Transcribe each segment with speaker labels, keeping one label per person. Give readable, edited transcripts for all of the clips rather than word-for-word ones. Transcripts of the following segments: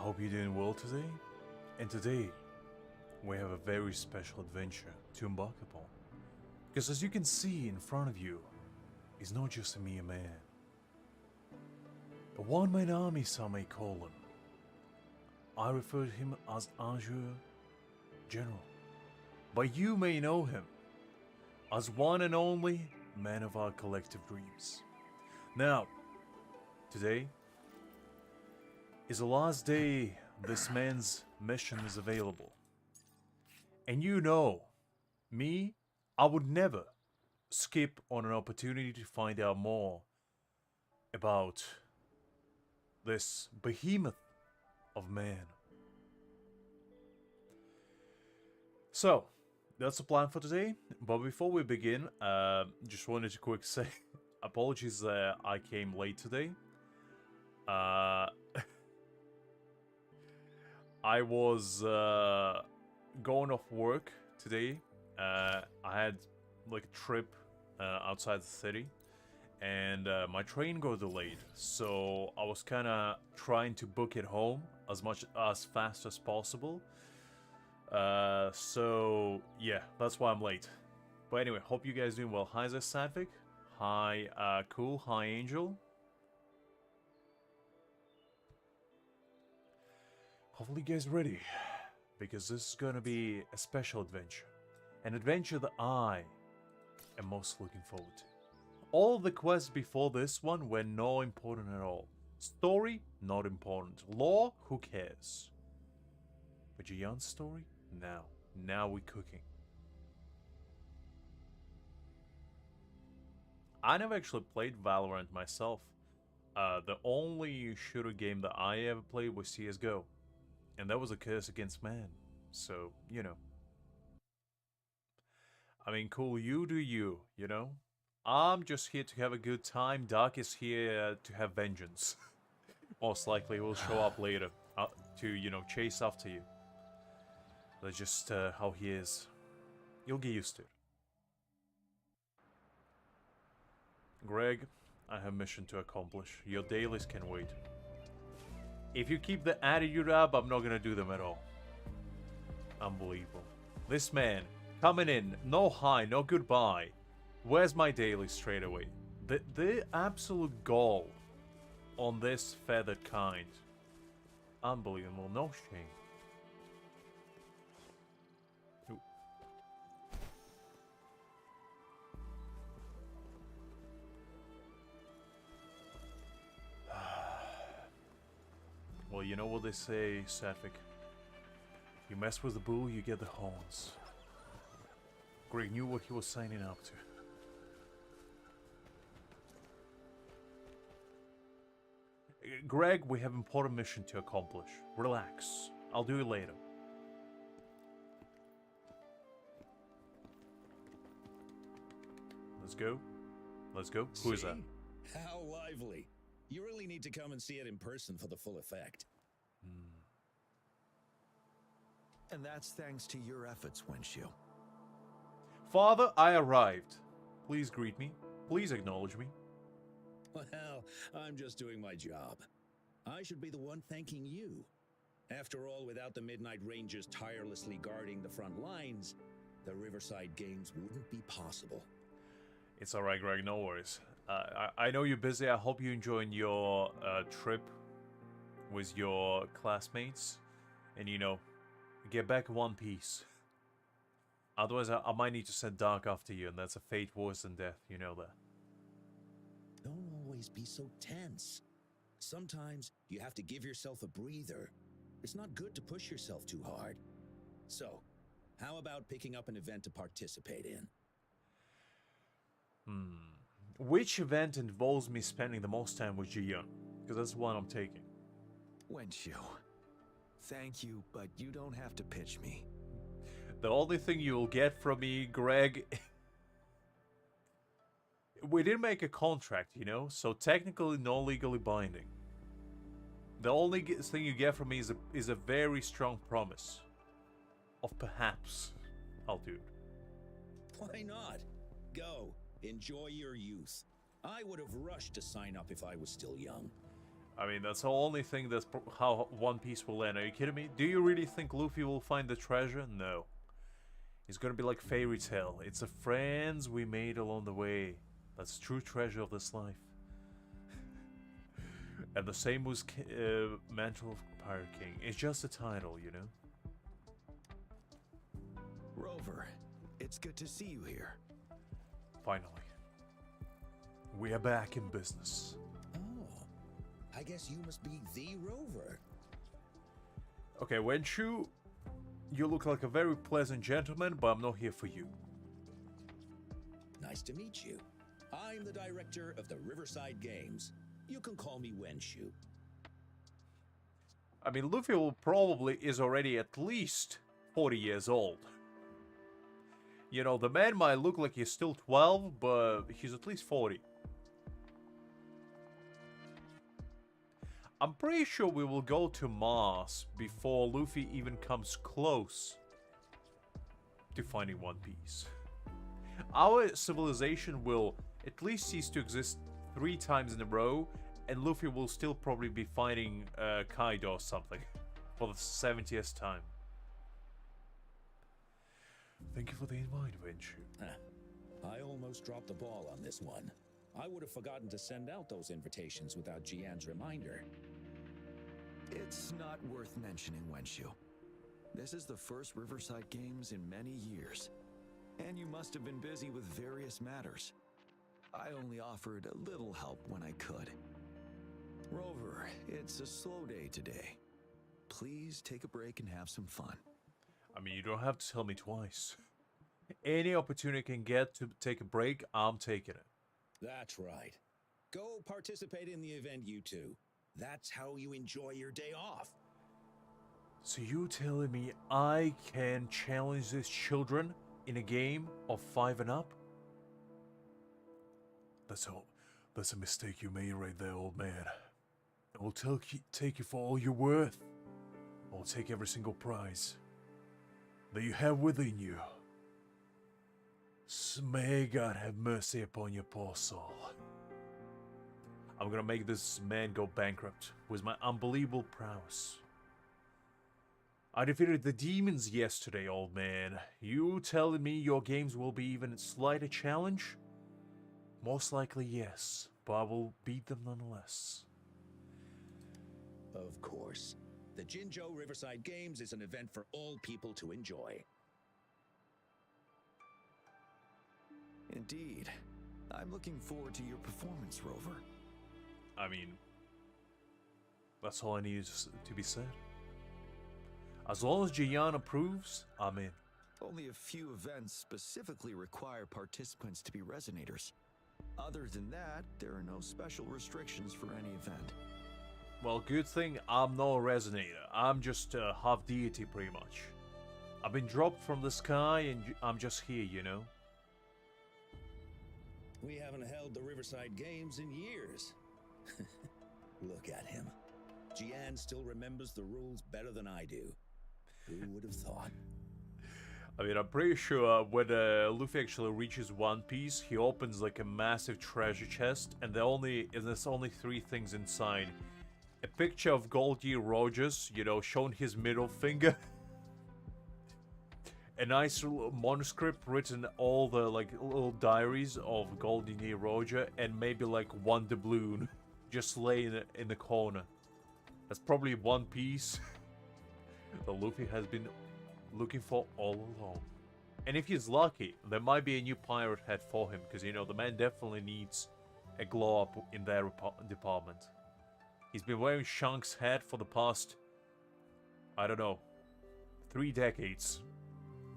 Speaker 1: hope you're doing well today. And today, we have a very special adventure to embark upon. Because as you can see in front of you, he's not just a mere man. A one-man army, some may call him. I refer to him as Azure General. But you may know him as one and only man of our collective dreams. Now, today is the last day this man's mission is available. And you know, me, I would never skip on an opportunity to find out more about this behemoth of man. So, that's the plan for today. But before we begin, just wanted to quick say, apologies that I came late today. I was going off work today. I had like a trip outside the city, and my train got delayed. So I was kind of trying to book it home as fast as possible. So yeah, that's why I'm late. But anyway, hope you guys doing well. Hi, Sadvik. Hi, Cool. Hi, Angel. Hopefully you guys ready, because this is gonna be a special adventure. An adventure that I am most looking forward to. All the quests before this one were not important at all. Story, not important. Lore, who cares? But Jiyan's story? Now we're cooking. I never actually played Valorant myself. The only shooter game that I ever played was CSGO. And that was a curse against man. So, you know. I mean, cool, you do you, you know? I'm just here to have a good time. Dark is here to have vengeance. Most likely will show up later to, you know, chase after you. That's just how he is. You'll get used to it. Greg, I have a mission to accomplish. Your dailies can wait. If you keep the attitude up, I'm not gonna do them at all. Unbelievable. This man, coming in, no hi, no goodbye. Where's my daily straight away? The absolute gall on this feathered kind. Unbelievable, no shame. Ooh. Well, you know what they say, Sadvik. You mess with the bull, you get the horns. Greg knew what he was signing up to. Greg, we have an important mission to accomplish. Relax. I'll do it later. Let's go. Let's go. Who is that?
Speaker 2: How lively. You really need to come and see it in person for the full effect.
Speaker 3: And that's thanks to your efforts, Windshield.
Speaker 1: Father, I arrived. Please greet me. Please acknowledge me.
Speaker 2: Well, I'm just doing my job. I should be the one thanking you. After all, without the Midnight Rangers tirelessly guarding the front lines, the Riverside Games wouldn't be possible.
Speaker 1: It's alright, Greg, no worries. I know you're busy. I hope you're enjoying your trip with your classmates. And, you know, get back in one piece. Otherwise, I might need to send Dark after you, and that's a fate worse than death. You know that.
Speaker 2: Don't always be so tense. Sometimes you have to give yourself a breather. It's not good to push yourself too hard. So, how about picking up an event to participate in?
Speaker 1: Which event involves me spending the most time with Jiyan? Because that's the one I'm taking.
Speaker 3: Windshield, thank you, but you don't have to pitch me.
Speaker 1: The only thing you'll get from me, Greg... we didn't make a contract, you know? So technically not legally binding. The only thing you get from me is a very strong promise. Of perhaps I'll do it.
Speaker 2: Why not? Go. Enjoy your youth. I would have rushed to sign up if I was still young.
Speaker 1: I mean, that's the only thing that's how One Piece will end. Are you kidding me? Do you really think Luffy will find the treasure? No. It's gonna be like fairy tale. It's the friends we made along the way. That's the true treasure of this life. And the same was Mantle of Pirate King. It's just a title, you know?
Speaker 3: Rover, it's good to see you here.
Speaker 1: Finally. We are back in business.
Speaker 2: Oh, I guess you must be the Rover.
Speaker 1: Okay, Wenshu, you look like a very pleasant gentleman, but I'm not here for you.
Speaker 2: Nice to meet you. I'm the director of the Riverside Games. You can call me Wenshu.
Speaker 1: I mean, Luffy will probably is already at least 40 years old. You know, the man might look like he's still 12, but he's at least 40. I'm pretty sure we will go to Mars before Luffy even comes close to finding One Piece. Our civilization will at least cease to exist 3 times in a row, and Luffy will still probably be fighting Kaido or something for the 70th time. Thank you for the invite, Wenshu.
Speaker 2: I almost dropped the ball on this one. I would have forgotten to send out those invitations without Jiyan's reminder.
Speaker 3: It's not worth mentioning, Wenshu. This is the first Riverside Games in many years, and you must have been busy with various matters. I only offered a little help when I could. Rover, it's a slow day today. Please take a break and have some fun.
Speaker 1: I mean, you don't have to tell me twice. Any opportunity I can get to take a break, I'm taking it.
Speaker 2: That's right. Go participate in the event, you two. That's how you enjoy your day off.
Speaker 1: So you telling me I can challenge these children in a game of 5 and up? That's a mistake you made right there, old man. I will take you for all you're worth. I'll take every single prize that you have within you. May God have mercy upon your poor soul. I'm gonna make this man go bankrupt with my unbelievable prowess. I defeated the demons yesterday, old man. You telling me your games will be even a slighter challenge? Most likely yes, but I will beat them nonetheless.
Speaker 2: Of course. The Jinjo Riverside Games is an event for all people to enjoy.
Speaker 3: Indeed. I'm looking forward to your performance, Rover.
Speaker 1: I mean, that's all I need to be said. As long as Jiyan approves, I'm in.
Speaker 3: Only a few events specifically require participants to be resonators. Other than that, there are no special restrictions for any event.
Speaker 1: Well, good thing I'm no resonator. I'm just a half deity, pretty much. I've been dropped from the sky and I'm just here, you know?
Speaker 2: We haven't held the Riverside Games in years. Look at him. Jiyan still remembers the rules better than I do. Who would have thought?
Speaker 1: I mean, I'm pretty sure when Luffy actually reaches One Piece, he opens like a massive treasure chest, and there's only 3 things inside. A picture of Goldie Rogers, you know, showing his middle finger. A nice little manuscript written all the like little diaries of Goldie Roger, and maybe like one doubloon just laying in the corner. That's probably One Piece that Luffy has been looking for all along. And if he's lucky, there might be a new pirate hat for him, because, you know, the man definitely needs a glow up in that department. He's been wearing Shanks' hat for the past, I don't know, 3 decades.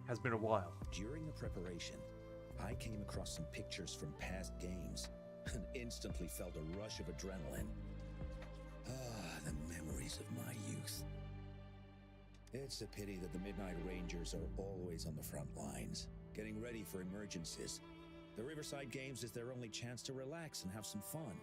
Speaker 1: Has been a while.
Speaker 2: During the preparation, I came across some pictures from past games and instantly felt a rush of adrenaline. Ah, the memories of my youth. It's a pity that the Midnight Rangers are always on the front lines, getting ready for emergencies. The Riverside Games is their only chance to relax and have some fun.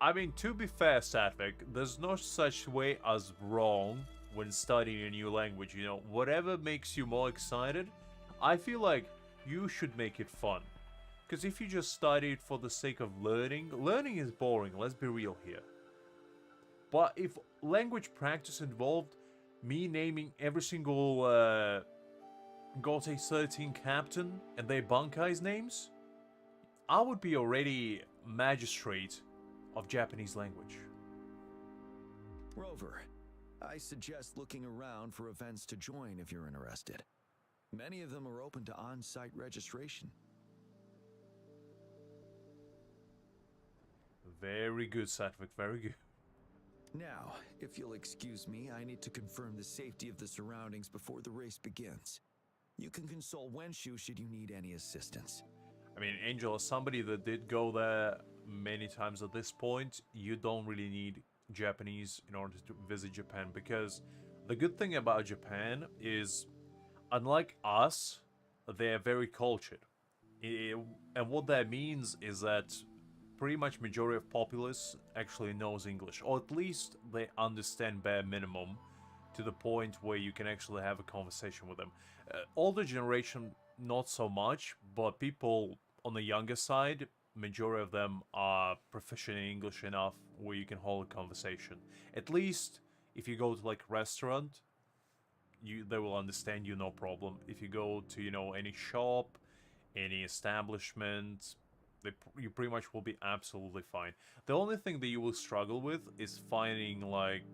Speaker 1: I mean, to be fair, Satvik, there's no such way as wrong when studying a new language, you know. Whatever makes you more excited, I feel like you should make it fun. Because if you just study it for the sake of learning, learning is boring, let's be real here. But if language practice involved me naming every single Gotei 13 captain and their bankai's names, I would be already magistrate of Japanese language.
Speaker 3: Rover, I suggest looking around for events to join if you're interested. Many of them are open to on-site registration.
Speaker 1: Very good, Satvik, very good.
Speaker 3: Now, if you'll excuse me, I need to confirm the safety of the surroundings before the race begins. You can consult Wenshu should you need any assistance.
Speaker 1: I mean, Angel, as somebody that did go there many times at this point, you don't really need Japanese in order to visit Japan, because the good thing about Japan is, unlike us, they're very cultured. And what that means is that pretty much majority of populace actually knows English, or at least they understand bare minimum to the point where you can actually have a conversation with them. Older generation, not so much, but people on the younger side, majority of them are proficient in English enough where you can hold a conversation. At least if you go to like a restaurant, they will understand you, no problem. If you go to, you know, any shop, any establishment, you pretty much will be absolutely fine. The only thing that you will struggle with is finding like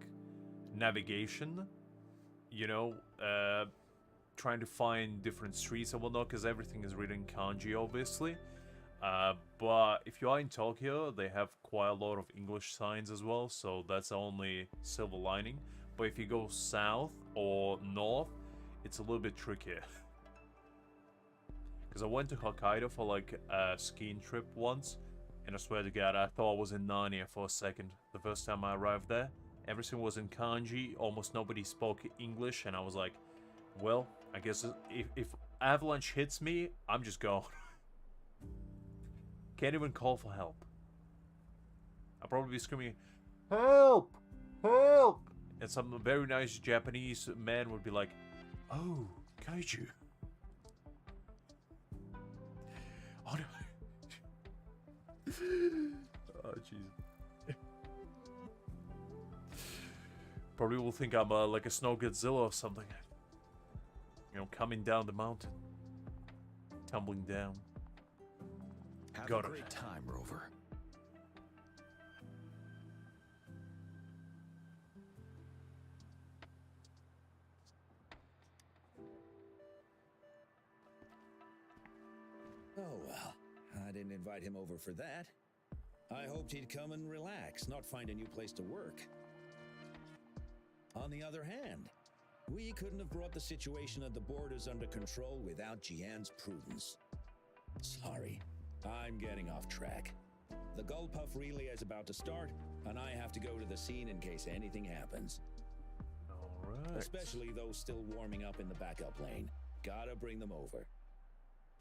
Speaker 1: navigation, you know, trying to find different streets and whatnot, because everything is written in kanji, obviously. But if you are in Tokyo, they have quite a lot of English signs as well, so that's the only silver lining. But if you go south or north, it's a little bit trickier. Because I went to Hokkaido for like a skiing trip once, and I swear to God, I thought I was in Narnia for a second. The first time I arrived there, everything was in kanji, almost nobody spoke English, and I was like, well, I guess if avalanche hits me, I'm just gone. Can't even call for help. I'll probably be screaming, help! Help! And some very nice Japanese man would be like, oh, kaiju. Oh no. Oh jeez. Probably will think I'm like a snow Godzilla or something. You know, coming down the mountain. Tumbling down.
Speaker 3: Have a great time, Rover.
Speaker 2: Oh well, I didn't invite him over for that. I hoped he'd come and relax, not find a new place to work. On the other hand, we couldn't have brought the situation at the borders under control without Jiyan's prudence. Sorry, I'm getting off track. The Gullpuff relay is about to start, and I have to go to the scene in case anything happens.
Speaker 1: Alright.
Speaker 2: Especially those still warming up in the backup lane. Gotta bring them over.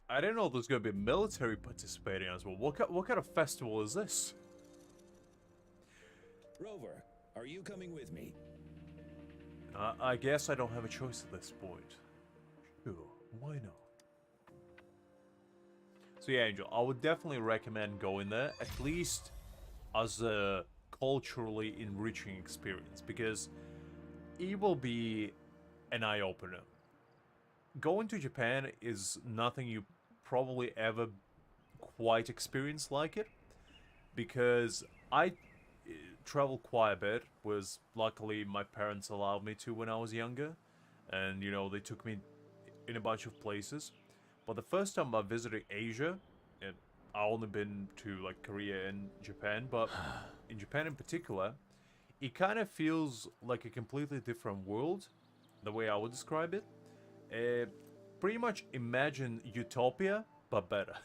Speaker 1: I didn't know there's going to be military participating as well. What kind of festival is this?
Speaker 2: Rover, are you coming with me?
Speaker 1: I guess I don't have a choice at this point. Sure, why not? So yeah, Angel, I would definitely recommend going there, at least as a culturally enriching experience, because it will be an eye-opener. Going to Japan is nothing you probably ever quite experienced like it, because I traveled quite a bit, was luckily my parents allowed me to when I was younger, and you know, they took me in a bunch of places. But the first time I visited Asia, and I only been to like Korea and Japan, but in Japan in particular, it kind of feels like a completely different world, the way I would describe it. Pretty much imagine Utopia, but better.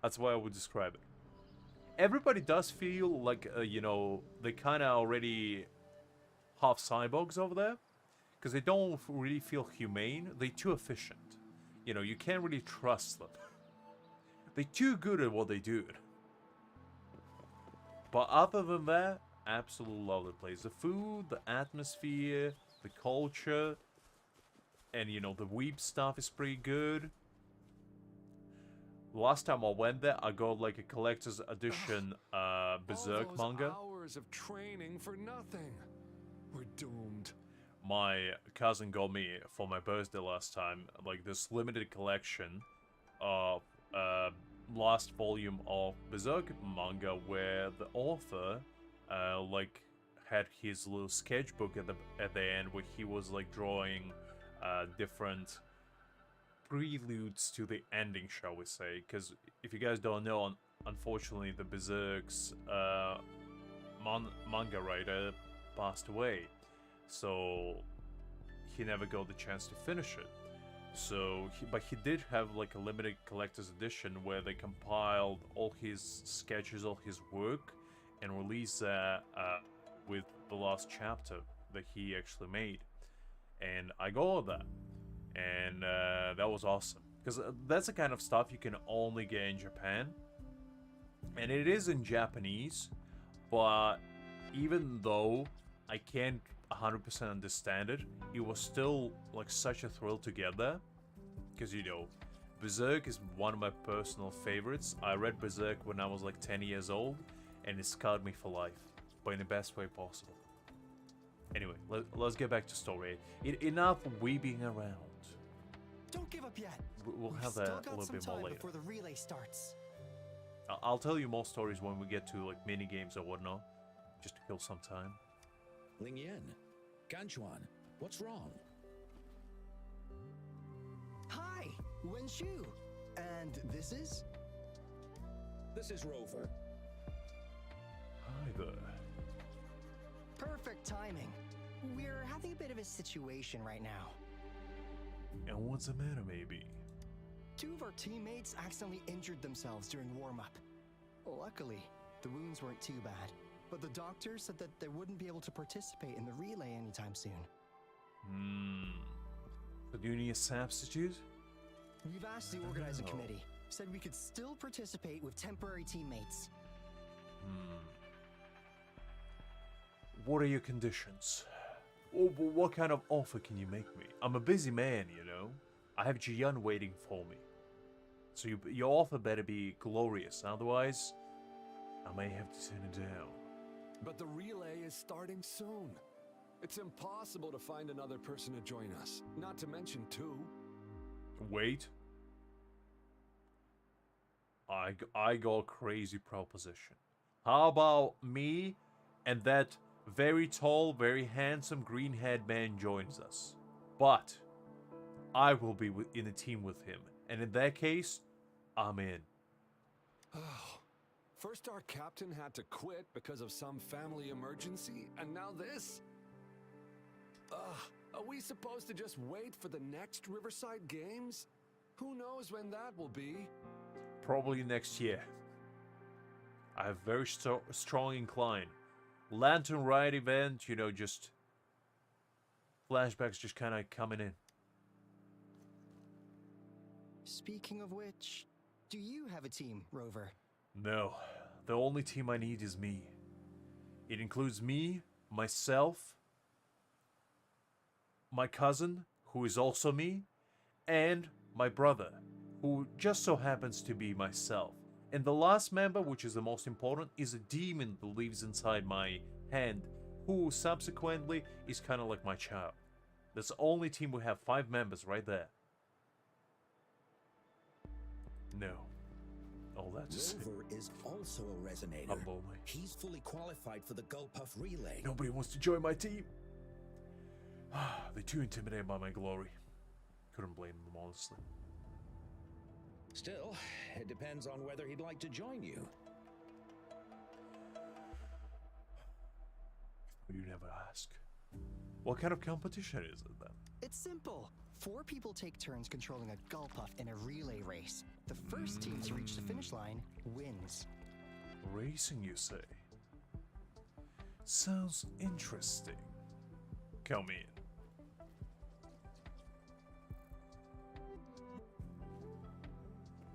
Speaker 1: That's why I would describe it. Everybody does feel like, you know, they kind of already half cyborgs over there, because they don't really feel humane. They're too efficient. You know, you can't really trust them. They're too good at what they do. But other than that, absolutely love the place. The food, the atmosphere, the culture, and you know, the weeb stuff is pretty good. last time I went there, I got like a collector's edition Berserk
Speaker 4: All those
Speaker 1: manga.
Speaker 4: hours of training for nothing. We're doomed.
Speaker 1: My cousin got me for my birthday last time, like this limited collection of last volume of Berserk manga where the author like had his little sketchbook at the end where he was like drawing different preludes to the ending, shall we say? Because if you guys don't know, unfortunately, the Berserk's manga writer passed away, so he never got the chance to finish it. So, but he did have like a limited collector's edition where they compiled all his sketches, all his work, and released with the last chapter that he actually made. And I got all of that, and that was awesome because that's the kind of stuff you can only get in Japan, and it is in Japanese. But even though I can't 100% understand it, it was still like such a thrill to get there, because you know, Berserk is one of my personal favorites. I read Berserk when I was like 10 years old, and it scarred me for life, but in the best way possible. Anyway, let's get back to story. Enough weeping around.
Speaker 5: Don't give up yet.
Speaker 1: We'll
Speaker 5: We've
Speaker 1: have
Speaker 5: still
Speaker 1: that a
Speaker 5: got
Speaker 1: little
Speaker 5: some
Speaker 1: bit more
Speaker 5: time
Speaker 1: later.
Speaker 5: before the relay starts.
Speaker 1: I'll tell you more stories when we get to like mini games or whatnot, just to kill some time.
Speaker 2: Ling Yen, Ganchuan, what's wrong?
Speaker 5: Hi, Wen Shu. And this is?
Speaker 2: This is Rover.
Speaker 1: Hi there.
Speaker 5: Perfect timing. We're having a bit of a situation right now.
Speaker 1: And what's the matter, maybe?
Speaker 5: Two of our teammates accidentally injured themselves during warm-up. Luckily, the wounds weren't too bad, but the doctor said that they wouldn't be able to participate in the relay anytime soon.
Speaker 1: So do you need a substitute?
Speaker 5: We've asked the organizing
Speaker 1: Oh.
Speaker 5: committee, said we could still participate with temporary teammates.
Speaker 1: What are your conditions? What kind of offer can you make me? I'm a busy man, you know. I have Jiyan waiting for me. So your offer better be glorious, otherwise I may have to turn it down.
Speaker 4: But the relay is starting soon. It's impossible to find another person to join us, not to mention two.
Speaker 1: Wait. I got a crazy proposition. How about me and that very tall, very handsome green-haired man joins us? But I will be in a team with him, and in that case, I'm in.
Speaker 4: Oh, first our captain had to quit because of some family emergency, and now this? Are we supposed to just wait for the next Riverside Games? Who knows when that will be?
Speaker 1: Probably next year. I have very strong incline. Lantern Ride event, you know, just flashbacks just kind of coming in.
Speaker 5: Speaking of which, do you have a team, Rover?
Speaker 1: No, the only team I need is me. It includes me, myself, my cousin, who is also me, and my brother, who just so happens to be myself. And the last member, which is the most important, is a demon that lives inside my hand, who subsequently is kind of like my child. That's the only team we have 5 members right there. No. All that to say.
Speaker 2: Rover is also a resonator.
Speaker 1: I'm lonely.
Speaker 2: He's fully qualified for the Gulpuff relay.
Speaker 1: Nobody wants to join my team. They're too intimidated by my glory. Couldn't blame them, honestly.
Speaker 2: Still, it depends on whether he'd like to join you.
Speaker 1: You never ask. What kind of competition is it then?
Speaker 5: It's simple. 4 people take turns controlling a Gulpuff in a relay race. The first team to reach the finish line wins.
Speaker 1: Racing, you say? Sounds interesting. Come in.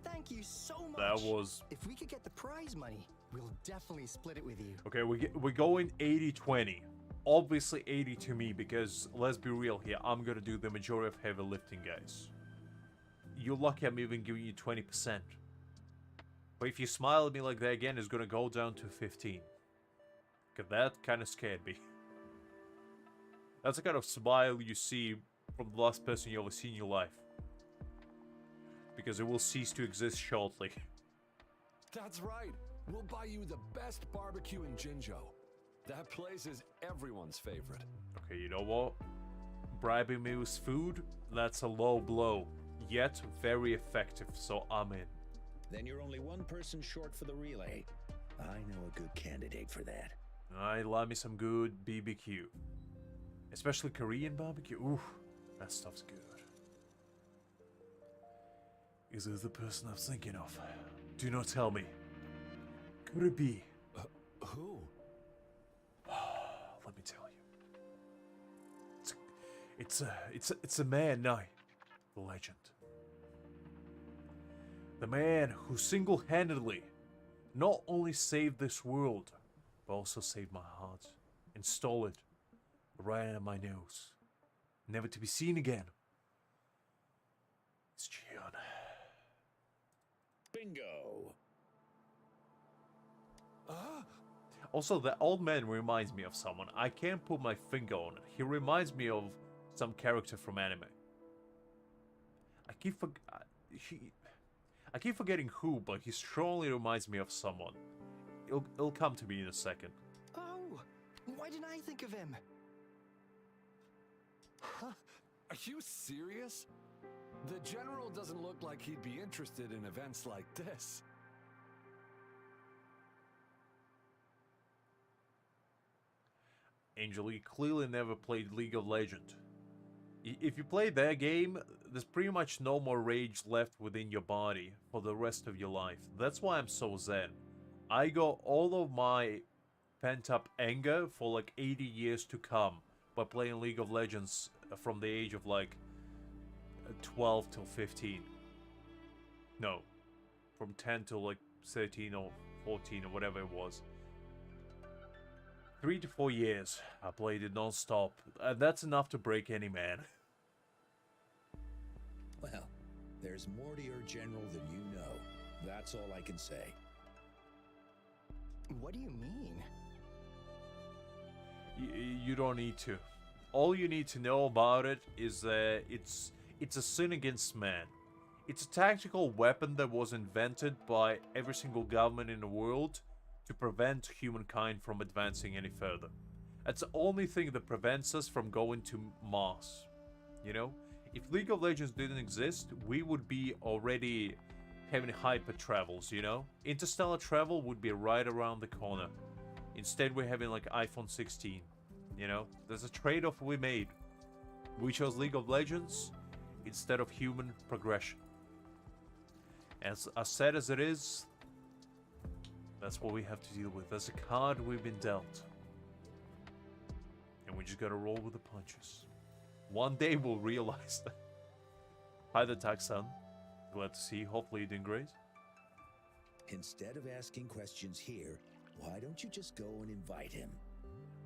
Speaker 5: Thank you so much.
Speaker 1: That was...
Speaker 5: If we could get the prize money, we'll definitely split it with you.
Speaker 1: Okay, we're going 80-20. Obviously 80 to me, because let's be real here, I'm gonna do the majority of heavy lifting, guys. You're lucky I'm even giving you 20%. But if you smile at me like that again, it's gonna go down to 15. Cause that kind of scared me. That's the kind of smile you see from the last person you ever seen in your life. Because it will cease to exist shortly.
Speaker 4: That's right. We'll buy you the best barbecue in Jinzhou. That place is everyone's favorite.
Speaker 1: Okay, you know what? Bribing me with food? That's a low blow. Yet very effective, so I'm in.
Speaker 2: Then you're only one person short for the relay. I know a good candidate for that.
Speaker 1: I love me some good BBQ. Especially Korean barbecue. Ooh, that stuff's good. Is this the person I'm thinking of? Do not tell me. Could it be?
Speaker 4: Who?
Speaker 1: Let me tell you. It's a man, no. The legend. The man who single-handedly not only saved this world, but also saved my heart and stole it right out of my nose, never to be seen again. It's Jiyan.
Speaker 2: Bingo!
Speaker 1: Also, the old man reminds me of someone. I can't put my finger on it. He reminds me of some character from anime. I keep forgetting who, but he strongly reminds me of someone. It'll come to me in a second.
Speaker 5: Oh, why didn't I think of him?
Speaker 4: Huh? Are you serious? The General doesn't look like he'd be interested in events like this.
Speaker 1: Angel, you clearly never played League of Legends. If you play that game, there's pretty much no more rage left within your body for the rest of your life. That's why I'm so zen. I got all of my pent-up anger for like 80 years to come by playing League of Legends from the age of like 12 till 15. No, from 10 till like 13 or 14 or whatever it was. 3 to 4 years, I played it non-stop, and that's enough to break any man.
Speaker 2: Well, there's more to your general than you know. That's all I can say.
Speaker 5: What do you mean?
Speaker 1: You don't need to. All you need to know about it is that it's a sin against man. It's a tactical weapon that was invented by every single government in the world to prevent humankind from advancing any further. That's the only thing that prevents us from going to Mars. You know? If League of Legends didn't exist, we would be already having hyper travels, you know? Interstellar travel would be right around the corner. Instead, we're having like iPhone 16, you know? There's a trade-off we made. We chose League of Legends instead of human progression. As sad as it is, that's what we have to deal with. That's a card we've been dealt. And we just gotta roll with the punches. One day we'll realize that. Hi there, Taxan. Glad to see you. Hopefully you're doing great.
Speaker 2: Instead of asking questions here, why don't you just go and invite him?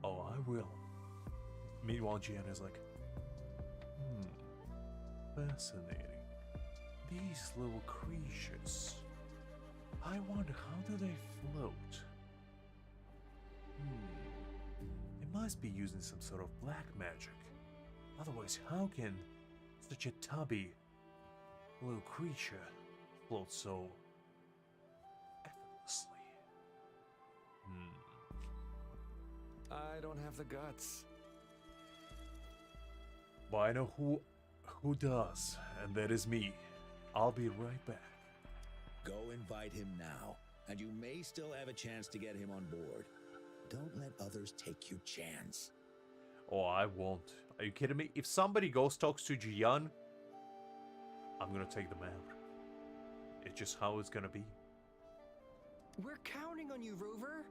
Speaker 1: Oh, I will. Meanwhile, Jiyan is like, fascinating. These little creatures. I wonder, how do they float? They must be using some sort of black magic. Otherwise, how can such a tubby little creature float so effortlessly?
Speaker 4: I don't have the guts.
Speaker 1: But I know who does, and that is me. I'll be right back.
Speaker 2: Go invite him now, and you may still have a chance to get him on board. Don't let others take your chance.
Speaker 1: Oh, I won't. Are you kidding me? If somebody goes talks to Jiyan, I'm gonna take them out. It's just how it's gonna be.
Speaker 5: We're counting on you, Rover.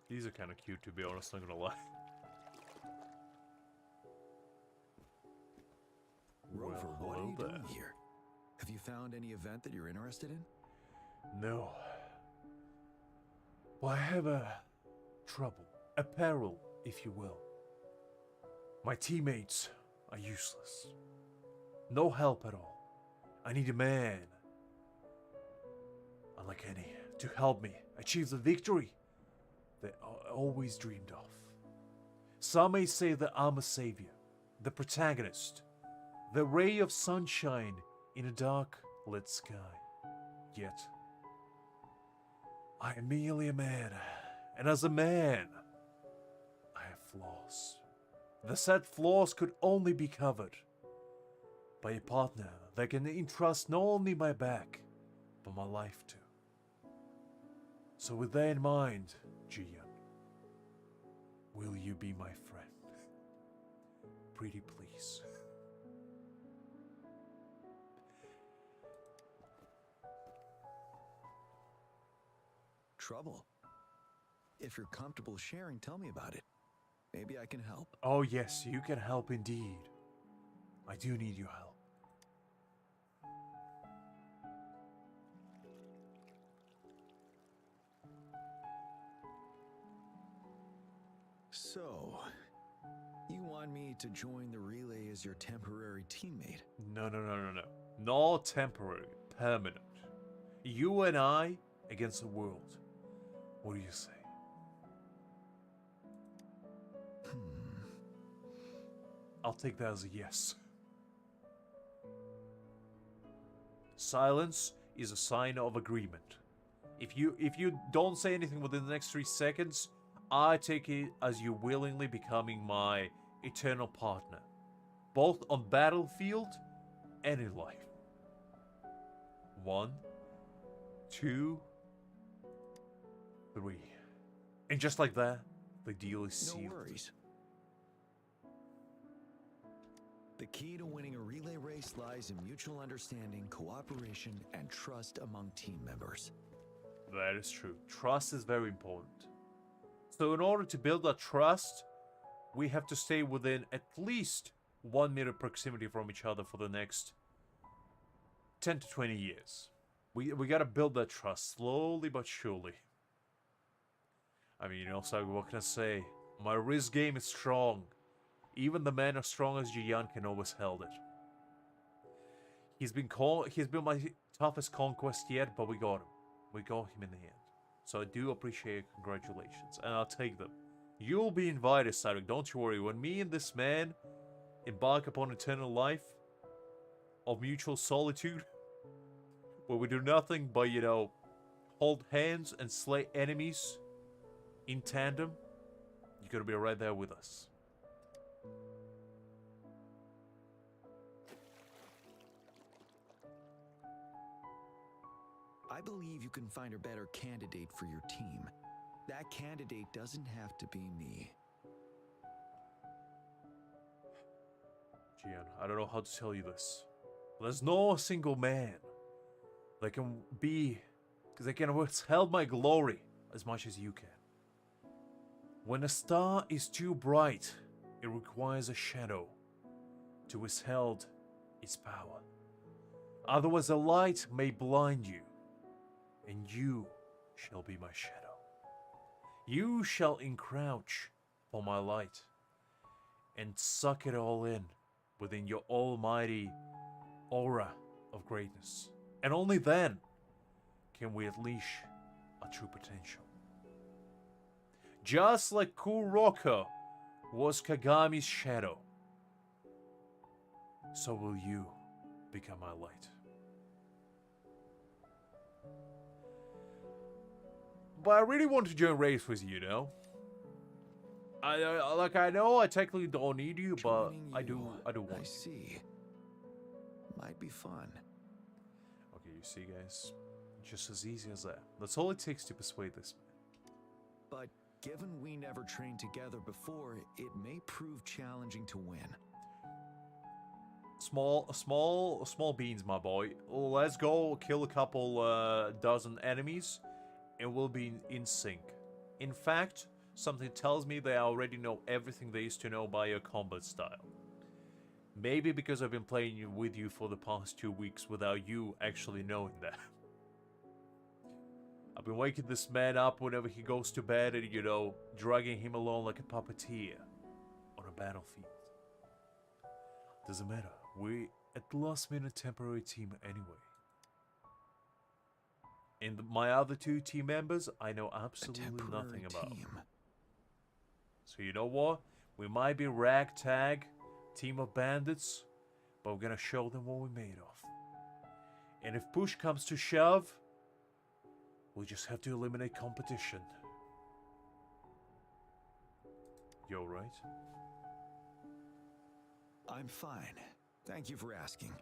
Speaker 1: These are kind of cute, to be honest, not gonna lie.
Speaker 3: Rover,
Speaker 1: Well,
Speaker 3: what are
Speaker 1: hello
Speaker 3: you
Speaker 1: there.
Speaker 3: doing here? Have you found any event that you're interested in?
Speaker 1: No. Well, I have a trouble, a peril, if you will. My teammates are useless. No help at all. I need a man, unlike any, to help me achieve the victory that I always dreamed of. Some may say that I'm a savior, the protagonist, the ray of sunshine in a dark lit sky. Yet, I am merely a man, and as a man, I have flaws. The said flaws could only be covered by a partner that can entrust not only my back, but my life too. So with that in mind, Jiyan, will you be my friend? Pretty please.
Speaker 3: Trouble? If you're comfortable sharing, tell me about it. Maybe I can help.
Speaker 1: Oh yes, you can help indeed. I do need your help.
Speaker 3: So, you want me to join the relay as your temporary teammate?
Speaker 1: No. Not temporary, permanent. You and I against the world. What do you say? I'll take that as a yes. Silence is a sign of agreement. If you don't say anything within the next 3 seconds, I take it as you willingly becoming my eternal partner, both on battlefield and in life. 1, 2, 3. And just like that, the deal is sealed.
Speaker 3: No worries. The key to winning a relay race lies in mutual understanding, cooperation, and trust among team members.
Speaker 1: That is true. Trust is very important. So in order to build that trust, we have to stay within at least 1 meter proximity from each other for the next 10 to 20 years. We gotta build that trust slowly but surely. I mean, also, what can I say? My wrist game is strong. Even the man as strong as Jiyan can always held it. He's been my toughest conquest yet, but we got him. We got him in the end. So I do appreciate your congratulations, and I'll take them. You'll be invited, Cyril, don't you worry. When me and this man embark upon eternal life of mutual solitude, where we do nothing but, hold hands and slay enemies in tandem, you're gonna be right there with us.
Speaker 3: I believe you can find a better candidate for your team. That candidate doesn't have to be me.
Speaker 1: Jiyan, I don't know how to tell you this. There's no single man that can withhold my glory as much as you can. When a star is too bright, it requires a shadow to withhold its power. Otherwise, the light may blind you, and you shall be my shadow. You shall encroach for my light and suck it all in within your almighty aura of greatness. And only then can we unleash our true potential. Just like Kuroko was Kagami's shadow, so will you become my light. But I really want to join race with you, I know I technically don't need you, but
Speaker 3: Joining
Speaker 1: I do
Speaker 3: you,
Speaker 1: want
Speaker 3: I
Speaker 1: you.
Speaker 3: see. Might be fun.
Speaker 1: Okay, you see, guys, just as easy as that. That's all it takes to persuade this man.
Speaker 3: But given we never trained together before, it may prove challenging to win.
Speaker 1: Small beans, my boy. Let's go kill a couple dozen enemies, and we'll be in sync. In fact, something tells me they already know everything there is to know by your combat style. Maybe because I've been playing with you for the past 2 weeks without you actually knowing that. I've been waking this man up whenever he goes to bed and, you know, dragging him along like a puppeteer on a battlefield. Doesn't matter. We're at the last minute temporary team anyway. And my other two team members, I know absolutely nothing about. So you know what? We might be ragtag, team of bandits, but we're gonna show them what we're made of. And if push comes to shove, we'll just have to eliminate competition. You alright?
Speaker 3: I'm fine. Thank you for asking.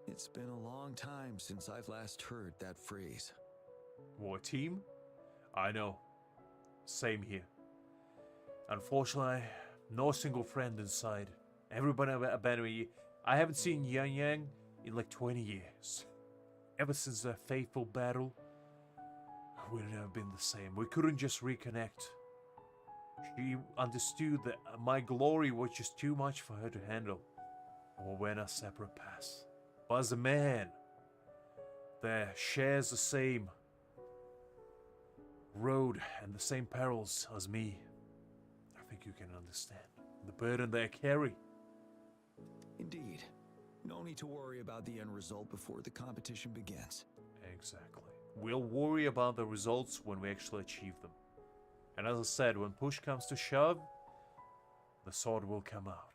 Speaker 3: It's been a long time since I've last heard that phrase.
Speaker 1: What, team? I know. Same here. Unfortunately, no single friend inside. Everybody abandoned me. I haven't seen Jiyan in like 20 years. Ever since that fateful battle, we've never been the same. We couldn't just reconnect. She understood that my glory was just too much for her to handle. And we went our separate paths. But as a man that shares the same road and the same perils as me, I think you can understand the burden they carry.
Speaker 3: Indeed. No need to worry about the end result before the competition begins.
Speaker 1: Exactly. We'll worry about the results when we actually achieve them. And as I said, when push comes to shove, the sword will come out.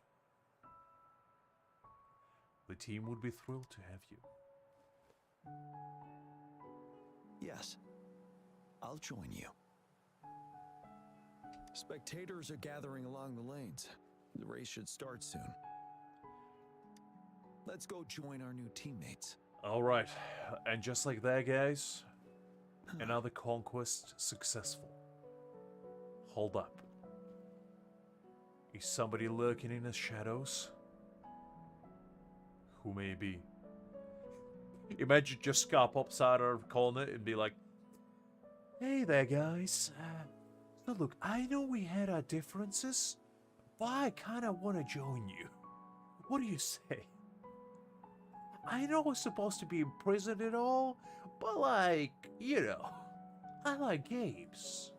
Speaker 1: The team would be thrilled to have you.
Speaker 3: Yes. I'll join you. Spectators are gathering along the lanes. The race should start soon. Let's go join our new teammates.
Speaker 1: Alright, and just like that, guys, another conquest successful. Hold up. Is somebody lurking in the shadows? Who may it be? Imagine just Scar pops out of the corner and be like, "Hey there, guys. So look, I know we had our differences, but I kind of want to join you. What do you say? I know we're supposed to be in prison and all, but like, you know, I like games.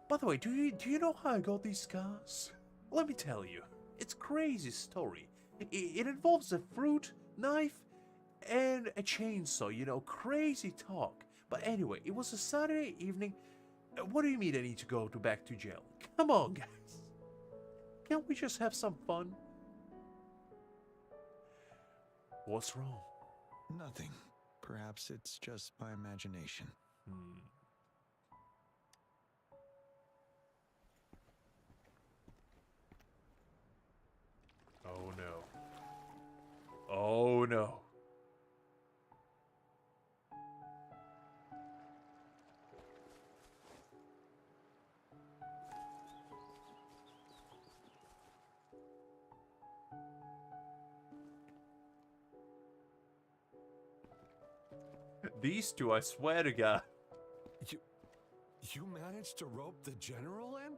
Speaker 1: By the way, do you know how I got these scars? Let me tell you, it's a crazy story. It involves a fruit, knife, and a chainsaw, you know, crazy talk. But anyway, it was a Saturday evening. What do you mean I need to go back to jail? Come on, guys. Can't we just have some fun? What's wrong?
Speaker 3: Nothing. Perhaps it's just my imagination.
Speaker 1: Oh no. Oh no. These two, I swear to God.
Speaker 4: You managed to rope the general in?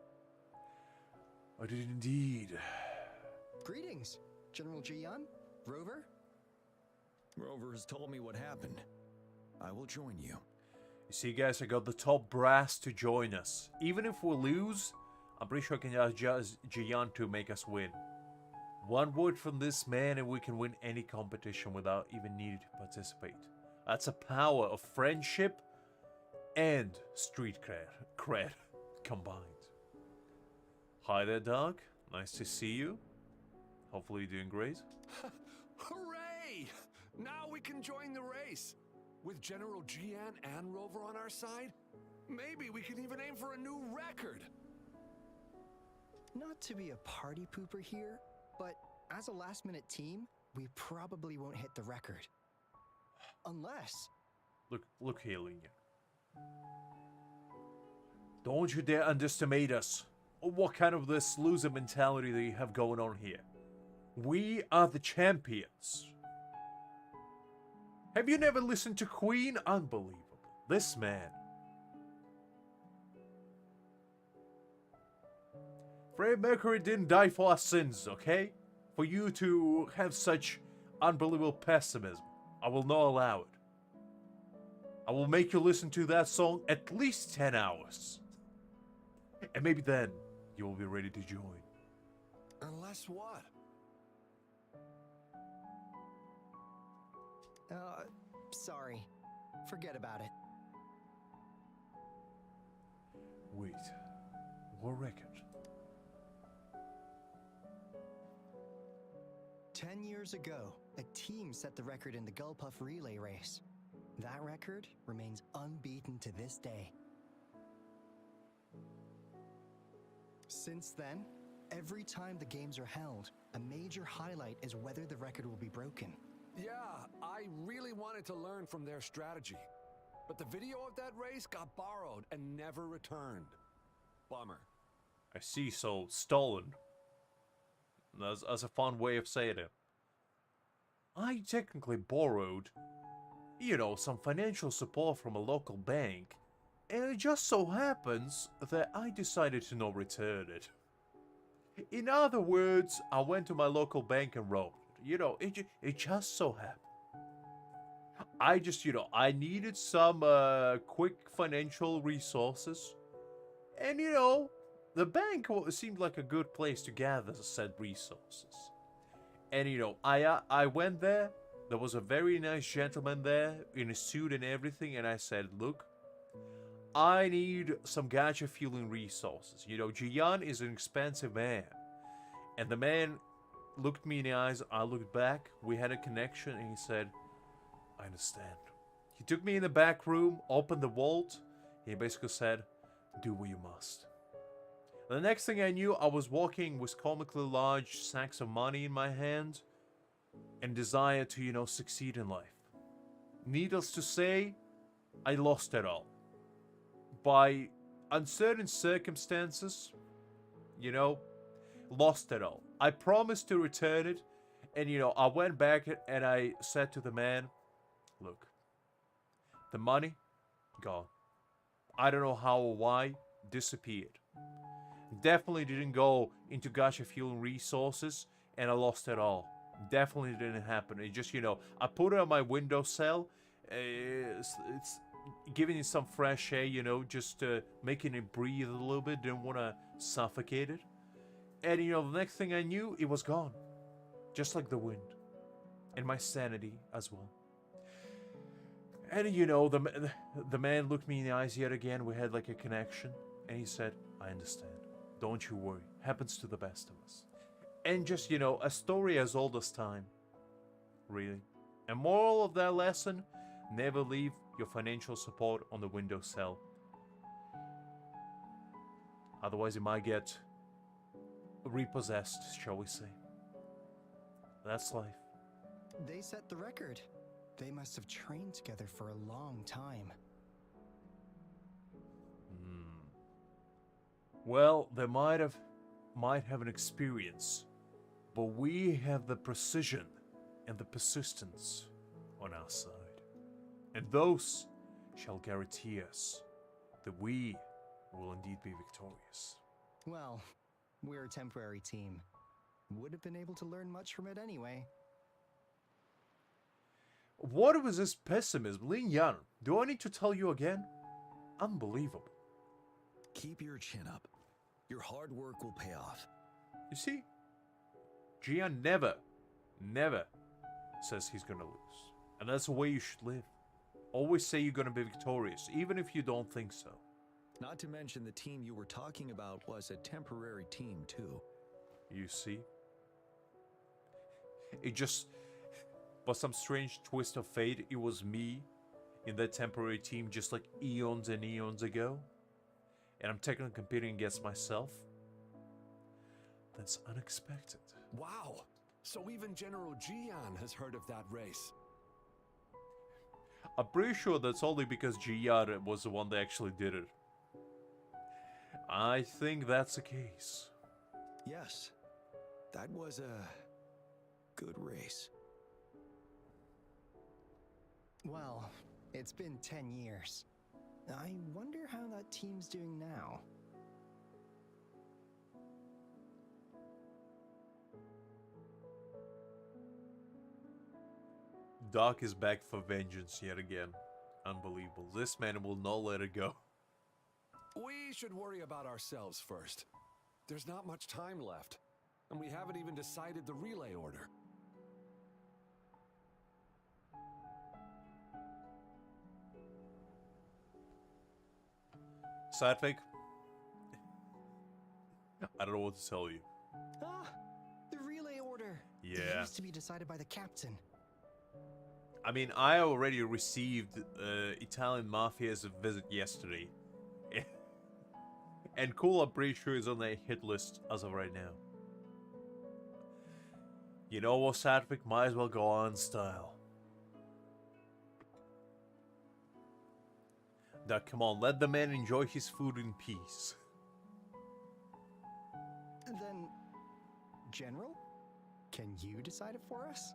Speaker 1: I did indeed.
Speaker 5: Greetings, General Jiyan, Rover.
Speaker 3: Rover has told me what happened. I will join you.
Speaker 1: You see, guys, I got the top brass to join us. Even if we lose, I'm pretty sure I can adjust Jiyan to make us win. One word from this man and we can win any competition without even needing to participate. That's a power of friendship and street cred combined. Hi there, Doug. Nice to see you. Hopefully you're doing great.
Speaker 4: Hooray! Now we can join the race. With General Jiyan and Rover on our side, maybe we can even aim for a new record.
Speaker 5: Not to be a party pooper here, but as a last-minute team, we probably won't hit the record. Unless...
Speaker 1: Look here, Linya. Don't you dare underestimate us. Or what kind of this loser mentality that you have going on here. We are the champions. Have you never listened to Queen? Unbelievable. This man. Freddie Mercury didn't die for our sins, okay? For you to have such unbelievable pessimism, I will not allow it. I will make you listen to that song at least 10 hours. And maybe then you will be ready to join.
Speaker 4: Unless what?
Speaker 5: Sorry. Forget about it.
Speaker 1: Wait, what record?
Speaker 5: 10 years ago, a team set the record in the Gulpuff relay race. That record remains unbeaten to this day. Since then, every time the games are held, a major highlight is whether the record will be broken.
Speaker 4: Yeah, I really wanted to learn from their strategy. But the video of that race got borrowed and never returned. Bummer.
Speaker 1: I see, so stolen. As a fun way of saying it. I technically borrowed, some financial support from a local bank, and it just so happens that I decided to not return it. In other words, I went to my local bank and robbed it. It just so happened. I needed some quick financial resources, and the bank seemed like a good place to gather said resources. And I went there. There was a very nice gentleman there in a suit and everything, and I said, look, I need some gacha fueling resources. Jiyan is an expensive man. And the man looked me in the eyes, I looked back, we had a connection, and he said, I understand. He took me in the back room, opened the vault, he basically said, do what you must. The next thing I knew, I was walking with comically large sacks of money in my hand and desire to, succeed in life. Needless to say, I lost it all. By uncertain circumstances, lost it all. I promised to return it, and I went back and I said to the man, look, the money, gone. I don't know how or why, disappeared. Definitely didn't go into gacha fueling resources, and I lost it all. Definitely didn't happen. It just, I put it on my windowsill. It's giving it some fresh air, just making it breathe a little bit. Didn't want to suffocate it. And, the next thing I knew, it was gone. Just like the wind. And my sanity as well. And, the man looked me in the eyes yet again. We had like a connection. And he said, I understand. Don't you worry. Happens to the best of us. And just, a story as old as time. Really. And moral of that lesson, never leave your financial support on the windowsill. Otherwise, it might get repossessed, shall we say. That's life.
Speaker 5: They set the record. They must have trained together for a long time.
Speaker 1: Well, they might have an experience, but we have the precision and the persistence on our side. And those shall guarantee us that we will indeed be victorious.
Speaker 5: Well, we're a temporary team. Would have been able to learn much from it anyway.
Speaker 1: What was this pessimism? Lin Yan, do I need to tell you again? Unbelievable.
Speaker 3: Keep your chin up. Your hard work will pay off.
Speaker 1: You see? Jiyan never says he's gonna lose. And that's the way you should live. Always say you're gonna be victorious, even if you don't think so.
Speaker 3: Not to mention the team you were talking about was a temporary team too.
Speaker 1: You see? It just, by some strange twist of fate, it was me in that temporary team just like eons and eons ago. And I'm technically competing against myself. That's unexpected.
Speaker 4: Wow. So even General Jiyan has heard of that race.
Speaker 1: I'm pretty sure that's only because Jiyan was the one that actually did it. I think that's the case.
Speaker 3: Yes, that was a good race.
Speaker 5: Well, it's been 10 years. I wonder how that team's doing now.
Speaker 1: Doc is back for vengeance yet again. Unbelievable. This man will not let it go.
Speaker 4: We should worry about ourselves first. There's not much time left, and we haven't even decided the relay order.
Speaker 1: Sadvik, I don't know what to tell you.
Speaker 5: Ah, the relay order. It
Speaker 1: Yeah.
Speaker 5: used to be decided by the captain.
Speaker 1: I mean, I already received Italian Mafia's visit yesterday. And cool, I'm pretty sure is on their hit list as of right now. You know what, Sadvik? Might as well go on style. Now, come on, let the man enjoy his food in peace.
Speaker 5: Then, General, can you decide it for us?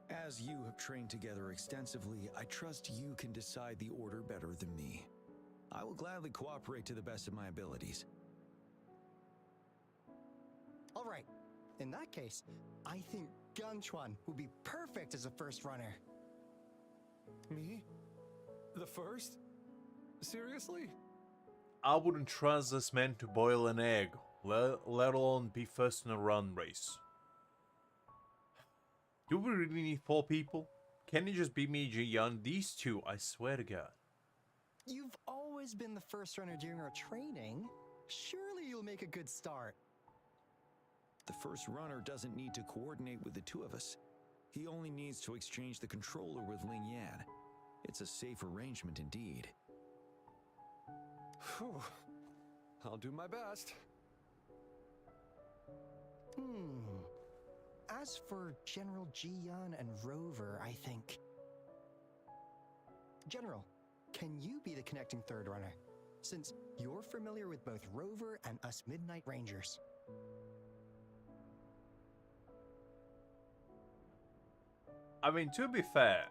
Speaker 3: As you have trained together extensively, I trust you can decide the order better than me. I will gladly cooperate to the best of my abilities.
Speaker 5: All right. In that case, I think Gunchuan would be perfect as a first runner.
Speaker 4: Me? The first? Seriously?
Speaker 1: I wouldn't trust this man to boil an egg, let alone be first in a run race. Do we really need 4 people? Can it just be me, Jiyan? These two, I swear to God.
Speaker 5: You've always been the first runner during our training. Surely you'll make a good start.
Speaker 3: The first runner doesn't need to coordinate with the two of us. He only needs to exchange the controller with Ling Yan. It's a safe arrangement indeed.
Speaker 4: Whew. I'll do my best.
Speaker 5: As for General Jiyan and Rover, I think... General, can you be the connecting third runner? Since you're familiar with both Rover and us Midnight Rangers.
Speaker 1: I mean, to be fair,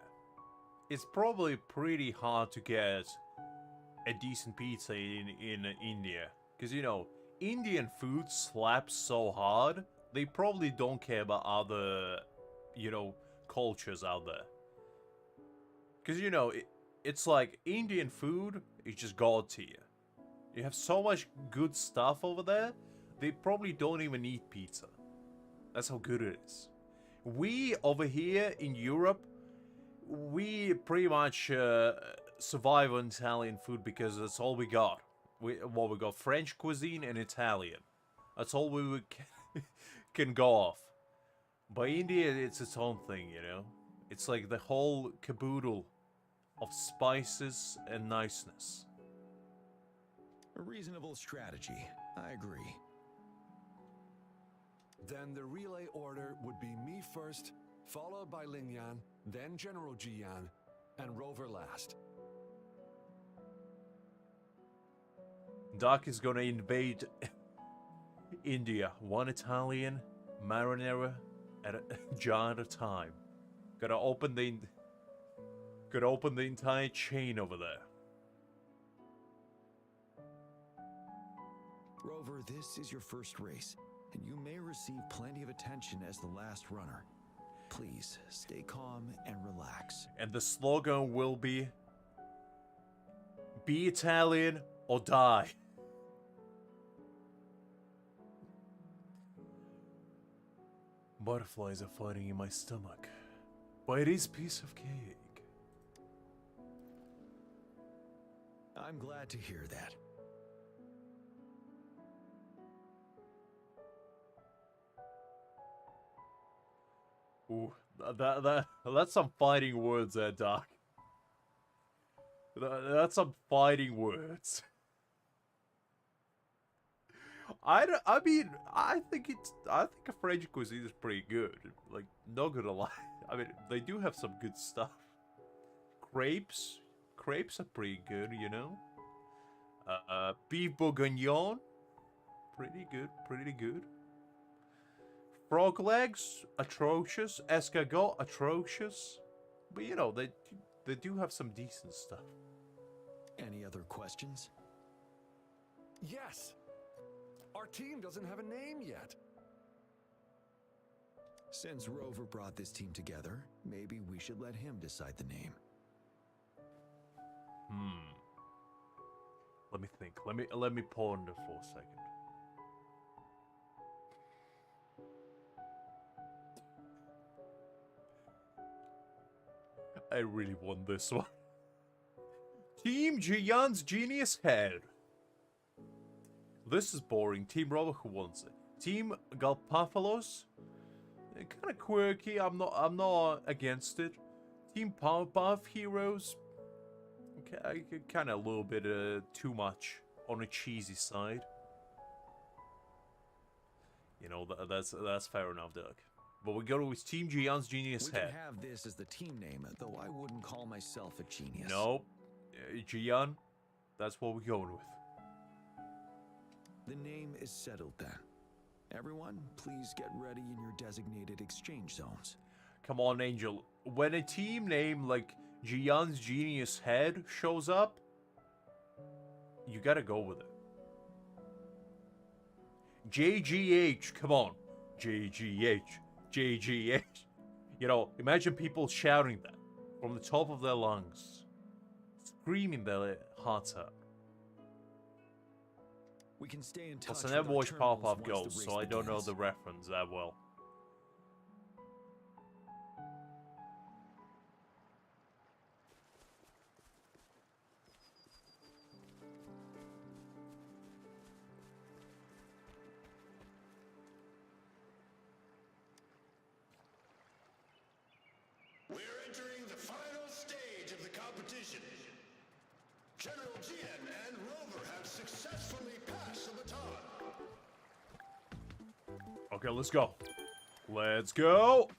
Speaker 1: it's probably pretty hard to get a decent pizza in India. Because, you know, Indian food slaps so hard, they probably don't care about other, you know, cultures out there. Because, you know, it's like Indian food is just god tier. You have so much good stuff over there, they probably don't even eat pizza. That's how good it is. We, over here in Europe, we pretty much survive on Italian food because that's all we got. We got French cuisine and Italian. That's all we can go off. But India, it's its own thing, you know? It's like the whole caboodle of spices and niceness.
Speaker 3: A reasonable strategy. I agree.
Speaker 4: Then the relay order would be me first, followed by Ling Yan, then General Jiyan, and Rover last.
Speaker 1: Doc is gonna invade India, one Italian marinara at a jar at a time. Gotta open the entire chain over there.
Speaker 3: Rover, this is your first race, and you may receive plenty of attention as the last runner. Please, stay calm and relax.
Speaker 1: And the slogan will be Italian or die. Butterflies are fighting in my stomach, but it is piece of cake.
Speaker 3: I'm glad to hear that.
Speaker 1: Ooh, that's some fighting words there, Doc. That's some fighting words. I think a French cuisine is pretty good. Like, not gonna lie. I mean, they do have some good stuff. Crepes are pretty good, you know. Beef bourguignon, pretty good. Frog legs, atrocious. Escargot, atrocious. But you know, they do have some decent stuff.
Speaker 3: Any other questions?
Speaker 4: Yes! Our team doesn't have a name yet.
Speaker 3: Since Rover brought this team together, maybe we should let him decide the name.
Speaker 1: Let me think. Let me ponder for a second. I really want this one. Team Jiyan's Genius Head. This is boring. Team Rover, who wants it? Team Galpaphalos. Kind of quirky. I'm not against it. Team Powerpuff Heroes. Kind of a little bit too much on a cheesy side. You know, that's fair enough, Doug. But we go with Team Jiyan's Genius
Speaker 3: We
Speaker 1: Head.
Speaker 3: can have this as the team name, though I wouldn't call myself a genius.
Speaker 1: Nope. Jiyan, that's what we're going with.
Speaker 3: The name is settled then. Everyone, please get ready in your designated exchange zones.
Speaker 1: Come on, Angel. When a team name like Jiyan's Genius Head shows up, you gotta go with it. JGH, come on. JGH, JGH. You know, imagine people shouting that from the top of their lungs, screaming their hearts out.
Speaker 3: We can stay in touch.
Speaker 1: Plus, I
Speaker 3: with
Speaker 1: never
Speaker 3: our
Speaker 1: watched
Speaker 3: terminals
Speaker 1: Powerpuff
Speaker 3: once the
Speaker 1: Girls,
Speaker 3: race
Speaker 1: so I don't know
Speaker 3: begins.
Speaker 1: the reference that well.
Speaker 6: We're entering the final stage of the competition. General Jiyan and Rover have successfully passed the baton.
Speaker 1: Okay, let's go. Let's go.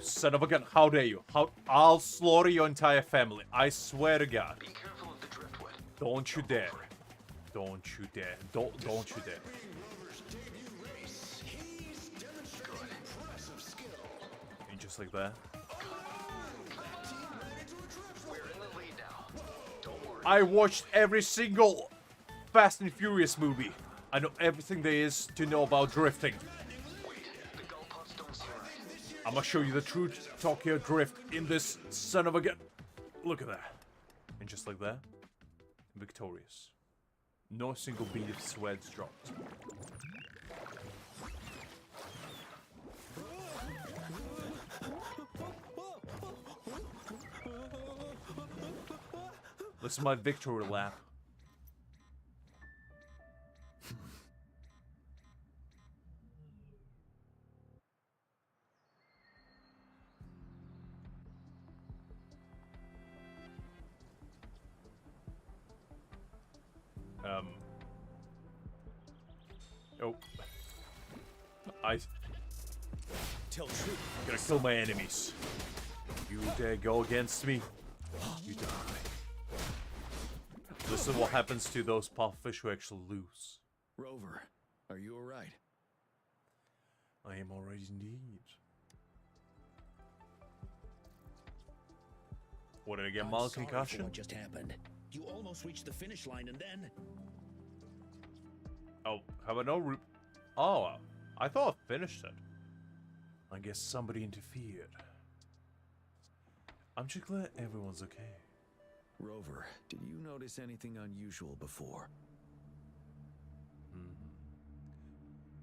Speaker 1: Son of a gun, how dare you? I'll slaughter your entire family. I swear to God.
Speaker 6: Be careful of the driftwood.
Speaker 1: Don't you dare. Don't you dare. Don't you dare.
Speaker 6: Being Rover's debut race, he's demonstrating impressive skill.
Speaker 1: And just like that.
Speaker 6: We're in the lead now. Don't worry.
Speaker 1: I watched every single Fast and Furious movie. I know everything there is to know about drifting.
Speaker 6: Wait, the gull pups don't see right.
Speaker 1: I'm gonna show you the true Tokyo drift in this son of a gun. Look at that. And just like that, victorious. No single beat of sweats dropped. This is my victory lap. Oh.
Speaker 2: Tell truth.
Speaker 1: Gotta kill my enemies. You dare go against me, you die. This is what happens to those pufferfish who actually lose.
Speaker 3: Rover, are you alright?
Speaker 1: I am already indeed. What, did I get
Speaker 2: I'm
Speaker 1: mild
Speaker 2: sorry for
Speaker 1: concussion?
Speaker 2: what just happened. You almost reached the finish line and then...
Speaker 1: Oh, have I no root? Oh, I thought I finished it. I guess somebody interfered. I'm just glad everyone's okay.
Speaker 3: Rover, did you notice anything unusual before?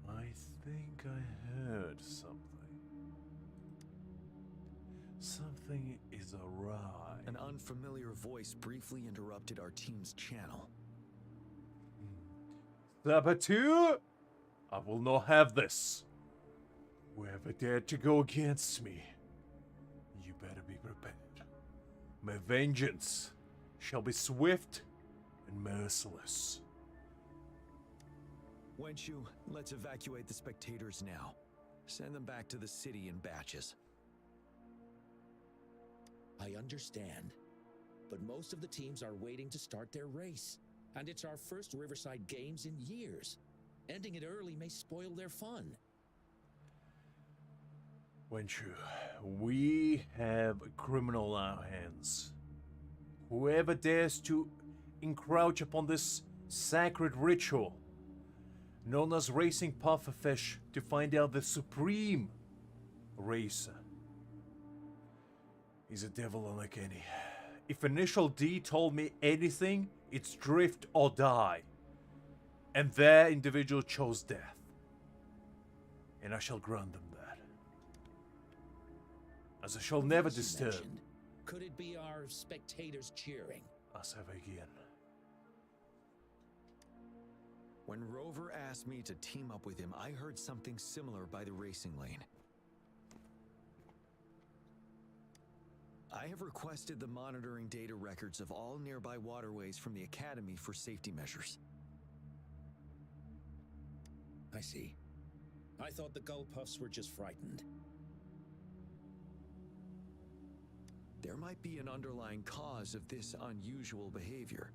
Speaker 1: I think I heard something. Something is awry.
Speaker 3: An unfamiliar voice briefly interrupted our team's channel.
Speaker 1: Saboteur! I will not have this. Whoever dared to go against me, you better be prepared. My vengeance shall be swift and merciless.
Speaker 3: Wenshu, let's evacuate the spectators now. Send them back to the city in batches.
Speaker 2: I understand, but most of the teams are waiting to start their race. And it's our first Riverside Games in years. Ending it early may spoil their fun.
Speaker 1: Wenshu, we have a criminal on our hands. Whoever dares to encroach upon this sacred ritual, known as racing pufferfish, to find out the supreme racer, is a devil unlike any. If Initial D told me anything, it's drift or die. And their individual chose death. And I shall grant them that. As I shall never
Speaker 2: As you
Speaker 1: disturb.
Speaker 2: mentioned, could it be our spectators cheering?
Speaker 1: Azure General.
Speaker 3: When Rover asked me to team up with him, I heard something similar by the racing lane. I have requested the monitoring data records of all nearby waterways from the Academy for safety measures.
Speaker 2: I see. I thought the gull puffs were just frightened.
Speaker 3: There might be an underlying cause of this unusual behavior.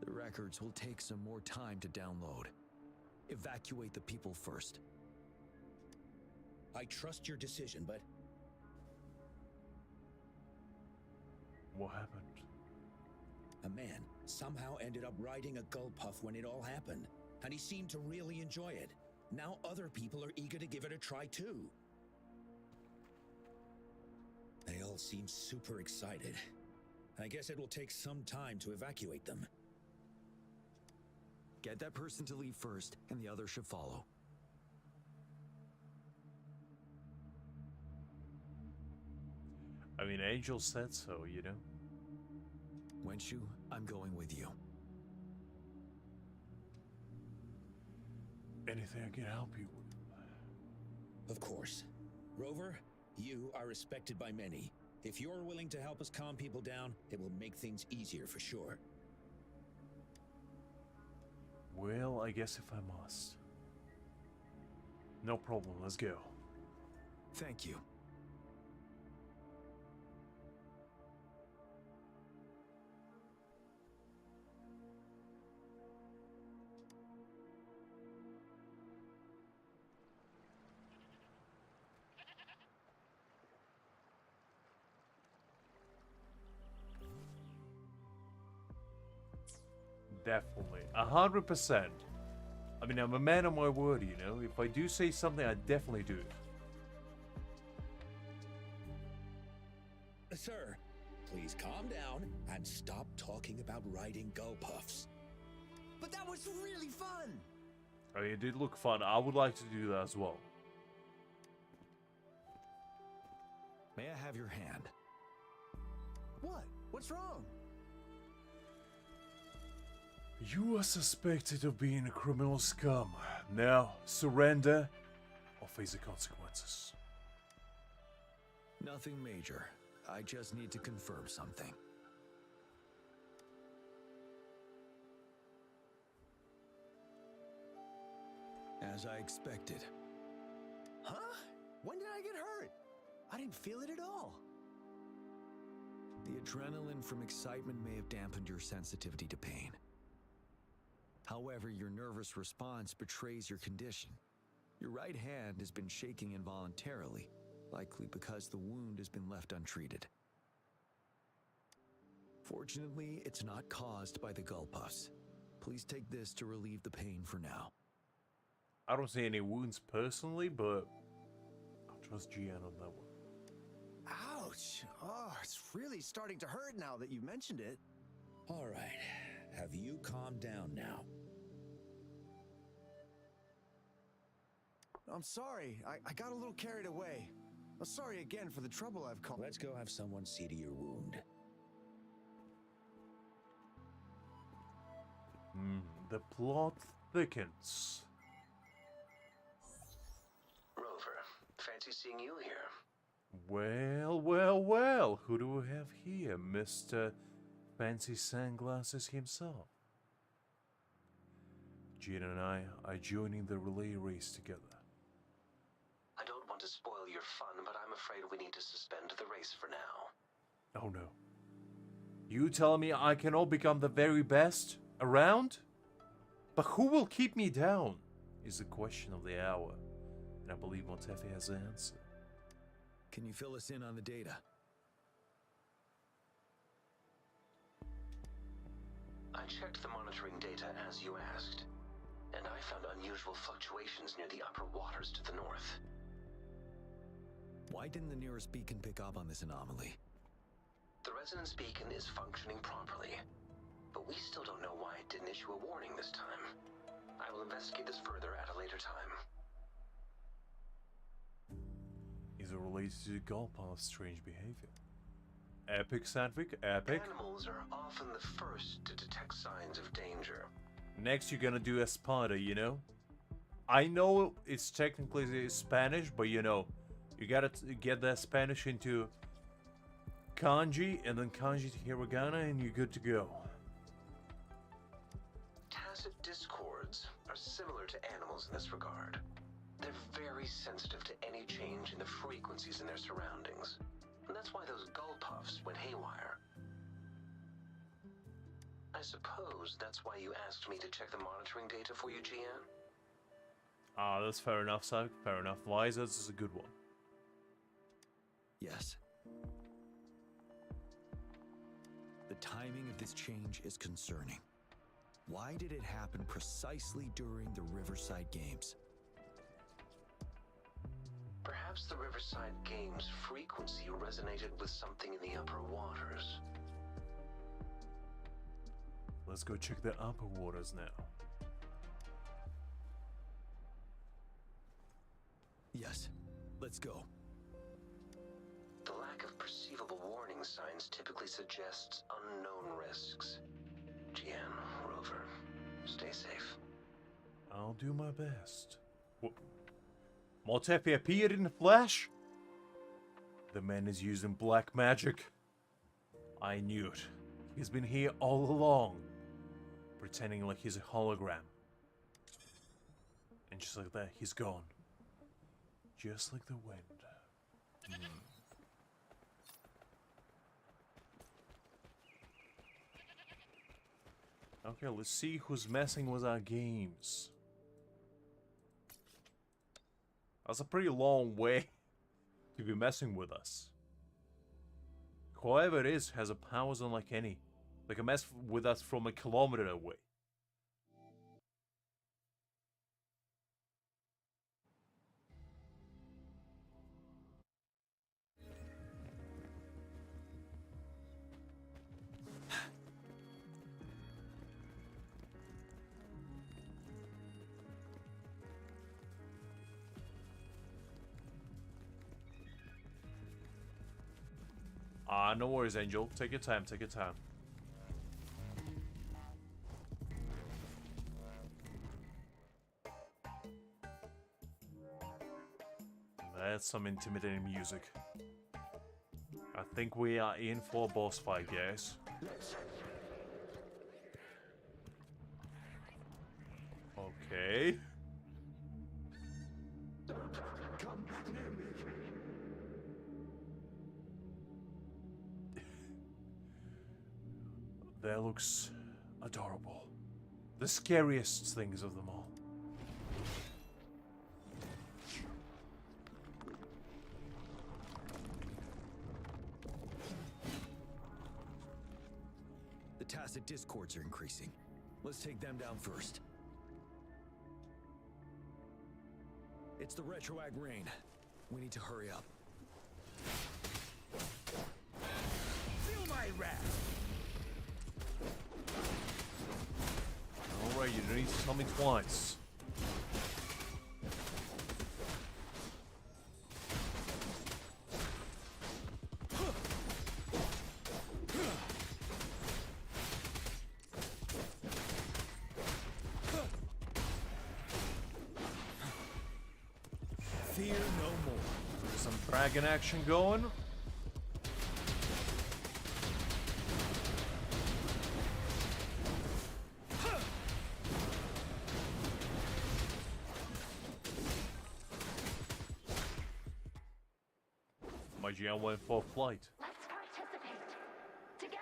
Speaker 3: The records will take some more time to download. Evacuate the people first.
Speaker 2: I trust your decision, but
Speaker 1: What happened?
Speaker 2: a man somehow ended up riding a gull puff when it all happened, and he seemed to really enjoy it. Now other people are eager to give it a try too. They all seem super excited. I guess it will take some time to evacuate them.
Speaker 3: Get that person to leave first, and the others should follow.
Speaker 1: I mean, Angel said so, you know?
Speaker 3: Wenshu, I'm going with you.
Speaker 1: Anything I can help you with?
Speaker 2: Of course. Rover, you are respected by many. If you're willing to help us calm people down, it will make things easier for sure.
Speaker 1: Well, I guess if I must. No problem, let's go.
Speaker 3: Thank you.
Speaker 1: Definitely. 100%. I mean, I'm a man of my word, you know? If I do say something, I definitely do it.
Speaker 2: Sir, please calm down and stop talking about riding gull puffs.
Speaker 5: But that was really fun!
Speaker 1: Oh, it did look fun. I would like to do that as well.
Speaker 3: May I have your hand?
Speaker 5: What? What's wrong?
Speaker 1: You are suspected of being a criminal scum. Now, surrender or face the consequences.
Speaker 3: Nothing major. I just need to confirm something. As I expected.
Speaker 5: Huh? When did I get hurt? I didn't feel it at all.
Speaker 3: The adrenaline from excitement may have dampened your sensitivity to pain. However, your nervous response betrays your condition. Your right hand has been shaking involuntarily, likely because the wound has been left untreated. Fortunately, it's not caused by the gull puffs. Please take this to relieve the pain for now.
Speaker 1: I don't see any wounds personally, but I'll trust Jiyan on that one.
Speaker 5: Ouch! Oh, it's really starting to hurt now that you mentioned it.
Speaker 2: All right. Have you calmed down now?
Speaker 5: I'm sorry. I got a little carried away. I'm sorry again for the trouble I've caused.
Speaker 2: Let's go have someone see to your wound.
Speaker 1: The plot thickens.
Speaker 7: Rover, fancy seeing you here.
Speaker 1: Well, well, well. Who do we have here? Mr. Fancy Sunglasses himself. Jiyan and I are joining the relay race together.
Speaker 7: I don't want to spoil your fun, but I'm afraid we need to suspend the race for now.
Speaker 1: Oh no. You tell me I can all become the very best around? But who will keep me down? Is the question of the hour. And I believe Montefi has the answer.
Speaker 3: Can you fill us in on the data?
Speaker 7: I checked the monitoring data as you asked, and I found unusual fluctuations near the upper waters to the north.
Speaker 3: Why didn't the nearest beacon pick up on this anomaly?
Speaker 7: The resonance beacon is functioning properly, but we still don't know why it didn't issue a warning this time. I will investigate this further at a later time.
Speaker 1: Is it related to the Gulpal's strange behavior? Epic, Sandvik, epic.
Speaker 7: Animals are often the first to detect signs of danger.
Speaker 1: Next, you're gonna do a spider, you know? I know it's technically Spanish, but you know, you gotta get that Spanish into kanji, and then kanji to hiragana, and you're good to go.
Speaker 7: Tacit discords are similar to animals in this regard. They're very sensitive to any change in the frequencies in their surroundings. And that's why those gull puffs went haywire. I suppose that's why you asked me to check the monitoring data for you, Jiyan?
Speaker 1: Ah, that's fair enough, Sak. Fair enough. Liza, this is a good one.
Speaker 3: Yes. The timing of this change is concerning. Why did it happen precisely during the Riverside Games?
Speaker 7: Perhaps the Riverside Games frequency resonated with something in the upper waters.
Speaker 1: Let's go check the upper waters now.
Speaker 3: Yes, let's go.
Speaker 7: The lack of perceivable warning signs typically suggests unknown risks. Jiyan, Rover, stay safe.
Speaker 1: I'll do my best. Motefi appeared in the flesh? The man is using black magic. I knew it. He's been here all along, pretending like he's a hologram. And just like that, he's gone. Just like the wind. Okay, let's see who's messing with our games. That's a pretty long way to be messing with us. Whoever it is has a powers unlike any. They can mess with us from a kilometer away. No worries, Angel. Take your time, take your time. That's some intimidating music. I think we are in for a boss fight, guys. Okay. That looks adorable. The scariest things of them all.
Speaker 3: The tacit discords are increasing. Let's take them down first. It's the retroag rain. We need to hurry up. Feel my wrath!
Speaker 1: Alright, you don't need to tell me twice.
Speaker 3: Fear no more.
Speaker 1: There's some dragon action going. My Jiyan went for flight.
Speaker 8: Let's participate together.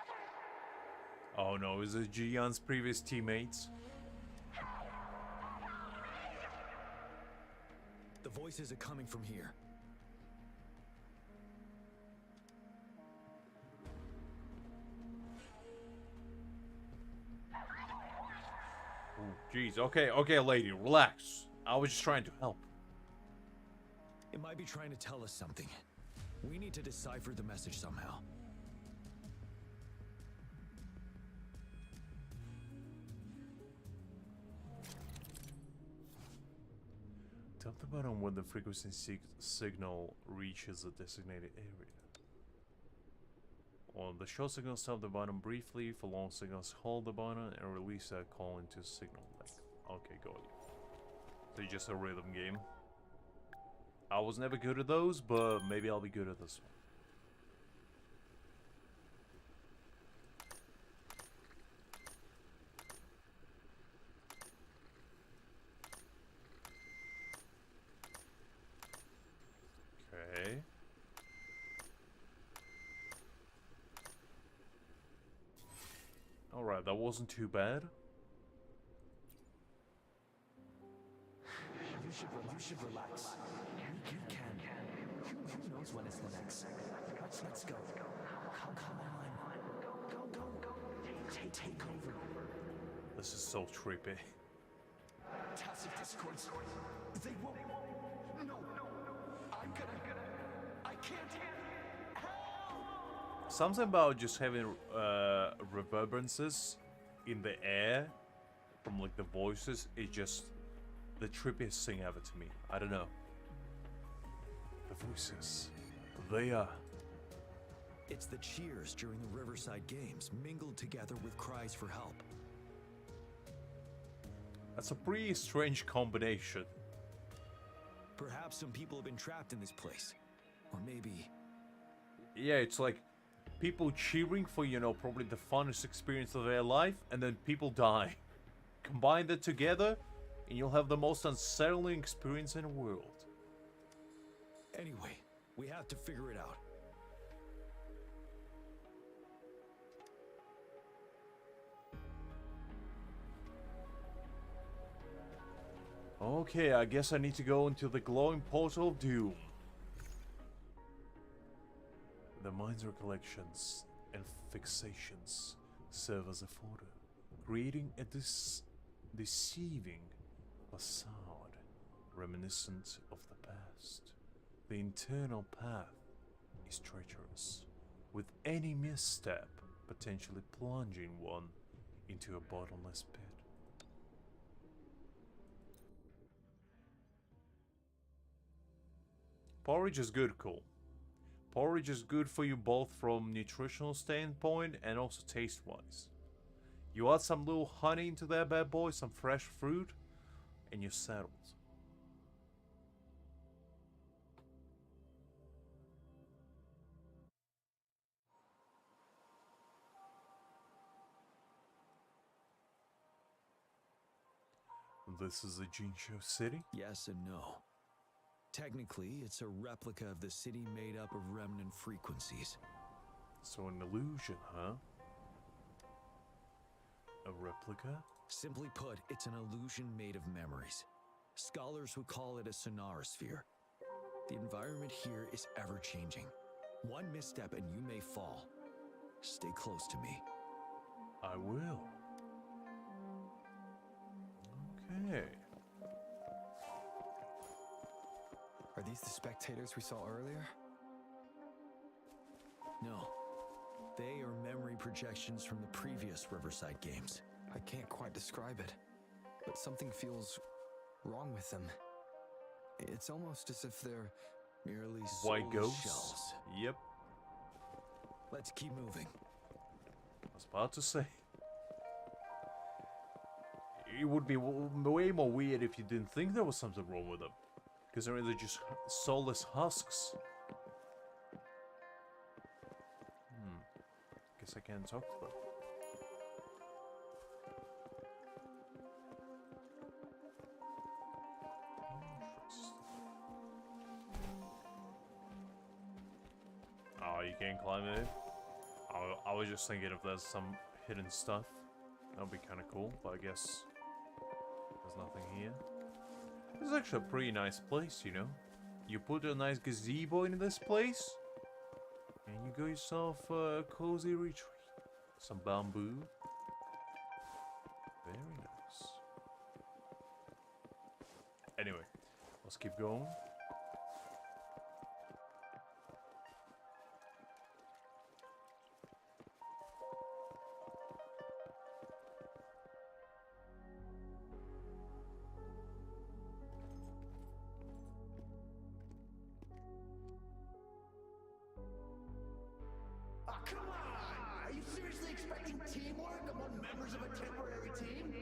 Speaker 1: Oh no, is it Jiyan's previous teammates?
Speaker 3: The voices are coming from here.
Speaker 1: Ooh, jeez, okay, lady, relax. I was just trying to help.
Speaker 3: It might be trying to tell us something. We need to decipher the message somehow.
Speaker 1: Tap the button when the frequency signal reaches a designated area. On the short signals, tap the button briefly. For long signals, hold the button and release that call into signal length. Okay, got it. So it's just a rhythm game. I was never good at those, but maybe I'll be good at this one. Okay. Alright, that wasn't too bad.
Speaker 3: You should relax. You can. Who knows when it's the next? Let's go. Come on. Go. Take over.
Speaker 1: This is so trippy.
Speaker 3: Tacit discords. They won't. No. I can't. Help!
Speaker 1: Something about just having reverberances in the air from like the voices is just the trippiest thing ever to me. I don't know. The voices. They are.
Speaker 3: It's the cheers during the Riverside Games mingled together with cries for help.
Speaker 1: That's a pretty strange combination.
Speaker 3: Perhaps some people have been trapped in this place. Or maybe...
Speaker 1: Yeah, it's like people cheering for, you know, probably the funnest experience of their life, and then people die. Combine that together, and you'll have the most unsettling experience in the world.
Speaker 3: Anyway, we have to figure it out.
Speaker 1: Okay, I guess I need to go into the glowing portal of doom. The mind's recollections and fixations serve as a fodder, creating a deceiving facade reminiscent of the past. The internal path is treacherous, with any misstep potentially plunging one into a bottomless pit. Porridge is good, cool. Porridge is good for you both from nutritional standpoint and also taste-wise. You add some little honey into that bad boy, some fresh fruit, and you're settled. This is the Jinsho city?
Speaker 3: Yes and no. Technically, it's a replica of the city made up of remnant frequencies.
Speaker 1: So an illusion, huh? A replica?
Speaker 3: Simply put, it's an illusion made of memories. Scholars would call it a sonorosphere. The environment here is ever-changing. One misstep and you may fall. Stay close to me.
Speaker 1: I will. Okay.
Speaker 5: Are these the spectators we saw earlier?
Speaker 3: No. They are memory projections from the previous Riverside Games.
Speaker 5: I can't quite describe it, but something feels wrong with them. It's almost as if they're
Speaker 3: Merely
Speaker 1: White
Speaker 3: soulless
Speaker 1: ghosts?
Speaker 3: shells.
Speaker 1: Yep.
Speaker 3: Let's keep moving.
Speaker 1: I was about to say. It would be way more weird if you didn't think there was something wrong with them. Because they're either just soulless husks. Guess I can't talk to them. Oh, you can't climb it? I was just thinking if there's some hidden stuff. That would be kind of cool, but I guess there's nothing here. This is actually a pretty nice place, you know? You put a nice gazebo in this place, and you go yourself a cozy retreat. Some bamboo. Very nice. Anyway, let's keep going.
Speaker 6: teamwork among members of a temporary team?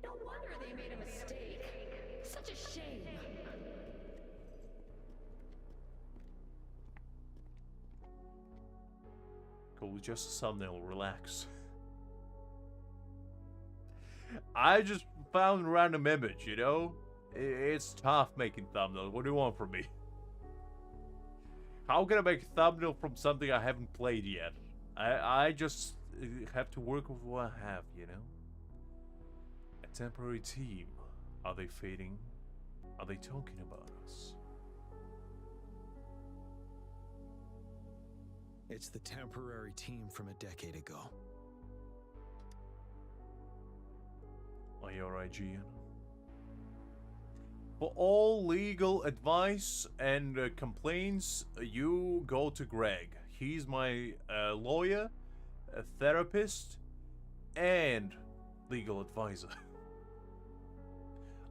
Speaker 8: No wonder they made a mistake. Such a shame.
Speaker 1: Cool, just a thumbnail, relax. I just found a random image, you know? It's tough making thumbnails. What do you want from me? How can I make a thumbnail from something I haven't played yet? I just have to work with what I have, you know? A temporary team. Are they fading? Are they talking about us?
Speaker 3: It's the temporary team from a decade ago.
Speaker 1: Are you alright, Jiyan? For all legal advice and complaints, you go to Greg. He's my lawyer, a therapist, and legal advisor.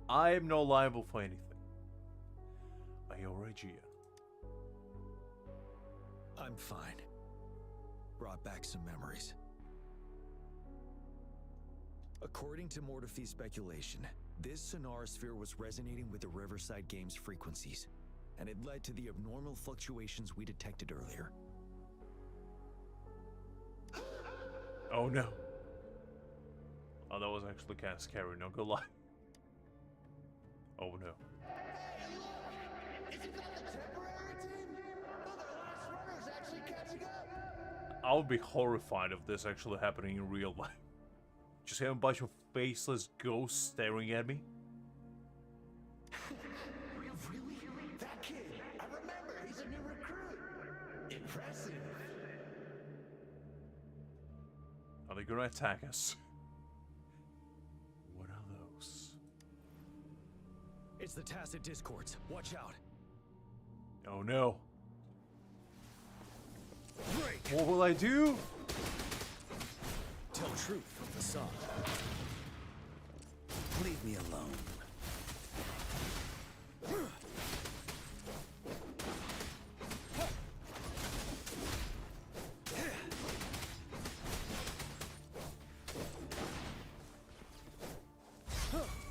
Speaker 1: I am not liable for anything. Are you alright, Jiyan?
Speaker 3: I'm fine. Brought back some memories. According to Mortefi's speculation, this sonar sphere was resonating with the Riverside Games frequencies, and it led to the abnormal fluctuations we detected earlier.
Speaker 1: Oh no. Oh, that was actually kind of scary, not gonna lie. Oh no.
Speaker 6: Isn't that the temporary team? Oh, their last runner's actually catching up.
Speaker 1: I would be horrified if this actually happening in real life. Just have a bunch of faceless ghosts staring at me.
Speaker 6: Really? That kid. I remember. He's a new recruit. Impressive.
Speaker 1: Are they gonna attack us? What are those?
Speaker 3: It's the tacit discords. Watch out.
Speaker 1: Oh no.
Speaker 3: Break!
Speaker 1: What will I do?
Speaker 2: Tell truth from the sun. Leave me alone.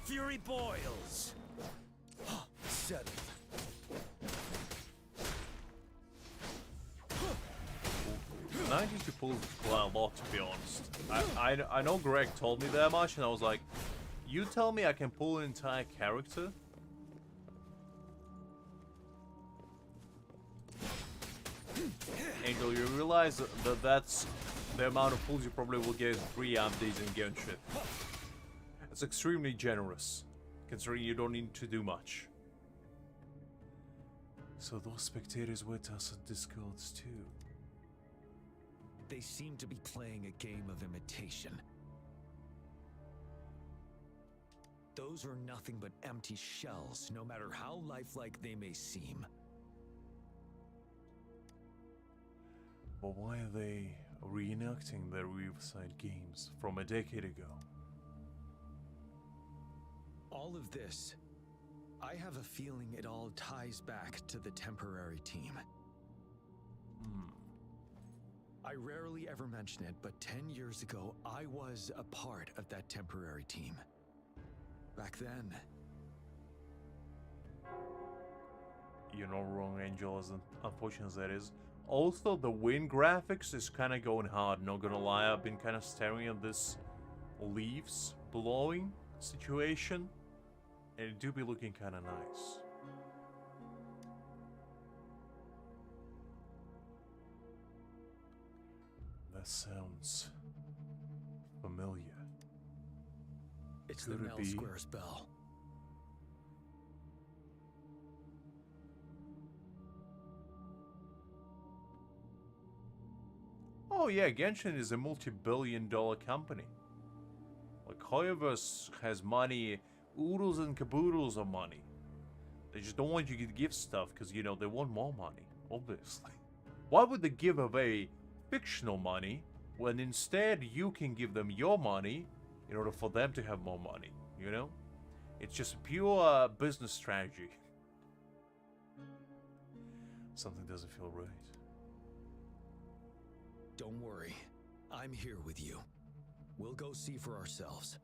Speaker 2: Fury boils. Settled.
Speaker 1: The 90s you pulled quite a lot, to be honest. I know Greg told me that much, and I was like, you tell me I can pull an entire character? Angel, you realize that that's the amount of pulls you probably will get in 3 AMDs in Genshin. It's extremely generous, considering you don't need to do much. So those spectators were tacit discords too.
Speaker 3: They seem to be playing a game of imitation. Those are nothing but empty shells, no matter how lifelike they may seem.
Speaker 1: But why are they reenacting their Riverside games from a decade ago?
Speaker 3: All of this, I have a feeling it all ties back to the temporary team. I rarely ever mention it, but 10 years ago, I was a part of that temporary team. Back then,
Speaker 1: You're not wrong, Angel, as unfortunate as that is. Also, the wind graphics is kind of going hard, not gonna lie. I've been kind of staring at this leaves blowing situation, and it do be looking kind of nice. That sounds familiar.
Speaker 3: it's
Speaker 1: Could
Speaker 3: the
Speaker 1: it
Speaker 3: Nell
Speaker 1: be?
Speaker 3: Square's bell.
Speaker 1: Oh yeah, Genshin is a multi-billion-dollar company. Like, Hoyoverse has money, oodles and caboodles of money. They just don't want you to give stuff because, you know, they want more money, obviously. Why would they give away fictional money when instead you can give them your money in order for them to have more money, you know? It's just a pure business strategy. Something doesn't feel right.
Speaker 3: Don't worry. I'm here with you. We'll go see for ourselves.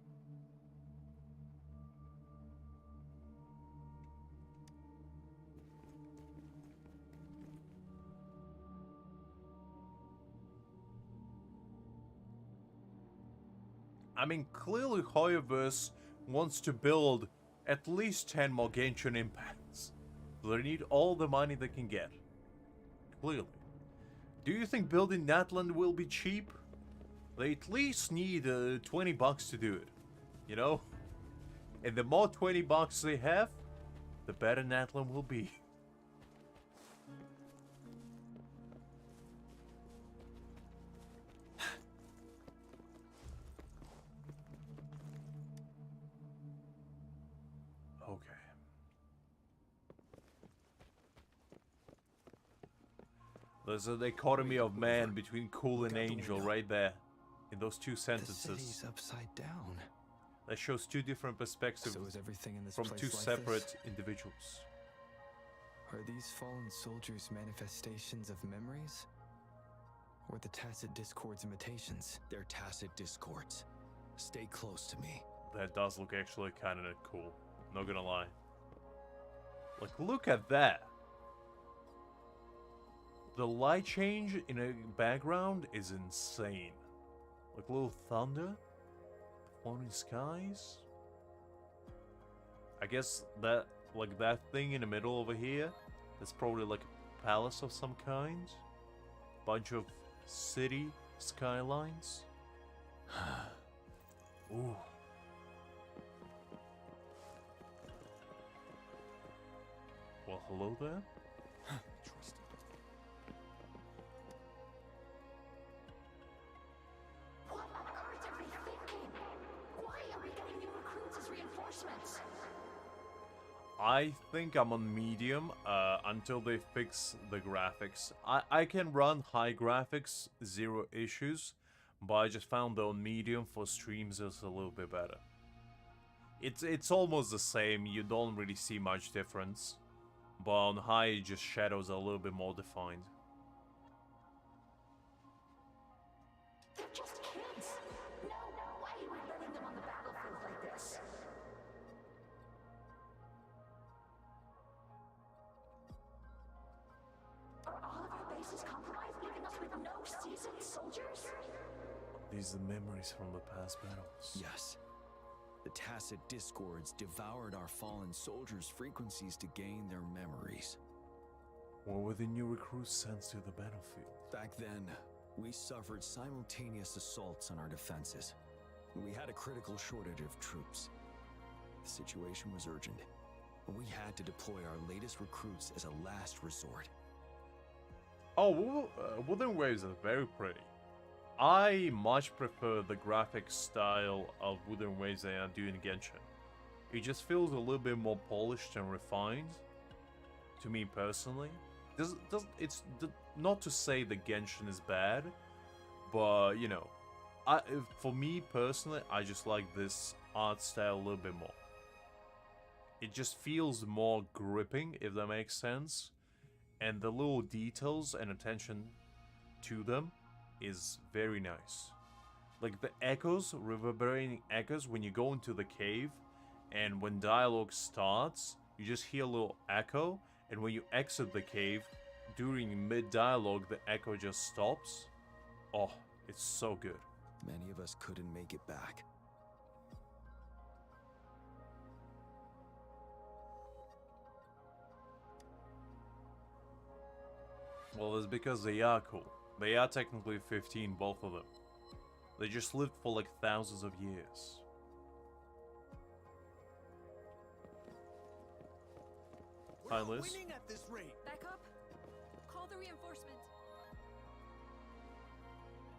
Speaker 1: I mean, clearly Hoyoverse wants to build at least 10 more Genshin impacts. So they need all the money they can get. Clearly. Do you think building Natland will be cheap? They at least need $20 to do it. You know? And the more $20 they have, the better Natland will be. Okay. There's a dichotomy of man between cool and angel right there. In those two
Speaker 3: The
Speaker 1: sentences.
Speaker 3: city's upside down.
Speaker 1: That shows two different perspectives
Speaker 3: So is everything in this
Speaker 1: from
Speaker 3: place
Speaker 1: two
Speaker 3: like
Speaker 1: separate
Speaker 3: this?
Speaker 1: individuals.
Speaker 3: Are these fallen soldiers manifestations of memories? Or the tacit discords imitations? They're tacit discords. Stay close to me.
Speaker 1: That does look actually kind of cool. Not gonna lie. Like, look at that. The light change in a background is insane. Like a little thunder, floating skies. I guess that, like that thing in the middle over here, that's probably like a palace of some kind. Bunch of city skylines. Ooh. Well, hello there.
Speaker 8: What on earth are we thinking? Why are we getting new recruits as reinforcements?
Speaker 1: I think I'm on medium until they fix the graphics. I can run high graphics, zero issues, but I just found that on medium for streams is a little bit better. It's almost the same, you don't really see much difference, but on high just shadows are a little bit more defined.
Speaker 8: They're just kids. No, why are we letting them on the battlefield like this? Are all of our bases compromised, leaving us with no seasoned soldiers?
Speaker 1: These are memories from the past battles.
Speaker 3: Yes. The tacit discords devoured our fallen soldiers' frequencies to gain their memories.
Speaker 1: What were the new recruits sent to the battlefield?
Speaker 3: Back then, we suffered simultaneous assaults on our defenses. We had a critical shortage of troops. The situation was urgent. We had to deploy our latest recruits as a last resort.
Speaker 1: Oh, Wuthering Waves are very pretty. I much prefer the graphic style of Wuthering Waves than I do in Genshin. It just feels a little bit more polished and refined, to me personally. It's not to say that Genshin is bad, but you know, for me personally, I just like this art style a little bit more. It just feels more gripping, if that makes sense, and the little details and attention to them is very nice. Like the echoes, reverberating echoes when you go into the cave, and when dialogue starts, you just hear a little echo, and when you exit the cave, during mid-dialogue, the echo just stops. Oh, it's so good.
Speaker 3: Many of us couldn't make it back.
Speaker 1: Well, it's because they are cool. They are technically 15, both of them. They just lived for like thousands of years. Hi, Liz.
Speaker 4: Winning at this rate.
Speaker 9: Back up. Call the reinforcement.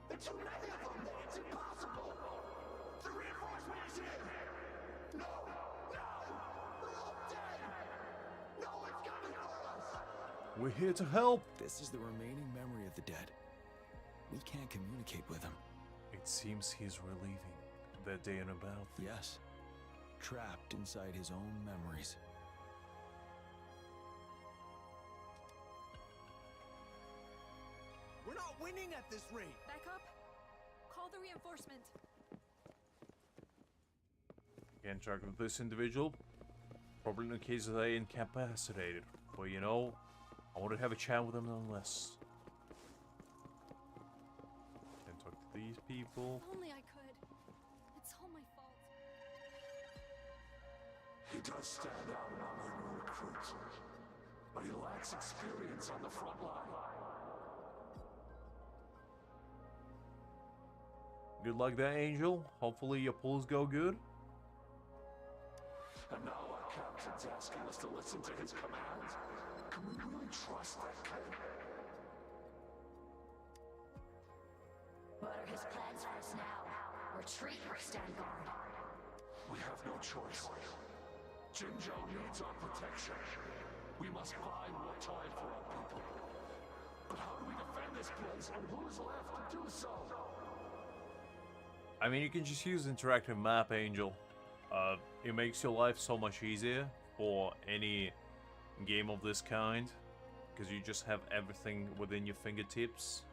Speaker 6: There are too many of them. It's impossible. The reinforcement is here. No. We're all dead. No one's coming for us.
Speaker 1: We're here to help.
Speaker 3: This is the remaining memory of the dead. We can't communicate with him.
Speaker 1: It seems he's reliving that day in a battlefield.
Speaker 3: Yes. Trapped inside his own memories.
Speaker 4: We're not winning at this rate.
Speaker 9: Back up. Call the reinforcement.
Speaker 1: Can't talk with this individual. Probably in the case that they incapacitated. But you know, I want to have a chat with them nonetheless. Can't talk to these people.
Speaker 9: If only I could. It's all my fault.
Speaker 6: He does stand out among our new recruits, but he lacks experience on the front line.
Speaker 1: Good luck there, Angel. Hopefully your pulls go good.
Speaker 6: And now our captain's asking us to listen to his commands. Can we really trust that kid?
Speaker 8: What are his plans for us now? Retreat or stand guard?
Speaker 6: We have no choice. Jiyan needs our protection. We must buy more time for our people. But how do we defend this place, and who is left to do so?
Speaker 1: I mean, you can just use interactive map, Angel. It makes your life so much easier for any game of this kind, because you just have everything within your fingertips,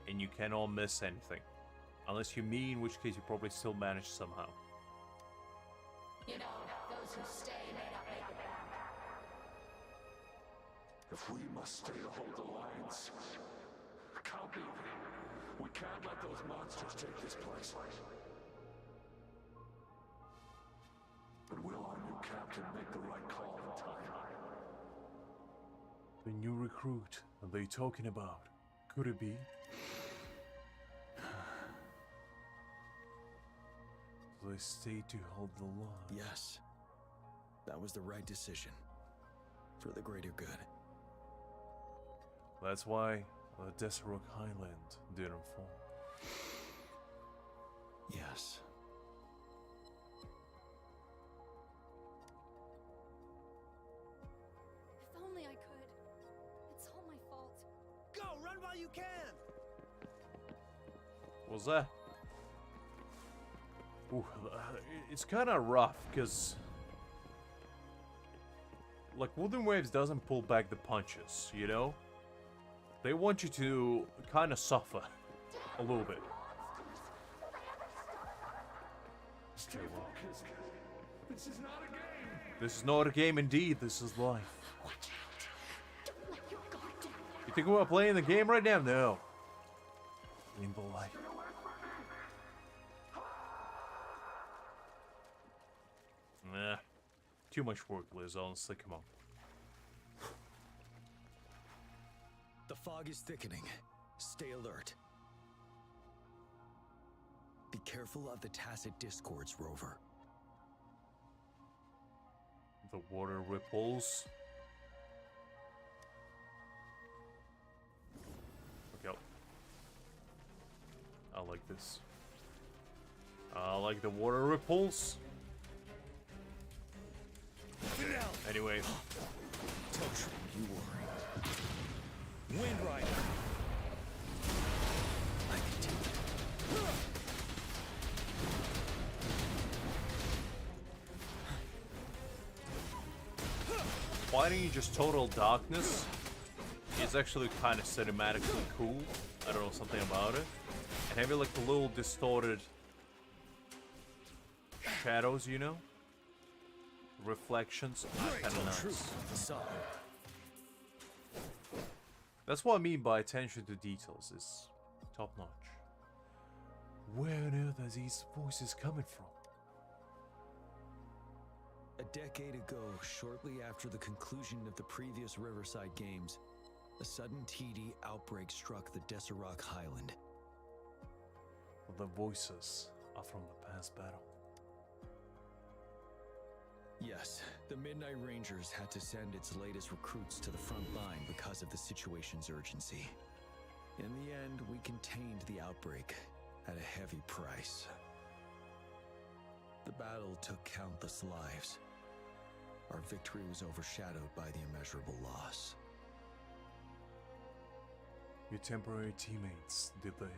Speaker 1: and you cannot miss anything. Unless you're me, in which case you probably still manage somehow.
Speaker 8: You know, those who stay may not make it back.
Speaker 6: If we must stay to hold the lines, count me in. We can't let those monsters take this place. But will our new captain make the right call in time?
Speaker 1: The new recruit, are they talking about? Could it be? They stay to hold the line.
Speaker 3: Yes. That was the right decision. For the greater good.
Speaker 1: That's why the Desert Highland didn't fall.
Speaker 3: Yes.
Speaker 9: If only I could. It's all my fault.
Speaker 5: Go! Run while you can!
Speaker 1: What was that? Ooh, it's kind of rough, because... like, Wuthering Waves doesn't pull back the punches, you know? They want you to kind of suffer a little bit.
Speaker 6: Stay focused. This is not a game.
Speaker 1: This is not a game indeed, this is life.
Speaker 8: Watch out! Don't let your guard down.
Speaker 1: You think we're playing the game right now? No. In the light. Nah. Too much work, Liz, honestly, come on.
Speaker 3: The fog is thickening. Stay alert. Be careful of the tacit discords, Rover.
Speaker 1: The water ripples. Okay. I like this. I like the water ripples. Anyway.
Speaker 3: Tosh, you worry. Wind Rider. I can take it.
Speaker 1: Why don't you just total darkness? It's actually kind of cinematically cool. I don't know, something about it. And having like the little distorted shadows, you know? Reflections. Kind of nice.
Speaker 3: Solid.
Speaker 1: That's what I mean by attention to details is top notch. Where on earth are these voices coming from?
Speaker 3: A decade ago, shortly after the conclusion of the previous Riverside Games, a sudden TD outbreak struck the Desert Highland.
Speaker 1: The voices are from the past battle.
Speaker 3: Yes, the Midnight Rangers had to send its latest recruits to the front line because of the situation's urgency. In the end, we contained the outbreak at a heavy price. The battle took countless lives. Our victory was overshadowed by the immeasurable loss.
Speaker 1: Your temporary teammates, did they?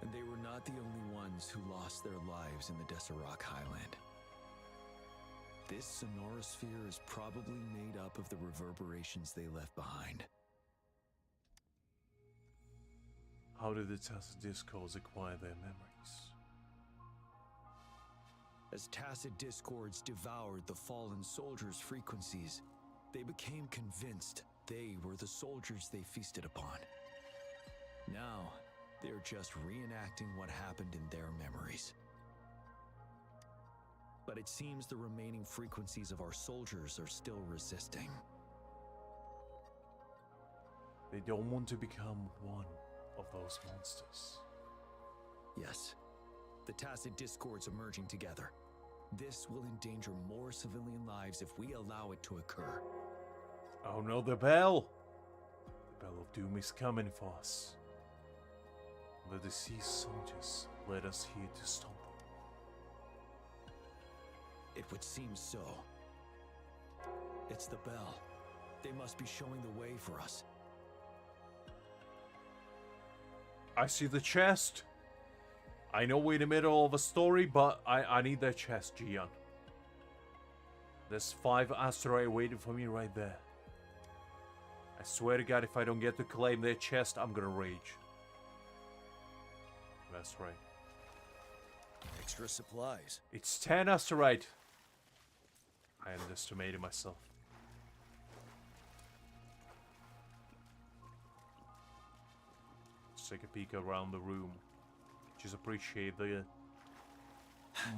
Speaker 3: And they were not the only ones who lost their lives in the Desert Highland. This sonorosphere is probably made up of the reverberations they left behind.
Speaker 1: How did the tacit discords acquire their memories?
Speaker 3: As tacit discords devoured the fallen soldiers' frequencies, they became convinced they were the soldiers they feasted upon. Now, they're just reenacting what happened in their memories. But it seems the remaining frequencies of our soldiers are still resisting.
Speaker 1: They don't want to become one of those monsters.
Speaker 3: Yes, the tacit discords emerging together. This will endanger more civilian lives if we allow it to occur.
Speaker 1: Oh no, the bell! The bell of doom is coming for us. The deceased soldiers led us here to stop them.
Speaker 3: It would seem so. It's the bell. They must be showing the way for us.
Speaker 1: I see the chest. I know we're in the middle of a story, but I need that chest, Jiyan. There's 5 asteroids waiting for me right there. I swear to God, if I don't get to claim their chest, I'm gonna rage. That's right.
Speaker 3: Extra supplies.
Speaker 1: It's 10 asteroid. I underestimated myself. Let's take a peek around the room. Just appreciate the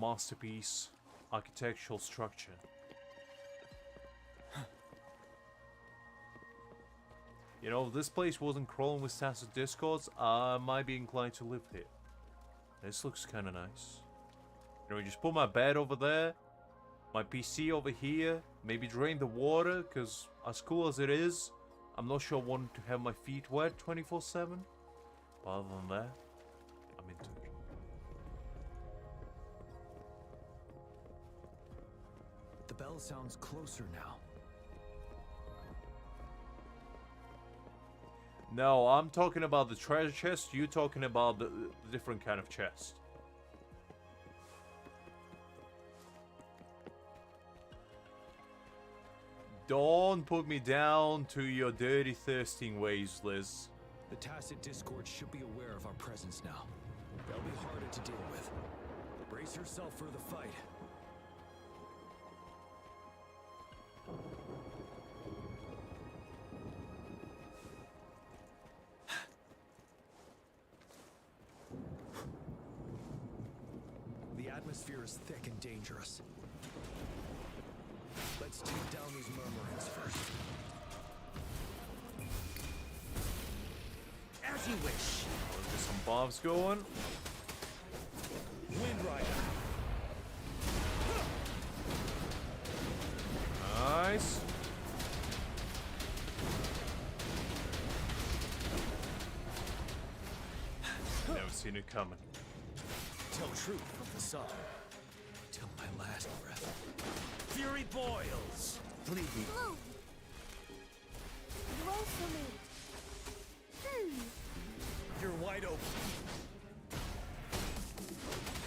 Speaker 1: masterpiece architectural structure. You know, if this place wasn't crawling with tacit discords, I might be inclined to live here. This looks kind of nice. You know, just put my bed over there, my PC over here, maybe drain the water, because as cool as it is, I'm not sure I want to have my feet wet 24/7. But other than that, I'm into it.
Speaker 3: The bell sounds closer now.
Speaker 1: No, I'm talking about the treasure chest. You're talking about the different kind of chest. Don't put me down to your dirty, thirsting ways, Liz.
Speaker 3: The tacit discord should be aware of our presence now. They'll be harder to deal with. Brace yourself for the fight. The atmosphere is thick and dangerous. Let's take down these murmurants first. As you wish.
Speaker 1: There's some bombs going.
Speaker 3: Wind Rider.
Speaker 1: Nice. Never seen it coming.
Speaker 3: Tell truth from the sun. Till my last breath. Fury boils. Bleed me.
Speaker 9: Blue! Roll for me.
Speaker 3: You're wide open.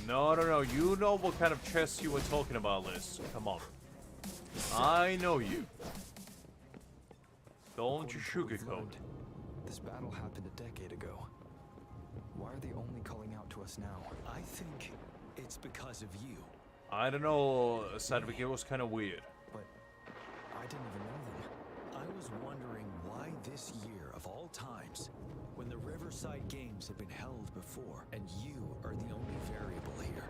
Speaker 1: No. You know what kind of chest you were talking about, Liz. Come on. I know you. Don't you sugarcoat.
Speaker 5: This battle happened a decade ago. Why are they only calling out to us now?
Speaker 3: I think it's because of you.
Speaker 1: I don't know, Sadvik, it was kind of weird.
Speaker 5: But I didn't even know them.
Speaker 3: I was wondering why this year, of all times, when the Riverside Games have been held before, and you are the only variable here.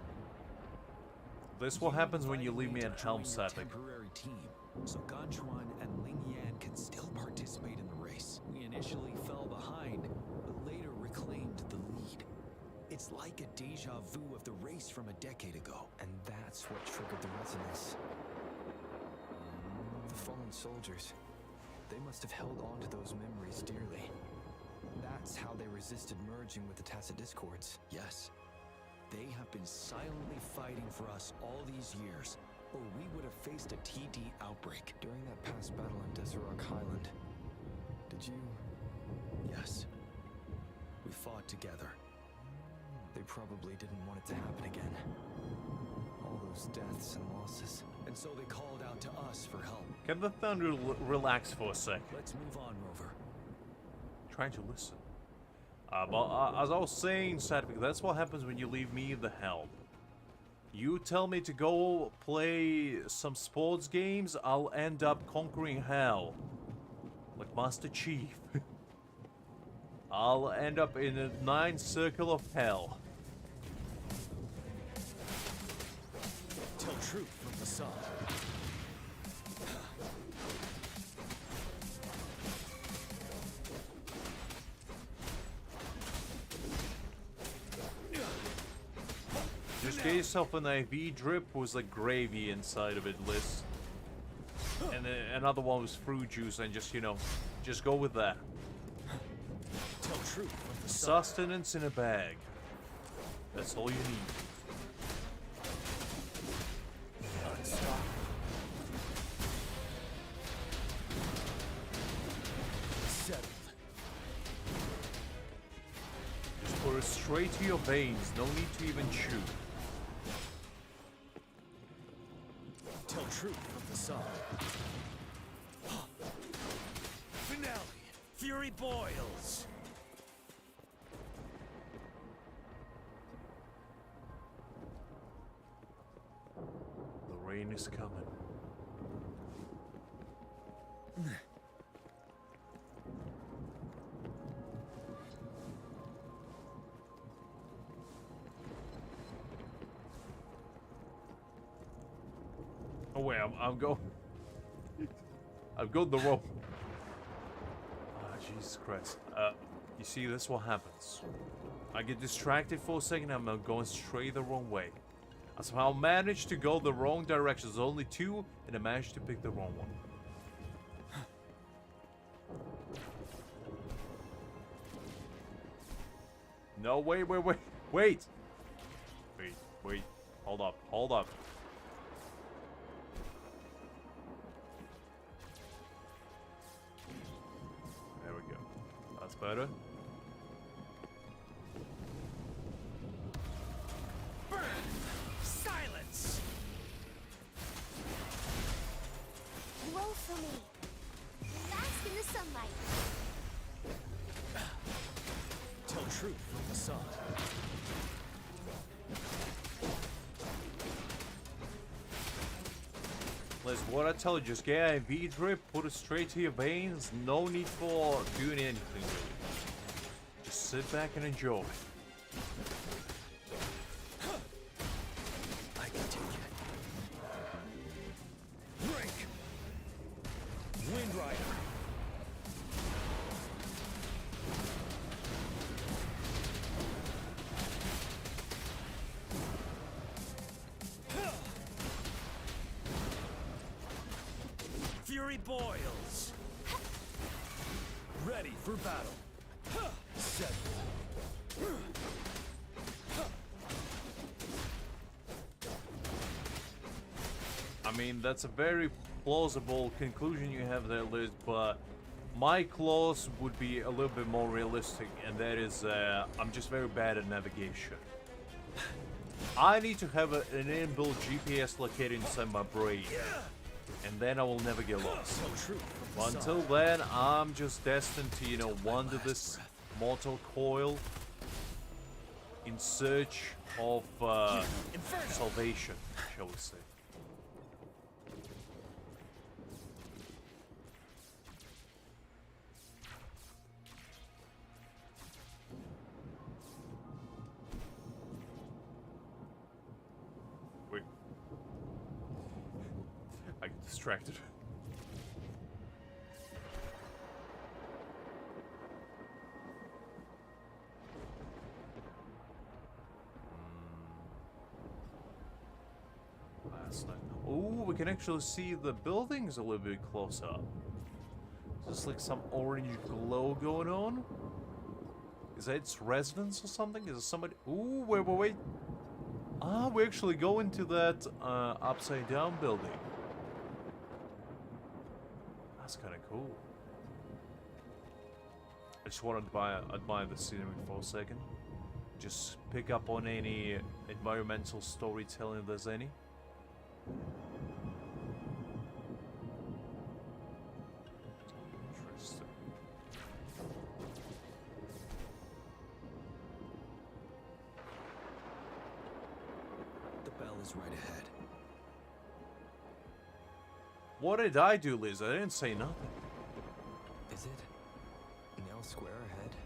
Speaker 1: This what happens when you leave me
Speaker 3: to
Speaker 1: at Helm,
Speaker 3: join your
Speaker 1: Sadvik.
Speaker 3: temporary team, so Ganchuan and Ling Yan can still participate in the race. We initially fell behind, but later reclaimed the lead. It's like a deja vu of the race from a decade ago.
Speaker 5: And that's what triggered the resonance. The fallen soldiers. They must have held on to those memories dearly. That's how they resisted merging with the tacit discords.
Speaker 3: Yes. They have been silently fighting for us all these years, or we would have faced a TD outbreak.
Speaker 5: During that past battle on Desert Highland, did you...
Speaker 3: Yes. We fought together.
Speaker 5: They probably didn't want it to happen again. All those deaths and losses.
Speaker 3: And so they called out to us for help.
Speaker 1: Can the thunder relax for a sec?
Speaker 3: Let's move on, Rover.
Speaker 1: Trying to listen. But as I was saying, Sadvik, that's what happens when you leave me the helm. You tell me to go play some sports games, I'll end up conquering hell. Like Master Chief. I'll end up in a 9th circle of hell.
Speaker 3: Tell truth from facade.
Speaker 1: Just get yourself an IV drip with like gravy inside of it, Liz. And then another one was fruit juice, and just, you know, just go with that.
Speaker 3: Tell truth from facade.
Speaker 1: Sustenance in a bag. That's all you need.
Speaker 3: Settled.
Speaker 1: Just pour it straight to your veins, no need to even chew.
Speaker 3: Tell truth from facade. Finale. Fury boils.
Speaker 1: The rain is coming. Oh wait, I'm going. I've got the wrong. Ah, Jesus Christ. You see, that's what happens. I get distracted for a second, I'm going straight the wrong way. I somehow managed to go the wrong direction. There's only 2, and I managed to pick the wrong one. No, wait. Wait. Hold up. There we go. That's better.
Speaker 3: Burn. Silence.
Speaker 8: Roll for me. Bask in the sunlight.
Speaker 3: Tell truth from facade.
Speaker 1: Liz, what I tell you, just get an IV drip, put it straight to your veins. No need for doing anything really. Just sit back and enjoy.
Speaker 3: I can take it. Break. Wind Rider. Fury boils. Ready for battle. Set.
Speaker 1: I mean, that's a very plausible conclusion you have there, Liz, but my clause would be a little bit more realistic, and that is, I'm just very bad at navigation. I need to have an inbuilt GPS locator inside my brain, and then I will never get lost. But until then, I'm just destined to, you know, wander this mortal coil in search of salvation, shall we say. Wait. I get distracted. Last night. Oh, we can actually see the buildings a little bit close up. Is this like some orange glow going on? Is that its residence or something? Is it somebody? Ooh, wait. Ah, we actually go into that upside down building. That's kind of cool. I just wanted to admire the scenery for a second. Just pick up on any environmental storytelling if there's any. Interesting.
Speaker 3: is right ahead.
Speaker 1: What did I do, Liz? I didn't say nothing.
Speaker 5: Is it Nell Square ahead?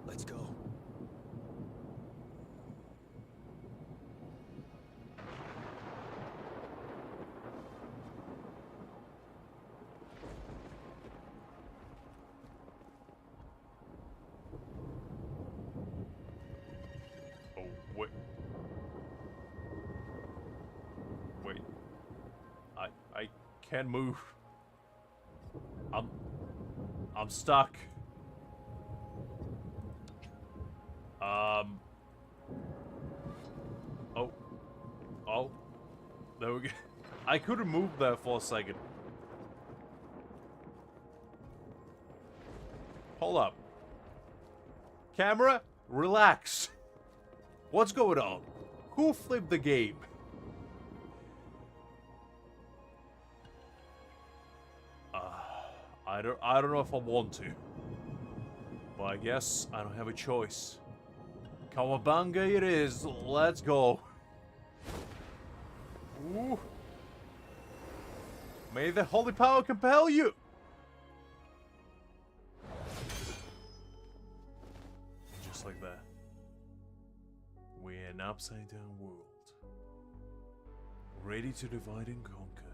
Speaker 3: Let's go.
Speaker 1: Oh, wait. Wait. I can't move. I'm stuck. Oh. There we go. I couldn't move there for a second. Hold up. Camera, relax. What's going on? Who flipped the game? I don't know if I want to. But I guess I don't have a choice. Kawabanga it is. Let's go. Ooh. May the holy power compel you. Just like that. We're in an upside down world. Ready to divide and conquer.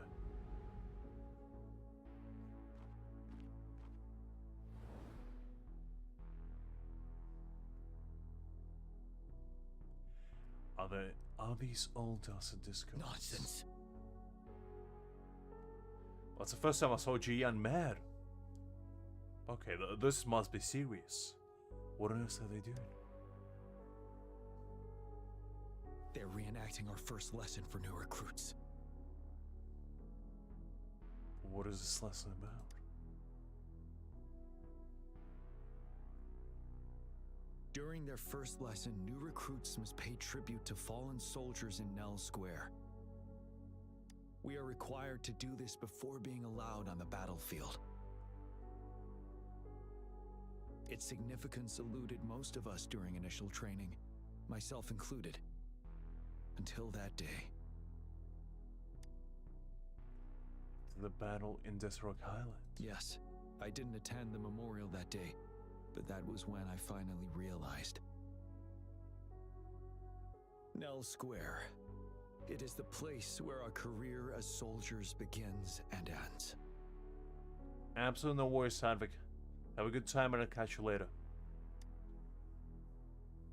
Speaker 1: Are these all dust and disco?
Speaker 3: Nonsense.
Speaker 1: That's the first time I saw Jiyan mad. Okay, this must be serious. What on earth are they doing?
Speaker 3: They're reenacting our first lesson for new recruits.
Speaker 1: What is this lesson about?
Speaker 3: During their first lesson, new recruits must pay tribute to fallen soldiers in Nell Square. We are required to do this before being allowed on the battlefield. Its significance eluded most of us during initial training, myself included, until that day.
Speaker 1: The battle in Desrock Highland.
Speaker 3: Yes, I didn't attend the memorial that day, but that was when I finally realized. Nell Square. It is the place where our career as soldiers begins and ends.
Speaker 1: Absolutely no worries, Sadvik. Have a good time and I'll catch you later.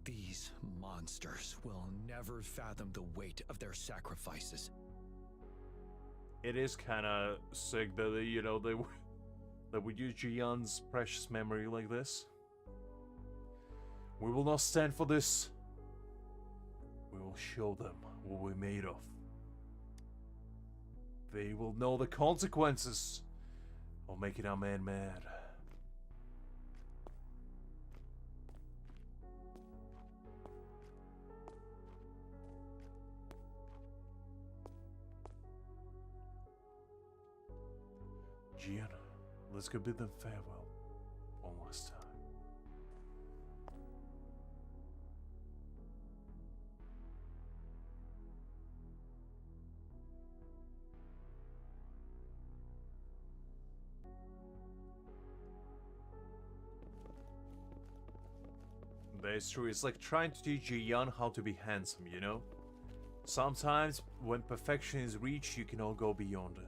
Speaker 3: These monsters will never fathom the weight of their sacrifices.
Speaker 1: It is kind of sick that they would use Jiyan's precious memory like this. We will not stand for this. We will show them what we're made of. They will know the consequences of making our man mad. Jiyan, let's go bid them farewell one last time. That is true. It's like trying to teach Jiyan how to be handsome, you know? Sometimes, when perfection is reached, you cannot go beyond it.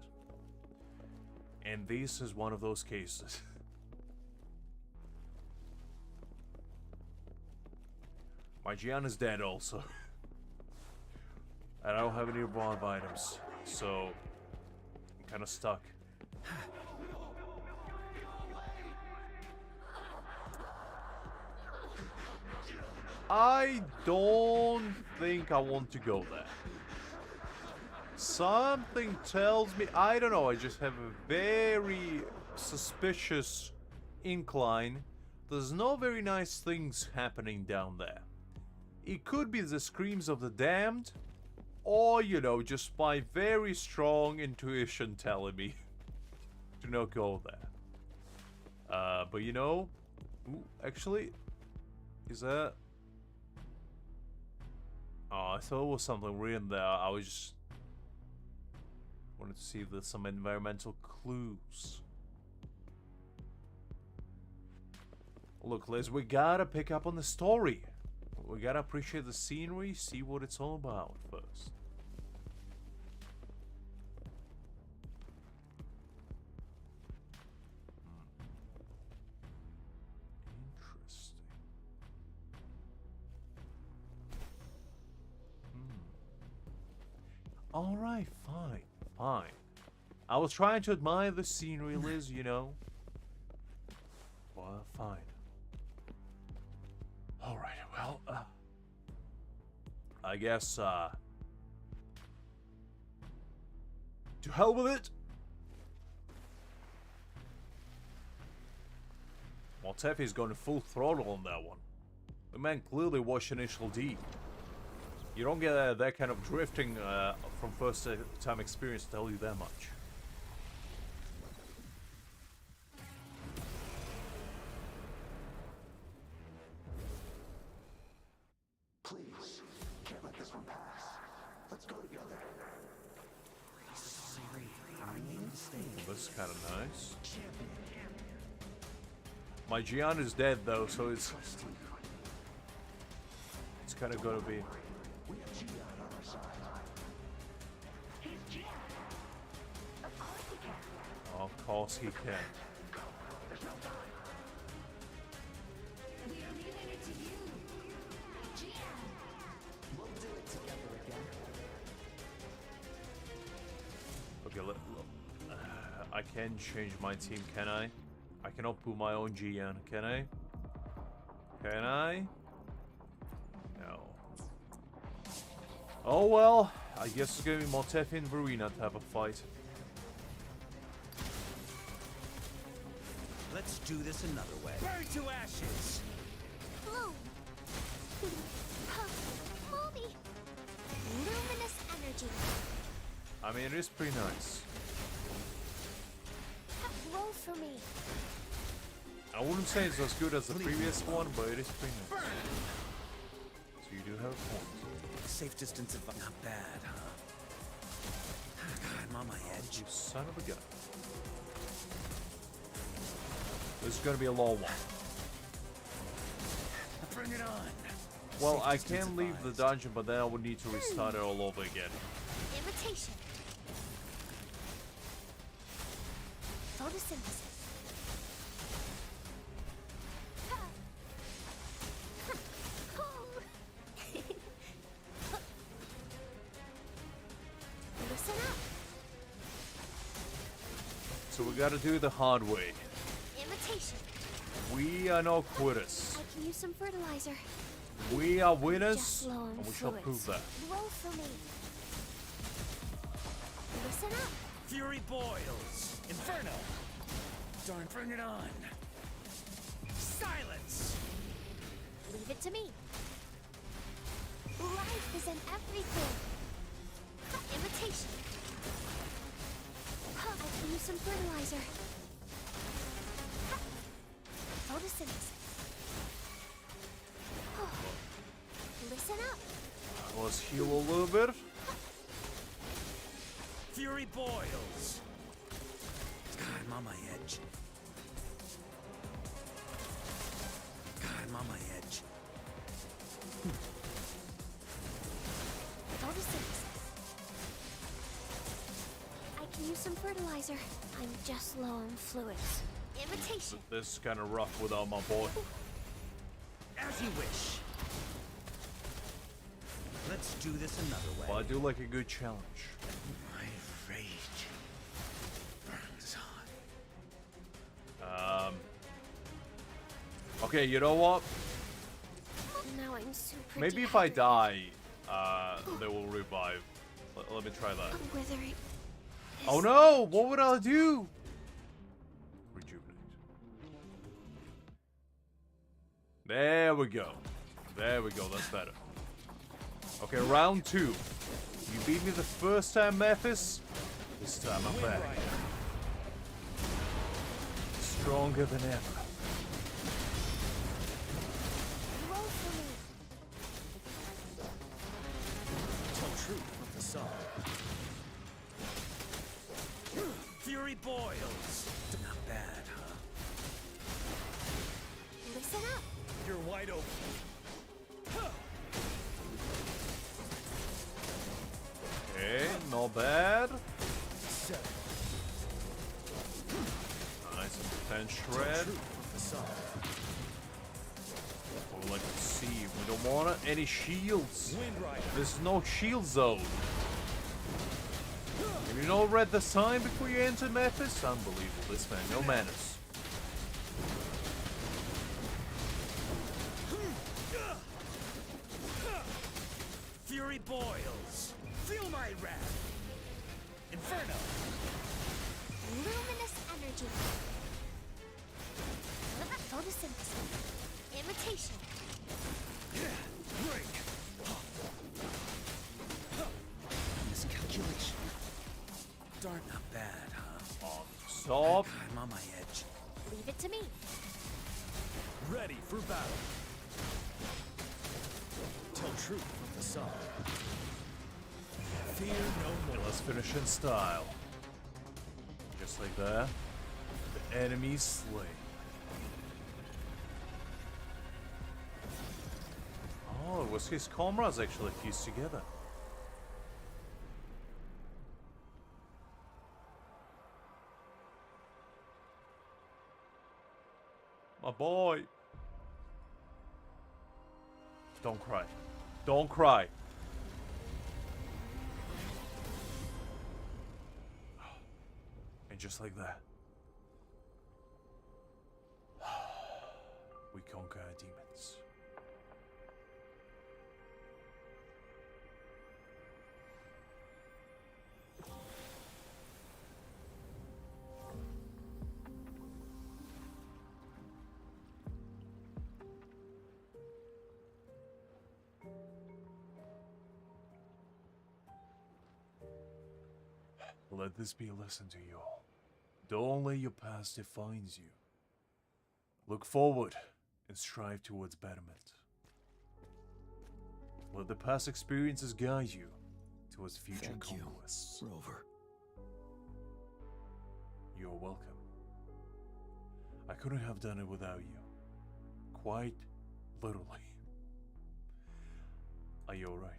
Speaker 1: And this is one of those cases. My Jiyan is dead also. And I don't have any revive items, so I'm kind of stuck. I don't think I want to go there. Something tells me, I don't know, I just have a very suspicious incline. There's no very nice things happening down there. It could be the screams of the damned, or, you know, just my very strong intuition telling me to not go there. But you know, ooh, actually, is that... Oh, I thought it was something written there. I was just wanted to see if there's some environmental clues. Look, Liz, we gotta pick up on the story. We gotta appreciate the scenery, see what it's all about first. Interesting. Alright, fine. I was trying to admire the scenery, Liz, you know. Well, fine. Alright, well, I guess, to hell with it! Well, Teffy's going full throttle on that one. The man clearly watched Initial D. You don't get that kind of drifting from first time experience, to tell you that much.
Speaker 6: Please, can't let this one pass. Let's go together.
Speaker 1: Well, this is kind of nice. My Jiyan is dead though, so it's kind of gonna be.
Speaker 6: We have Jiyan on our side.
Speaker 8: He's Jiyan. Of course he can.
Speaker 1: Of course he can.
Speaker 6: There's no time.
Speaker 8: We are leaving it to you. Jiyan.
Speaker 5: We'll do it together again.
Speaker 1: Okay, I can change my team, can I? I cannot put my own Jiyan, can I? Can I? No. Oh well, I guess it's gonna be Montefi and Verena type of fight.
Speaker 2: Let's do this another way. Burn to ashes!
Speaker 9: Bloom. Mommy. Luminous energy.
Speaker 1: I mean, it is pretty nice.
Speaker 9: Roll for me.
Speaker 1: I wouldn't say it's as good as the previous one, but it is pretty nice. So you do have a point.
Speaker 2: Safe distance of not bad, huh? God, I'm on my edge.
Speaker 1: You son of a gun. This is gonna be a long one.
Speaker 2: Bring it on.
Speaker 1: Well,
Speaker 2: Safe
Speaker 1: I
Speaker 2: distance
Speaker 1: can leave the
Speaker 2: advised.
Speaker 1: dungeon, but then I would need to restart it all over again.
Speaker 9: Imitation. Photosynthesis. Listen up.
Speaker 1: So we gotta do it the hard way.
Speaker 9: Imitation.
Speaker 1: We are no quitters.
Speaker 9: I can use some fertilizer.
Speaker 1: We are winners,
Speaker 9: Just low on
Speaker 1: and we shall
Speaker 9: fluids.
Speaker 1: prove that.
Speaker 9: Roll for me. Listen up.
Speaker 2: Fury boils. Inferno. Darn, bring it on. Silence.
Speaker 9: Leave it to me. Life is in everything. Imitation. I can use some fertilizer. Photosynthesis. Listen up.
Speaker 1: Let's heal a little bit.
Speaker 2: Fury boils. God, I'm on my edge. God, I'm on my edge.
Speaker 9: Photosynthesis. I can use some fertilizer. I'm just low on fluids. Imitation.
Speaker 1: This is kind of rough without my boy.
Speaker 2: As you wish. Let's do this another way.
Speaker 1: But I do like a good challenge.
Speaker 2: My rage burns on.
Speaker 1: Okay, you know what?
Speaker 9: Now I'm super
Speaker 1: Maybe if I
Speaker 9: dehydrated.
Speaker 1: die, they will revive. Let me try that.
Speaker 9: Withering.
Speaker 1: Oh no! What would I do? Rejuvenate. There we go. There we go. That's better. Okay, round 2. You beat me the first time, Memphis. This time I'm back. Stronger than ever.
Speaker 9: Roll for me.
Speaker 2: Fury boils. Not bad, huh?
Speaker 9: Listen up.
Speaker 2: You're wide open.
Speaker 1: Okay, not bad. Nice defense shred. What we like to see. We don't want any shields. There's no shield zone. Have you not read the sign before you enter Memphis? Unbelievable, this man, no manners.
Speaker 2: Fury boils. Feel my wrath. Inferno.
Speaker 9: Luminous energy. Photosynthesis. Imitation.
Speaker 2: Break. Miscalculation. Darn, not bad, huh?
Speaker 1: Stop.
Speaker 2: I'm on my edge.
Speaker 9: Leave it to me.
Speaker 2: Ready for battle. Tell truth from the sun. Fear no
Speaker 1: Okay,
Speaker 2: more.
Speaker 1: let's finish in style. Just like that. The enemy slain. Oh, it was his comrades actually fused together. My boy. Don't cry. Don't cry. And just like that, we conquer our demons. Let this be a lesson to you all. Don't let your past define you. Look forward and strive towards betterment. Let the past experiences guide you towards future
Speaker 3: Thank you,
Speaker 1: conquests.
Speaker 3: Rover.
Speaker 1: You're welcome. I couldn't have done it without you. Quite literally. Are you alright?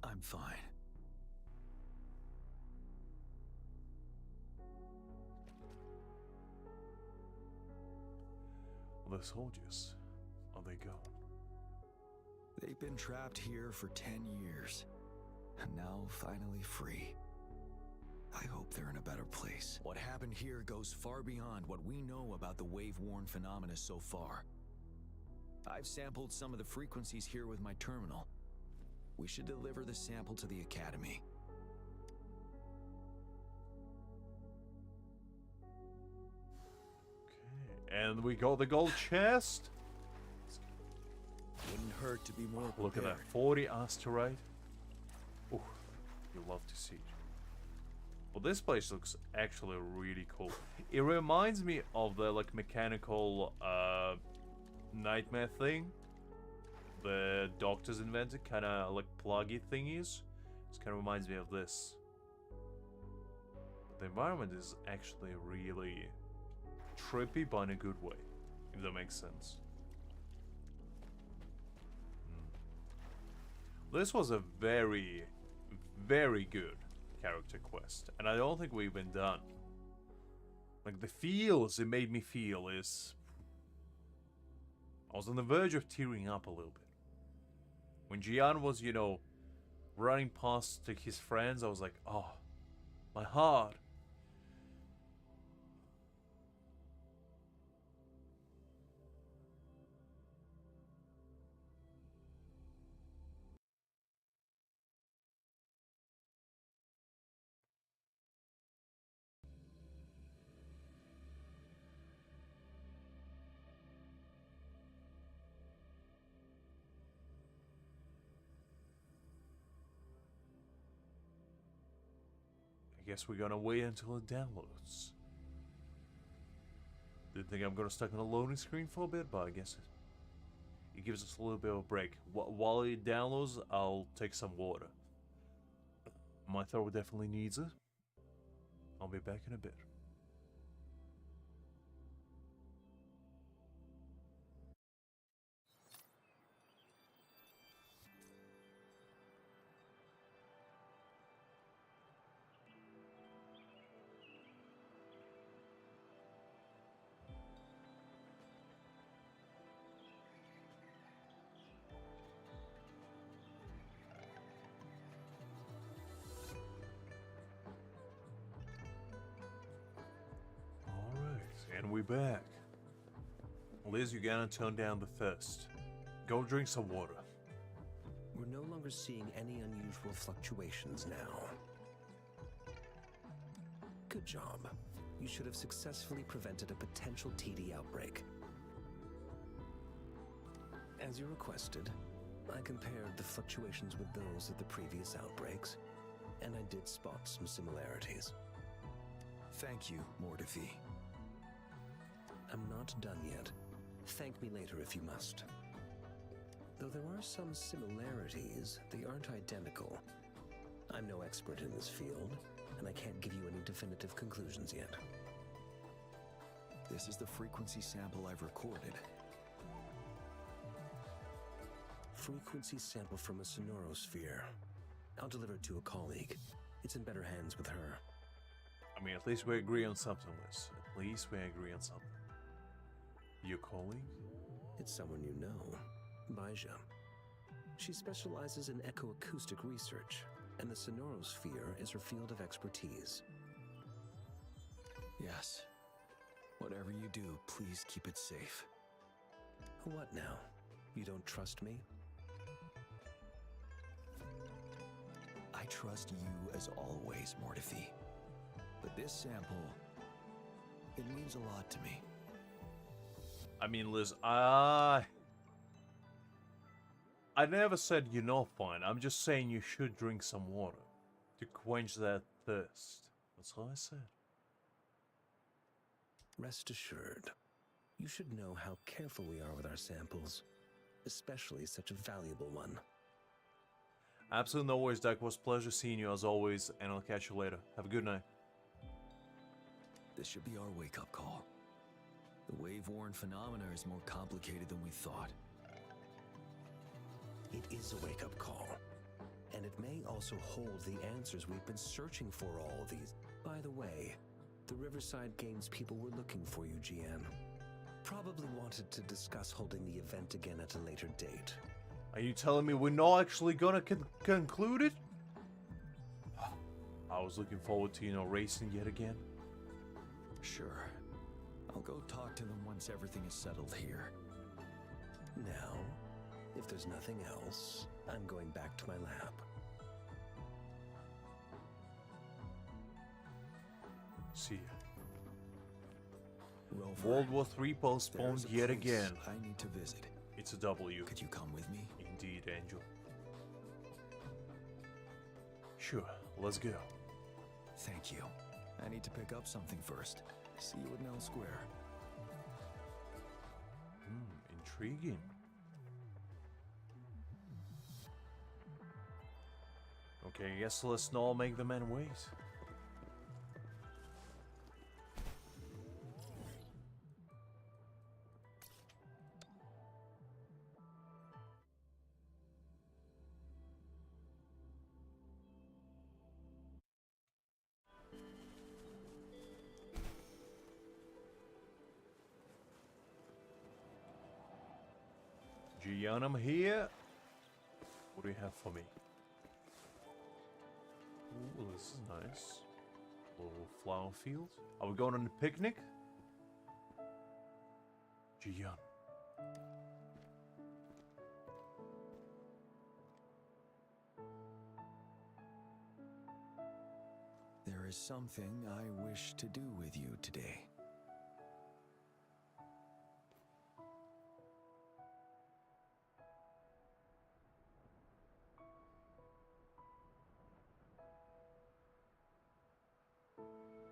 Speaker 3: I'm fine.
Speaker 1: The soldiers, are they gone?
Speaker 3: They've been trapped here for 10 years, and now finally free. I hope they're in a better place. What happened here goes far beyond what we know about the wave-worn phenomena so far. I've sampled some of the frequencies here with my terminal. We should deliver the sample to the Academy.
Speaker 1: And we got the gold chest.
Speaker 2: Wouldn't hurt to be more prepared.
Speaker 1: Look at that, 40 asteroid. Ooh, you love to see it. Well, this place looks actually really cool. It reminds me of the like mechanical nightmare thing the doctors invented, kind of like pluggy thingies. It kind of reminds me of this. The environment is actually really trippy, but in a good way, if that makes sense. This was a very, very good character quest, and I don't think we've been done. Like, the feels it made me feel is... I was on the verge of tearing up a little bit. When Jiyan was, you know, running past to his friends, I was like, oh, my heart. I guess we're gonna wait until it downloads. Didn't think I'm gonna stuck on a loading screen for a bit, but I guess it gives us a little bit of a break. While it downloads, I'll take some water. My throat definitely needs it. I'll be back in a bit. And we back. Liz, you gotta tone down the thirst. Go drink some water.
Speaker 10: We're no longer seeing any unusual fluctuations now. Good job. You should have successfully prevented a potential TD outbreak. As you requested, I compared the fluctuations with those of the previous outbreaks, and I did spot some similarities.
Speaker 3: Thank you, Mortifi.
Speaker 10: I'm not done yet. Thank me later if you must. Though there are some similarities, they aren't identical. I'm no expert in this field, and I can't give you any definitive conclusions yet.
Speaker 3: This is the frequency sample I've recorded.
Speaker 10: Frequency sample from a sonorosphere. I'll deliver it to a colleague. It's in better hands with her.
Speaker 1: I mean, at least we agree on something, Liz. At least we agree on something. Your colleague?
Speaker 10: It's someone you know, Baija. She specializes in echoacoustic research, and the sonorosphere is her field of expertise.
Speaker 3: Yes. Whatever you do, please keep it safe.
Speaker 10: What now? You don't trust me?
Speaker 3: I trust you as always, Mortifi. But this sample, it means a lot to me.
Speaker 1: I mean, Liz, I never said you're not fine. I'm just saying you should drink some water to quench that thirst. That's all I said.
Speaker 10: Rest assured, you should know how careful we are with our samples, especially such a valuable one.
Speaker 1: Absolutely no worries, Doc. It was a pleasure seeing you as always, and I'll catch you later. Have a good night.
Speaker 3: This should be our wake-up call. The wave-worn phenomena is more complicated than we thought.
Speaker 10: It is a wake-up call, and it may also hold the answers we've been searching for all these. By the way, the Riverside Games people were looking for you, Jiyan. Probably wanted to discuss holding the event again at a later date.
Speaker 1: Are you telling me we're not actually gonna conclude it? I was looking forward to, racing yet again.
Speaker 3: Sure. I'll go talk to them once everything is settled here.
Speaker 10: Now, if there's nothing else, I'm going back to my lab.
Speaker 1: See ya.
Speaker 3: Rover,
Speaker 1: World War III postponed
Speaker 3: there's a
Speaker 1: yet
Speaker 3: place
Speaker 1: again.
Speaker 3: I need to visit.
Speaker 1: It's a W.
Speaker 3: Could you come with me?
Speaker 1: Indeed, Angel. Sure, let's go.
Speaker 3: Thank you. I need to pick up something first. See you at Nell Square.
Speaker 1: Intriguing. Okay, I guess let's not make the man wait. Jiyan, I'm here. What do you have for me? Ooh, this is nice. Little flower field. Are we going on a picnic? Jiyan.
Speaker 3: There is something I wish to do with you today.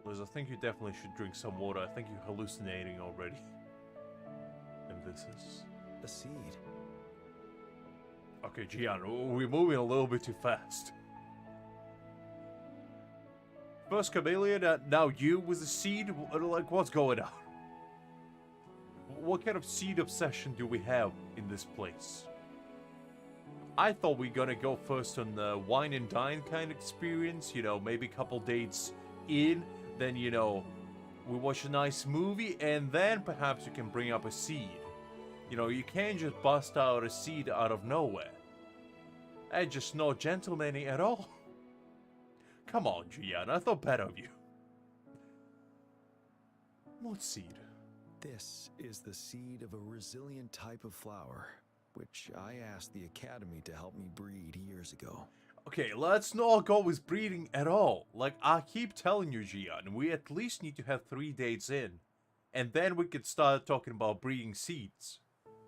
Speaker 1: Liz, I think you definitely should drink some water. I think you're hallucinating already. And this is...
Speaker 3: A seed.
Speaker 1: Okay, Jiyan, we're moving a little bit too fast. First chameleon, now you with the seed? Like, what's going on? What kind of seed obsession do we have in this place? I thought we were gonna go first on the wine and dine kind of experience, you know, maybe a couple dates in, then, you know, we watch a nice movie, and then perhaps you can bring up a seed. You know, you can't just bust out a seed out of nowhere. That's just not gentlemanly at all. Come on, Jiyan, I thought better of you. What seed?
Speaker 3: This is the seed of a resilient type of flower, which I asked the Academy to help me breed years ago.
Speaker 1: Okay, let's not go with breeding at all. Like, I keep telling you, Jiyan, we at least need to have 3 dates in. And then we could start talking about breeding seeds.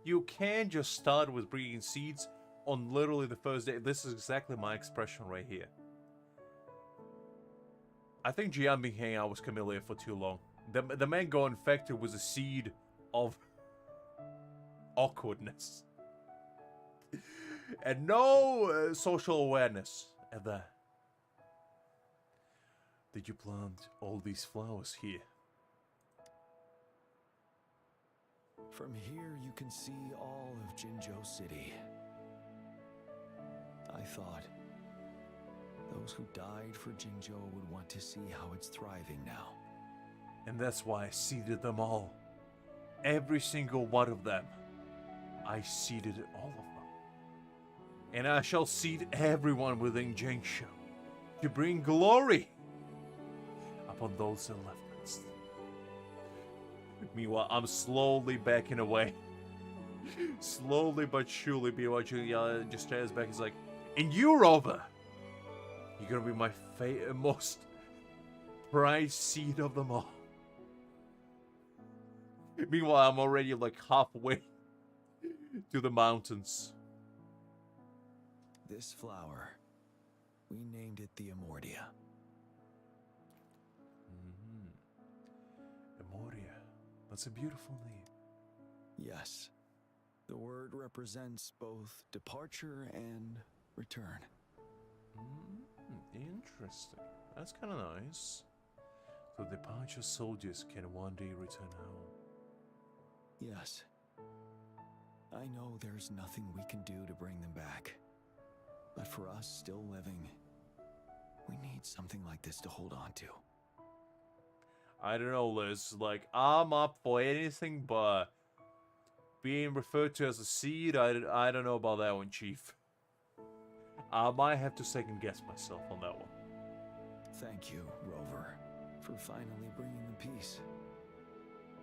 Speaker 1: You can't just start with breeding seeds on literally the first day. This is exactly my expression right here. I think Jiyan been hanging out with Camellia for too long. The man got infected with a seed of awkwardness. And no social awareness at that. Did you plant all these flowers here?
Speaker 3: From here, you can see all of Jinzhou City. I thought those who died for Jinzhou would want to see how it's thriving now.
Speaker 1: And that's why I seeded them all. Every single one of them. I seeded all of them. And I shall seed everyone within Jinzhou to bring glory upon those that left us. Meanwhile, I'm slowly backing away. Slowly but surely, meanwhile, Jiyan just stares back. He's like, and you, Rover, you're gonna be my most prized seed of them all. Meanwhile, I'm already like halfway to the mountains.
Speaker 3: This flower, we named it the Amordia.
Speaker 1: Amordia. That's a beautiful name.
Speaker 3: Yes. The word represents both departure and return.
Speaker 1: Interesting. That's kind of nice. So departure soldiers can one day return home.
Speaker 3: Yes. I know there's nothing we can do to bring them back. But for us still living, we need something like this to hold on to.
Speaker 1: I don't know, Liz. Like, I'm up for anything, but being referred to as a seed, I don't know about that one, Chief. I might have to second guess myself on that one.
Speaker 3: Thank you, Rover, for finally bringing them peace.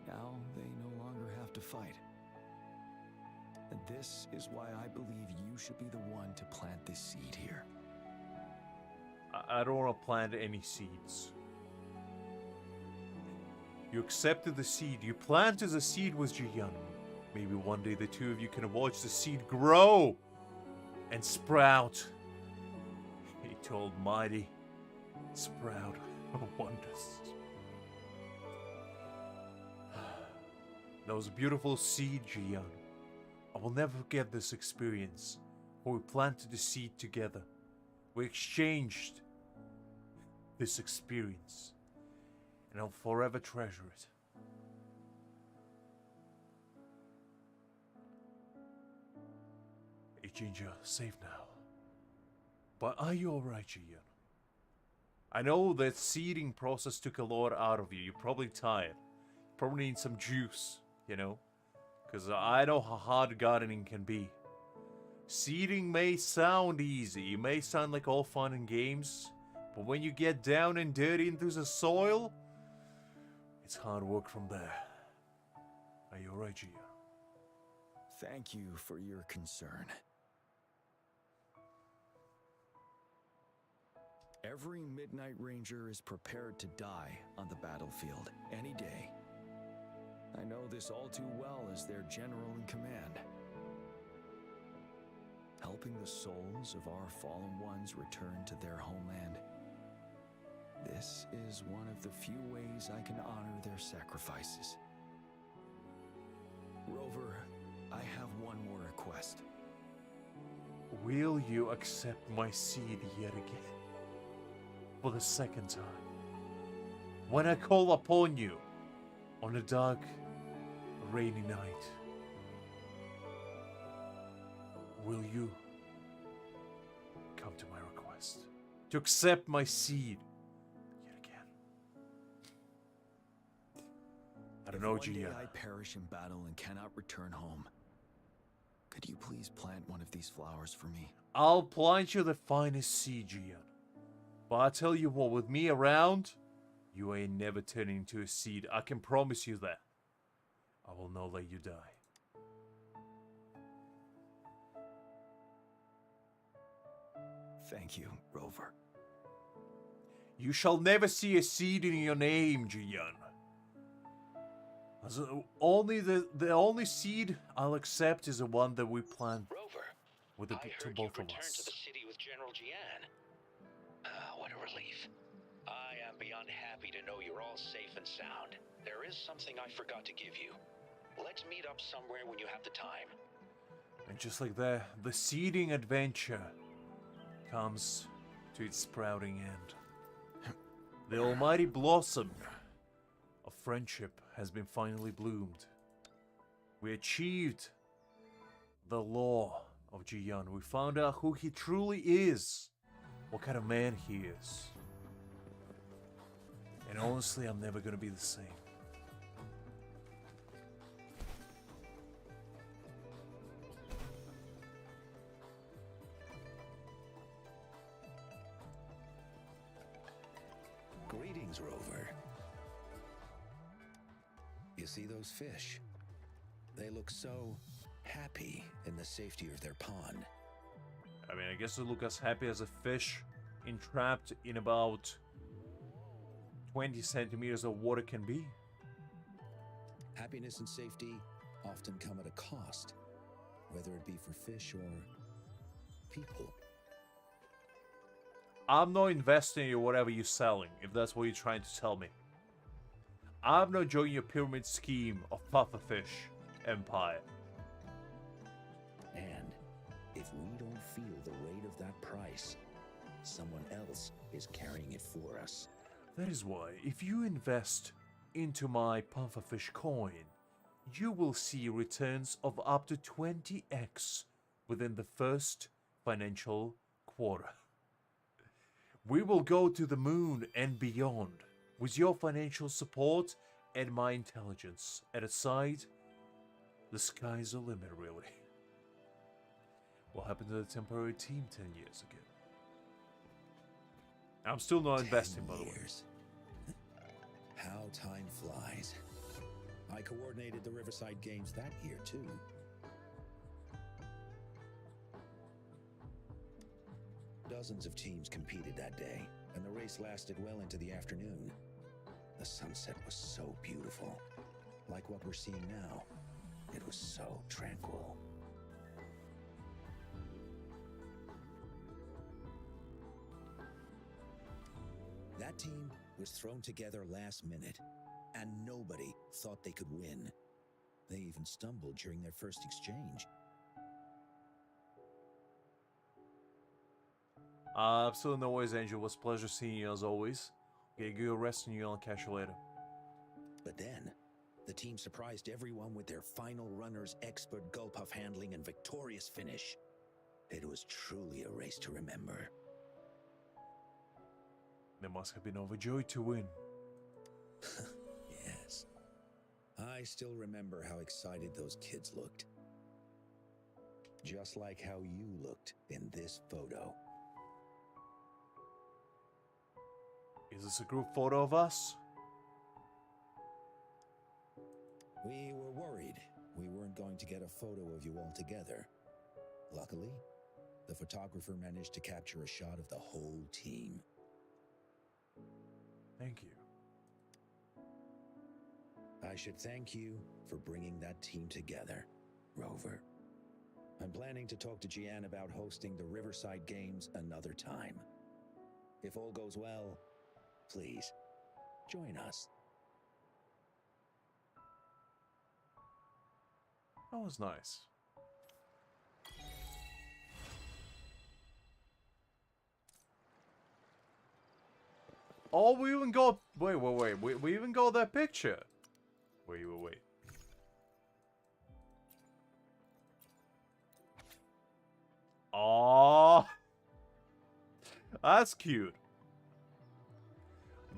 Speaker 3: Now they no longer have to fight. And this is why I believe you should be the one to plant this seed here.
Speaker 1: I don't want to plant any seeds. You accepted the seed. You planted the seed with Jiyan. Maybe one day the two of you can watch the seed grow and sprout into almighty sprout of wonders. That was a beautiful seed, Jiyan. I will never forget this experience, where we planted the seed together. We exchanged this experience, and I'll forever treasure it. Hey, Jinja, safe now. But are you alright, Jiyan? I know that seeding process took a lot out of you. You're probably tired. You probably need some juice, you know? Because I know how hard gardening can be. Seeding may sound easy. It may sound like all fun and games. But when you get down and dirty into the soil, it's hard work from there. Are you alright, Jiyan?
Speaker 3: Thank you for your concern. Every Midnight Ranger is prepared to die on the battlefield any day. I know this all too well as their general in command. Helping the souls of our fallen ones return to their homeland. This is one of the few ways I can honor their sacrifices. Rover, I have one more request.
Speaker 1: Will you accept my seed yet again? For the second time? when I call upon you on a dark, rainy night, will you come to my request to accept my seed yet again? I don't know,
Speaker 3: If one day
Speaker 1: Jiyan.
Speaker 3: I perish in battle and cannot return home, could you please plant one of these flowers for me?
Speaker 1: I'll plant you the finest seed, Jiyan. But I tell you what, with me around, you ain't never turning into a seed. I can promise you that. I will not let you die.
Speaker 3: Thank you, Rover.
Speaker 1: You shall never see a seed in your name, Jiyan. As only the only seed I'll accept is the one that we plant
Speaker 11: Rover,
Speaker 1: with the,
Speaker 11: I
Speaker 1: to
Speaker 11: heard
Speaker 1: both
Speaker 11: you've
Speaker 1: of
Speaker 11: returned to
Speaker 1: us.
Speaker 11: the city with General Jiyan. What a relief. I am beyond happy to know you're all safe and sound. There is something I forgot to give you. Let's meet up somewhere when you have the time.
Speaker 1: And just like that, the seeding adventure comes to its sprouting end. The almighty blossom of friendship has been finally bloomed. We achieved the law of Jiyan. We found out who he truly is, what kind of man he is. And honestly, I'm never gonna be the same.
Speaker 2: Greetings, Rover. You see those fish? They look so happy in the safety of their pond.
Speaker 1: I mean, I guess they look as happy as a fish entrapped in about 20 centimeters of water can be.
Speaker 2: Happiness and safety often come at a cost, whether it be for fish or people.
Speaker 1: I'm not investing in whatever you're selling, if that's what you're trying to tell me. I'm not joining your pyramid scheme of pufferfish empire.
Speaker 2: And if we don't feel the weight of that price, someone else is carrying it for us.
Speaker 1: That is why, if you invest into my pufferfish coin, you will see returns of up to 20x within the first financial quarter. We will go to the moon and beyond with your financial support and my intelligence. At a side, the sky's the limit, really. What happened to the temporary team 10 years ago? I'm still not investing, by the way.
Speaker 2: How time flies. I coordinated the Riverside Games that year, too. Dozens of teams competed that day, and the race lasted well into the afternoon. The sunset was so beautiful. Like what we're seeing now, it was so tranquil. That team was thrown together last minute, and nobody thought they could win. They even stumbled during their first exchange.
Speaker 1: Absolutely no worries, Angel. It was a pleasure seeing you as always. Get a good rest and I'll catch you later.
Speaker 2: But then, the team surprised everyone with their final runner's expert gulpuff handling and victorious finish. It was truly a race to remember.
Speaker 1: They must have been overjoyed to win.
Speaker 2: Yes. I still remember how excited those kids looked. Just like how you looked in this photo.
Speaker 1: Is this a group photo of us?
Speaker 2: We were worried we weren't going to get a photo of you all together. Luckily, the photographer managed to capture a shot of the whole team.
Speaker 1: Thank you.
Speaker 2: I should thank you for bringing that team together, Rover. I'm planning to talk to Jiyan about hosting the Riverside Games another time. If all goes well, please, join us.
Speaker 1: That was nice. Oh, we even got... Wait. We even got that picture. Wait. Oh, that's cute.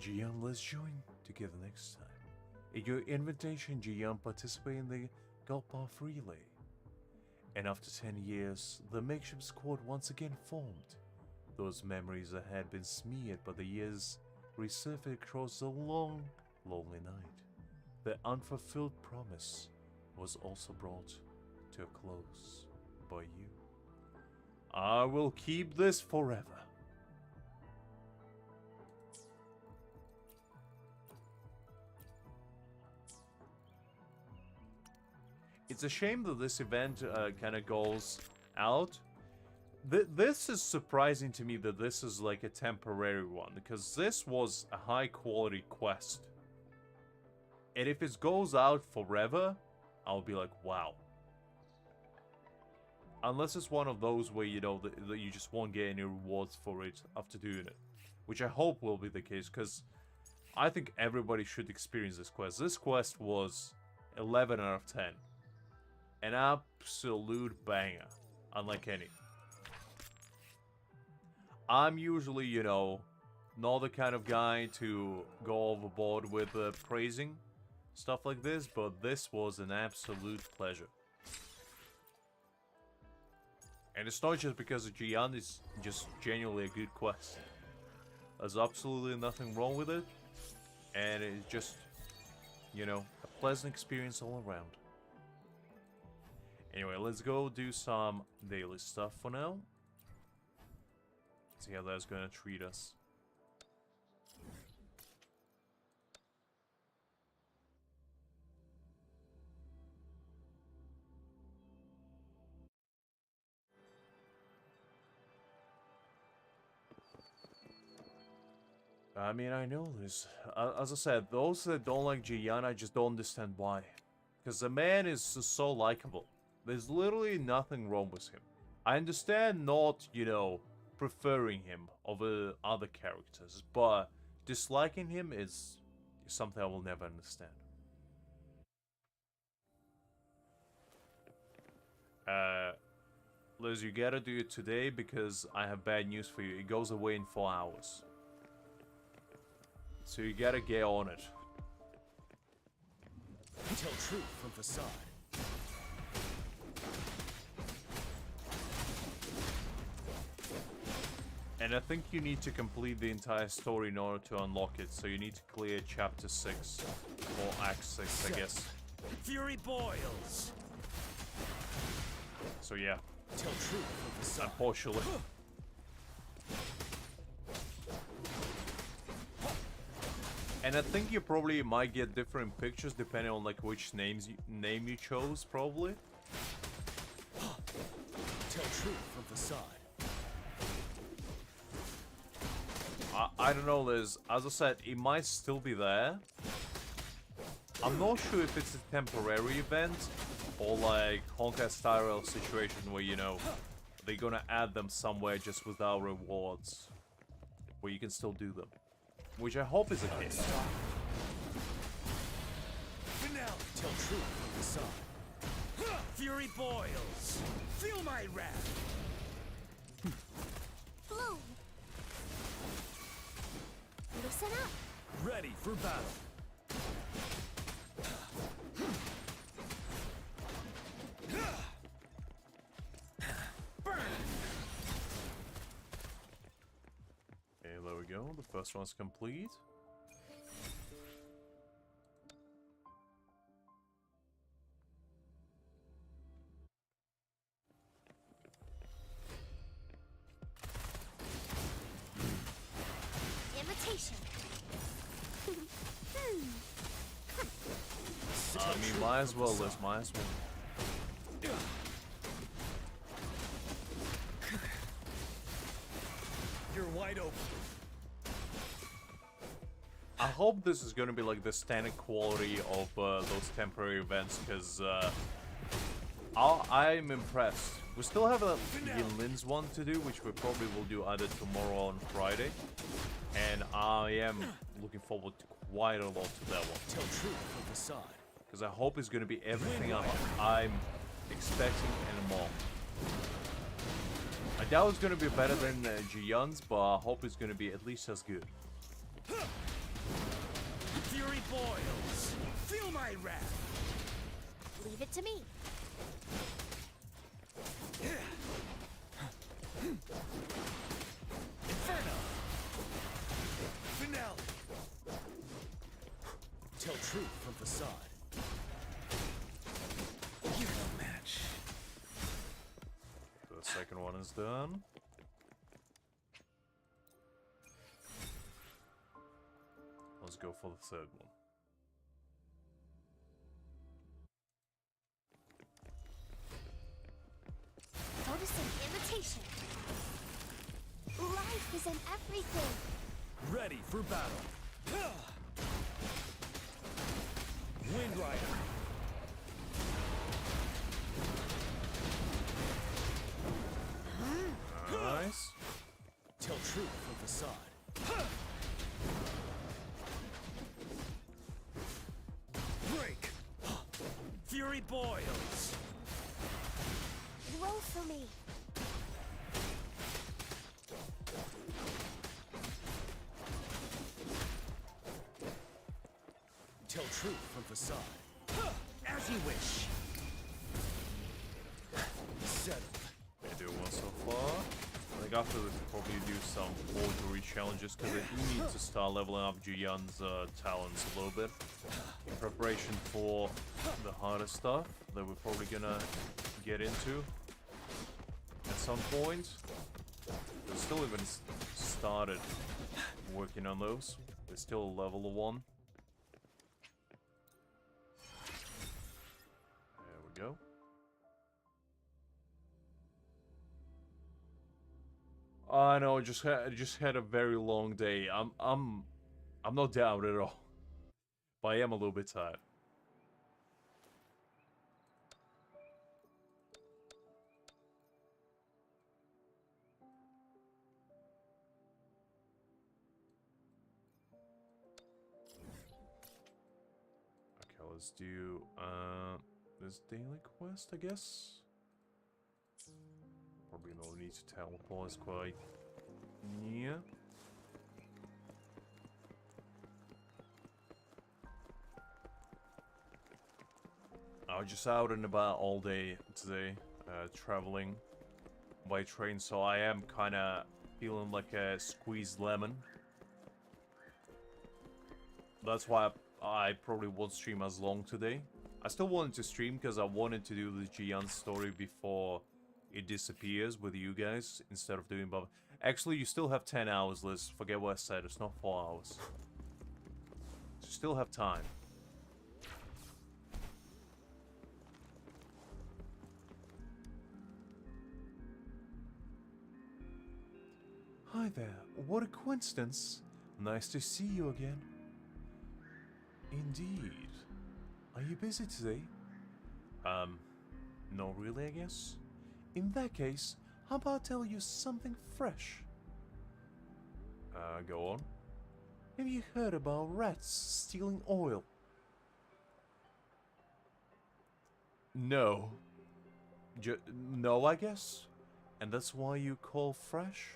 Speaker 1: Jiyan, let's join together next time. At your invitation, Jiyan participated in the Gulpath Relay. And after 10 years, the makeshift squad once again formed. Those memories that had been smeared by the years resurfaced across the long, lonely night. The unfulfilled promise was also brought to a close by you. I will keep this forever. It's a shame that this event kind of goes out. This is surprising to me that this is like a temporary one, because this was a high quality quest. And if it goes out forever, I'll be like, wow. Unless it's one of those where, you know, that you just won't get any rewards for it after doing it. Which I hope will be the case, because I think everybody should experience this quest. This quest was 11 out of 10. An absolute banger. Unlike any. I'm usually, you know, not the kind of guy to go overboard with praising stuff like this, but this was an absolute pleasure. And it's not just because Jiyan is just genuinely a good quest. There's absolutely nothing wrong with it. And it's just, you know, a pleasant experience all around. Anyway, let's go do some daily stuff for now. See how that's gonna treat us. I mean, I know this. As I said, those that don't like Jiyan, I just don't understand why. Because the man is so likable. There's literally nothing wrong with him. I understand not, you know, preferring him over other characters, but disliking him is something I will never understand. Liz, you gotta do it today because I have bad news for you. It goes away in 4 hours. So you gotta get on it.
Speaker 2: Tell truth from facade.
Speaker 1: And I think you need to complete the entire story in order to unlock it. So you need to clear chapter 6 or act 6, I guess.
Speaker 2: Fury boils.
Speaker 1: So yeah.
Speaker 2: Tell truth from facade.
Speaker 1: Unfortunately. And I think you probably might get different pictures depending on like which name you chose, probably.
Speaker 2: Tell truth from facade.
Speaker 1: I don't know, Liz. As I said, it might still be there. I'm not sure if it's a temporary event or like Honkai style situation where, you know, they're gonna add them somewhere just without rewards, where you can still do them. Which I hope is the case.
Speaker 2: Finale. Tell truth from facade. Fury boils. Feel my wrath.
Speaker 9: Bloom. Listen up.
Speaker 2: Ready for battle. Burn.
Speaker 1: Okay, there we go. The first one's complete.
Speaker 9: Imitation.
Speaker 1: I mean, might as well, Liz, might as well.
Speaker 2: You're wide open.
Speaker 1: I hope this is gonna be like the standard quality of those temporary events, because I'm impressed. We still have a Yinlin's one to do, which we probably will do either tomorrow or on Friday. And I am looking forward to quite a lot to that one.
Speaker 2: Tell truth from facade.
Speaker 1: Because I hope it's going to be everything I'm expecting and more. I doubt it's going to be better than Jiyan's, but I hope it's going to be at least as good.
Speaker 2: Fury boils. Feel my wrath.
Speaker 9: Leave it to me.
Speaker 2: Inferno. Finale. Tell truth from facade. You're no match.
Speaker 1: The second one is done. Let's go for the third one.
Speaker 9: Notice an imitation. Life is in everything.
Speaker 2: Ready for battle. Wind Rider.
Speaker 1: Nice.
Speaker 2: Tell truth from facade. Break. Fury boils.
Speaker 9: Roll for me.
Speaker 2: Tell truth from facade. As you wish. Settled.
Speaker 1: They do one so far. I think after this, we'll probably do some forgery challenges because I do need to start leveling up Jiyan's talents a little bit in preparation for the harder stuff that we're probably gonna get into at some point. We still even started working on those. They're still level 1. There we go. I know, just had a very long day. I'm not down at all, but I am a little bit tired. Okay, let's do this daily quest, I guess. Probably no need to teleport, it's quite near. I was just out and about all day today, traveling by train, so I am kind of feeling like a squeezed lemon. That's why I probably won't stream as long today. I still wanted to stream because I wanted to do the Jiyan story before it disappears with you guys instead of doing Bob. Actually, you still have 10 hours, Liz. Forget what I said. It's not 4 hours. You still have time. Hi there. What a coincidence. Nice to see you again. Indeed. Are you busy today? Not really, I guess. In that case, how about I tell you something fresh? Go on. Have you heard about rats stealing oil? No. No, I guess? And that's why you call fresh?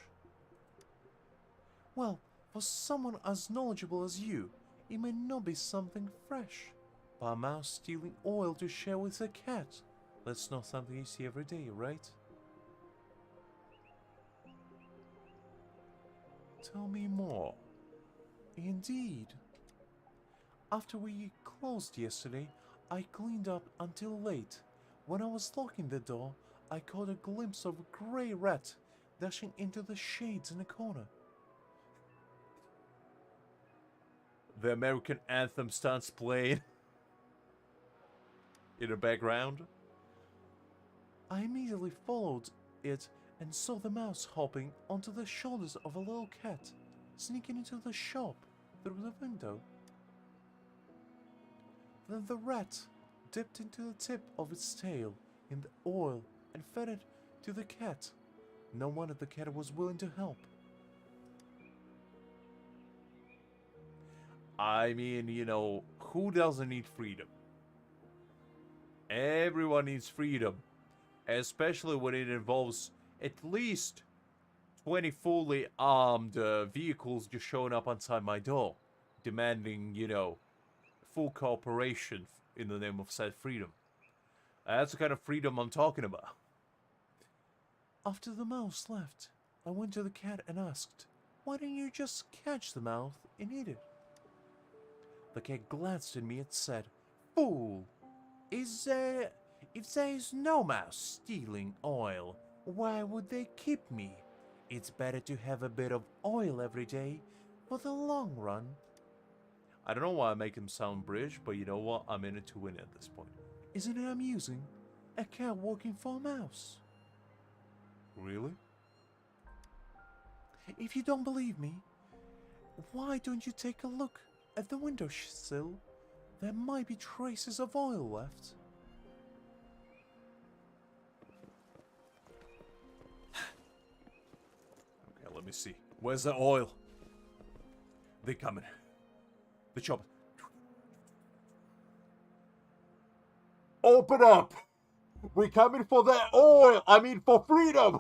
Speaker 1: Well, for someone as knowledgeable as you, it may not be something fresh. But a mouse stealing oil to share with a cat. That's not something you see every day, right? Tell me more. Indeed. After we closed yesterday, I cleaned up until late. When I was locking the door, I caught a glimpse of a grey rat dashing into the shades in a corner. The American anthem starts playing in the background. I immediately followed it and saw the mouse hopping onto the shoulders of a little cat, sneaking into the shop through the window. Then the rat dipped into the tip of its tail in the oil and fed it to the cat. No wonder the cat was willing to help. I mean, you know, who doesn't need freedom? Everyone needs freedom. Especially when it involves at least 20 fully armed vehicles just showing up outside my door. Demanding, you know, full cooperation in the name of said freedom. That's the kind of freedom I'm talking about. After the mouse left, I went to the cat and asked, "Why don't you just catch the mouse and eat it?" The cat glanced at me and said, "Fool! If there is no mouse stealing oil, why would they keep me? It's better to have a bit of oil every day for the long run." I don't know why I make him sound British, but you know what? I'm in it to win at this point. Isn't it amusing? A cat working for a mouse. Really? If you don't believe me, why don't you take a look at the windowsill? There might be traces of oil left. Okay, let me see. Where's the oil? They coming. The chopper. Open up! We're coming for the oil! I mean for freedom!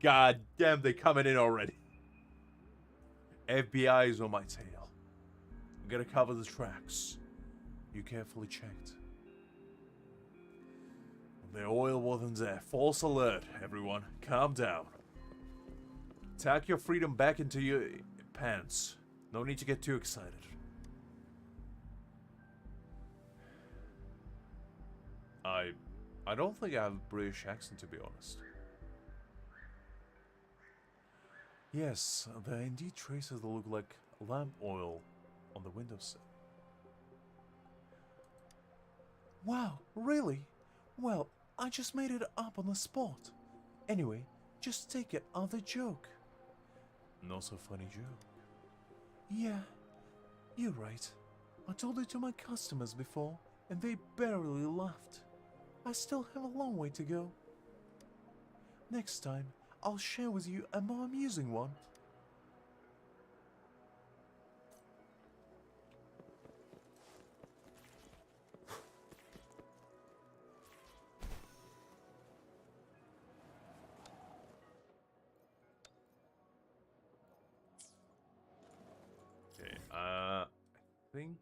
Speaker 1: God damn, they coming in already. FBI is on my tail. I'm gonna cover the tracks. You carefully checked. The oil wasn't there. False alert, everyone. Calm down. Tuck your freedom back into your pants. No need to get too excited. I don't think I have a British accent, to be honest. Yes, there are indeed traces that look like lamp oil on the windowsill. Wow, really? Well, I just made it up on the spot. Anyway, just take it as a joke. Not so funny joke. Yeah, you're right. I told it to my customers before, and they barely laughed. I still have a long way to go. Next time, I'll share with you a more amusing one. Okay, I think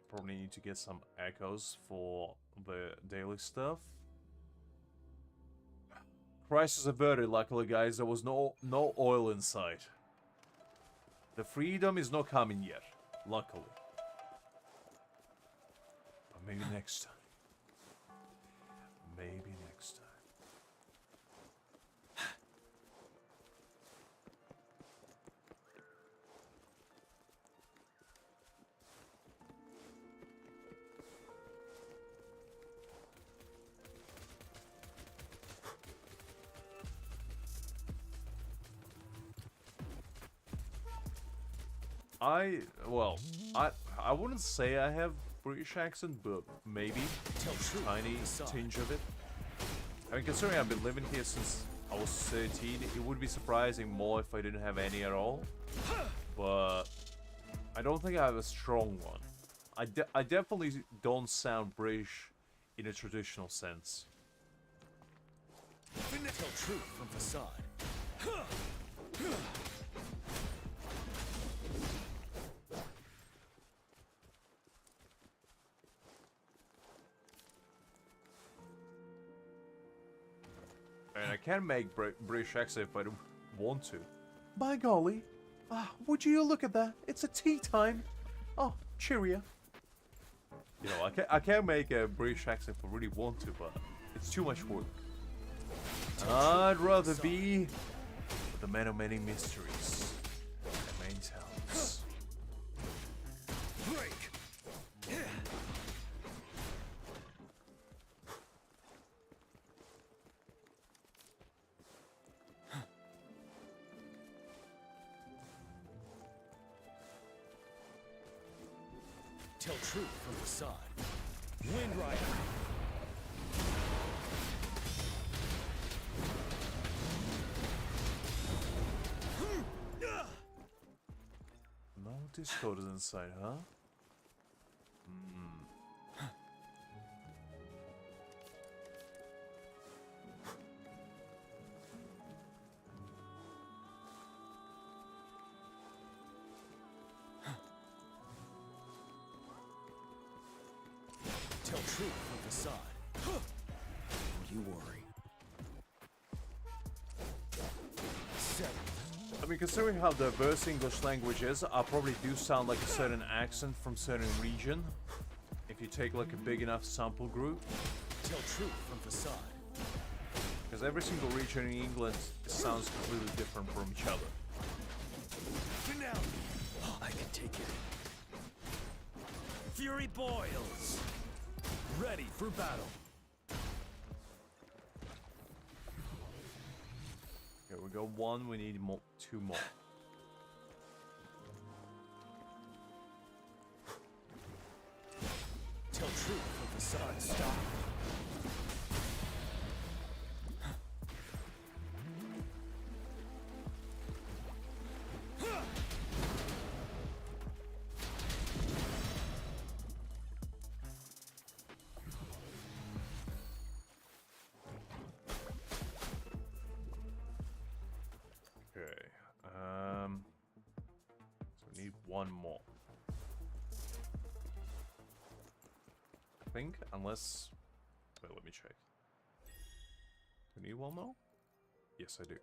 Speaker 1: probably need to get some echoes for the daily stuff. Crisis averted, luckily, guys. There was no oil inside. The freedom is not coming yet, luckily. But maybe next time. Maybe next time. I wouldn't say I have British accent, but maybe a tiny tinge of it. I mean, considering I've been living here since I was 13, it would be surprising more if I didn't have any at all. But I don't think I have a strong one. I definitely don't sound British in a traditional sense.
Speaker 3: Tell truth from facade.
Speaker 1: And I can make British accent if I don't want to. By golly. Would you look at that? It's a tea time. Oh, cheerio. You know, I can make a British accent if I really want to, but it's too much work. I'd rather be the man of many mysteries. The main talents.
Speaker 3: Break. Tell truth from facade. Wind Rider.
Speaker 1: Discord is inside, huh?
Speaker 2: Tell truth from facade. Don't you worry.
Speaker 1: I mean, considering how diverse English language is, I probably do sound like a certain accent from certain region. If you take like a big enough sample group.
Speaker 2: Tell truth from facade.
Speaker 1: Because every single region in England sounds completely different from each other.
Speaker 2: Oh, I can take it. Fury boils. Ready for battle.
Speaker 1: Okay, we got one, we need two more.
Speaker 2: Tell truth from facade. Stop.
Speaker 1: Okay, so we need one more. I think, unless... Wait, let me check. Do we need one more? Yes, I do.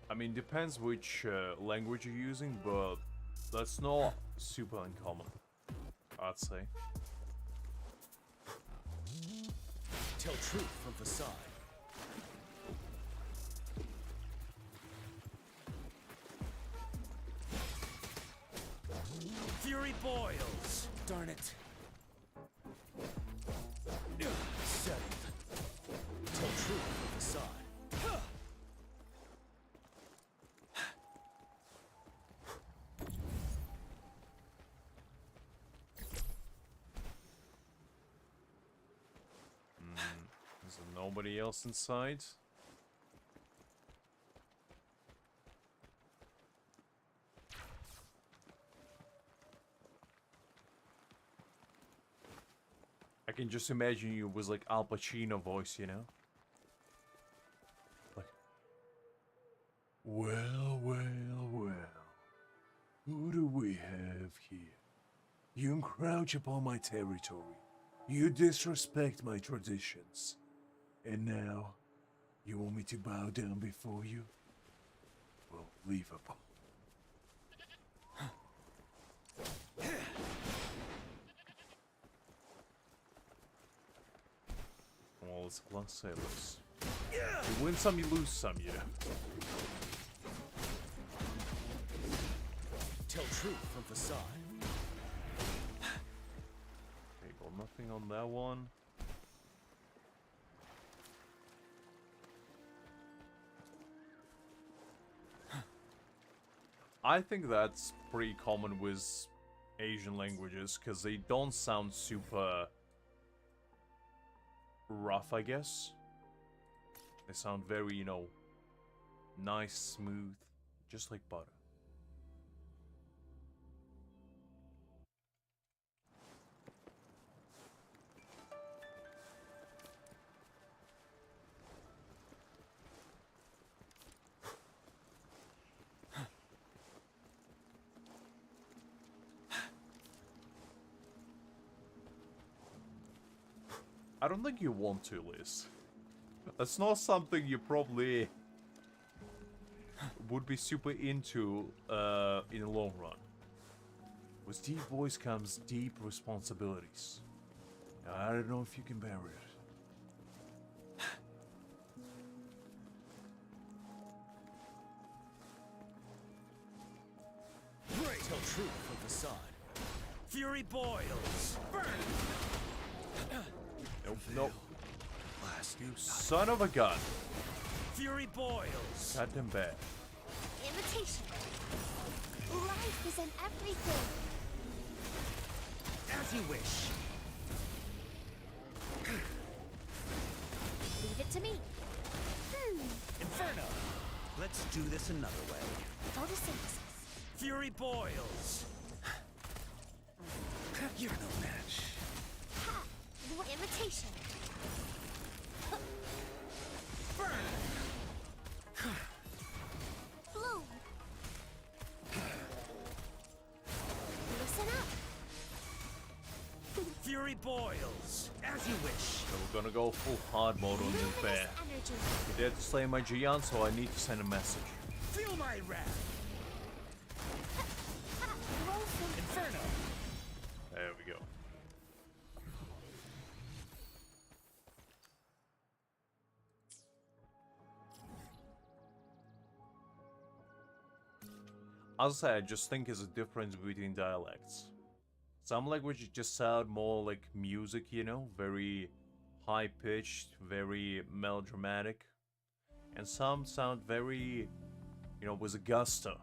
Speaker 1: I mean, depends which language you're using, but that's not super uncommon, I'd say.
Speaker 2: Tell truth from facade. Fury boils. Darn it. Settled. Tell truth from facade.
Speaker 1: Is there nobody else inside? I can just imagine you with like Al Pacino voice, you know? Like, well, well, well. Who do we have here? You encroach upon my territory. You disrespect my traditions. And now, you want me to bow down before you? Well, leavable. Well, it's Los Sailors. You win some, you lose some, you know.
Speaker 2: Tell truth from facade.
Speaker 1: Okay, got nothing on that one. I think that's pretty common with Asian languages, because they don't sound super rough, I guess. They sound very, you know, nice, smooth, just like butter. I don't think you want to, Liz. That's not something you probably would be super into in the long run. With deep voice comes deep responsibilities. I don't know if you can bear it.
Speaker 2: Tell truth from facade. Fury boils. Burn.
Speaker 1: Nope, nope. You son of a gun.
Speaker 2: Fury boils.
Speaker 1: Goddamn bad.
Speaker 9: Imitation. Life is in everything.
Speaker 2: As you wish.
Speaker 9: Leave it to me.
Speaker 12: Inferno! Let's do this another way.
Speaker 9: Photosynthesis.
Speaker 12: Fury boils! You're no match.
Speaker 9: Ha! Imitation.
Speaker 12: Burn!
Speaker 9: Bloom. Listen up.
Speaker 12: Fury boils! As you wish.
Speaker 1: So we're gonna go full hard mode on this bear.
Speaker 9: Energy.
Speaker 1: He dared to slay my Jiyan, so I need to send a message.
Speaker 12: Feel my wrath! Inferno!
Speaker 1: There we go. As I say, I just think there's a difference between dialects. Some languages just sound more like music, you know, very high-pitched, very melodramatic. And some sound very, you know, with a gusto.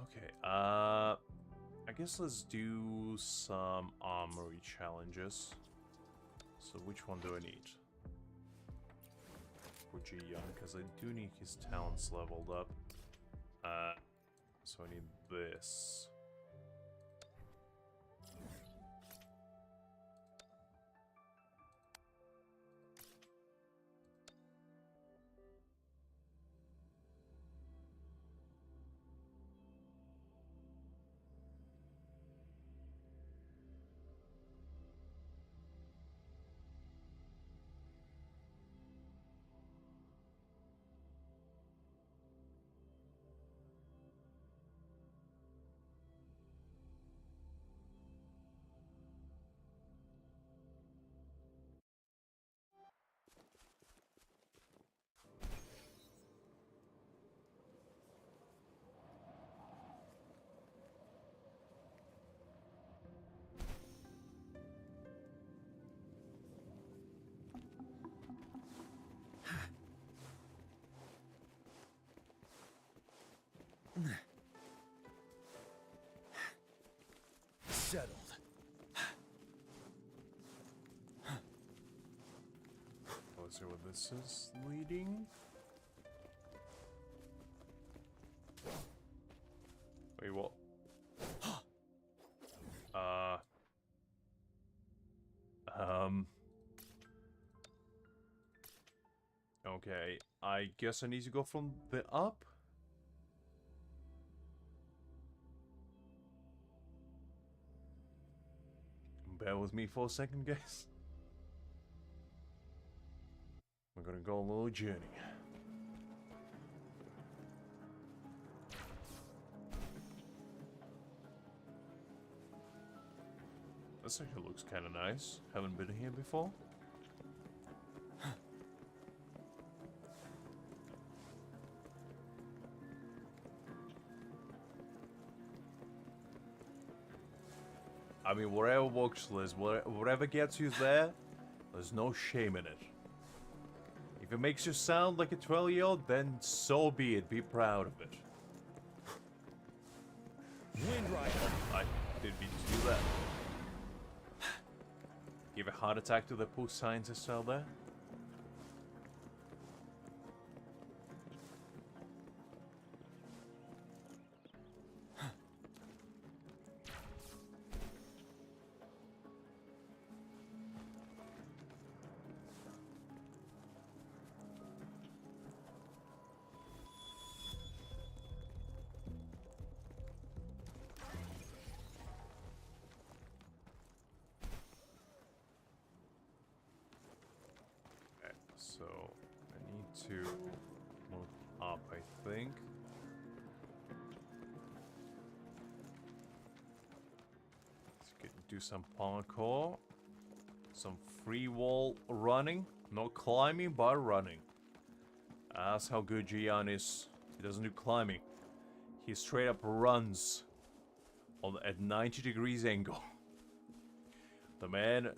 Speaker 1: Okay, I guess let's do some armory challenges. So which one do I need? For Jiyan, because I do need his talents leveled up. So I need this.
Speaker 12: Settled.
Speaker 1: Let's see what this is leading. Wait, what? Okay, I guess I need to go from the up? Bear with me for a second, guys. We're gonna go on a little journey. This actually looks kind of nice. Haven't been here before. I mean, whatever works, Liz, whatever gets you there, there's no shame in it. If it makes you sound like a 12-year-old, then so be it. Be proud of it.
Speaker 12: Wind Rider.
Speaker 1: I didn't mean to do that. Give a heart attack to the poor scientist out there. So, I need to move up, I think. Let's do some parkour. Some free wall running. No climbing, but running. That's how good Jiyan is. He doesn't do climbing. He straight up runs at 90 degrees angle. The man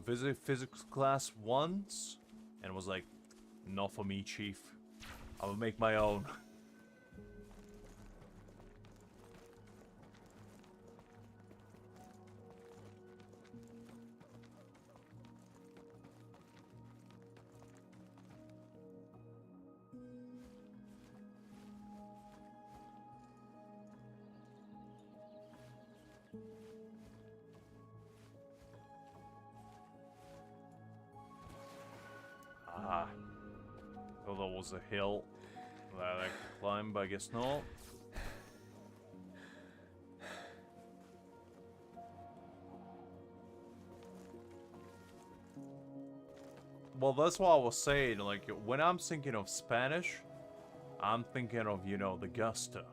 Speaker 1: visited physics class once and was like, not for me, chief. I will make my own. was a hill that I could climb, but I guess not. Well, that's what I was saying. Like, when I'm thinking of Spanish, I'm thinking of, you know, the gusto.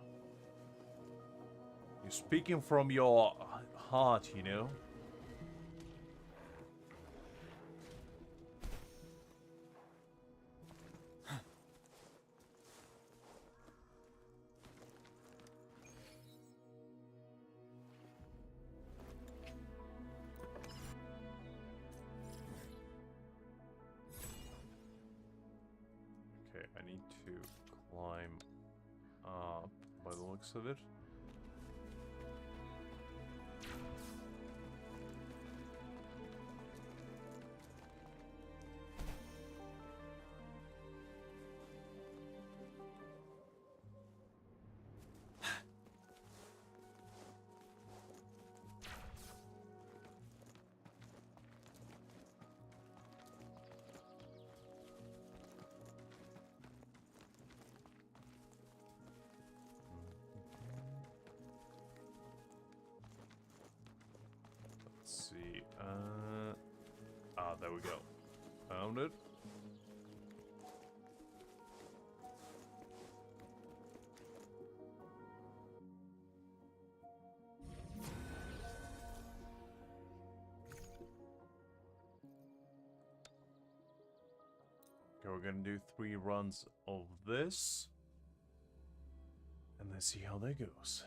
Speaker 1: You're speaking from your heart, you know? Okay, I need to climb up by the looks of it. Let's see. There we go. Found it. Okay, we're gonna do 3 runs of this. And then see how that goes.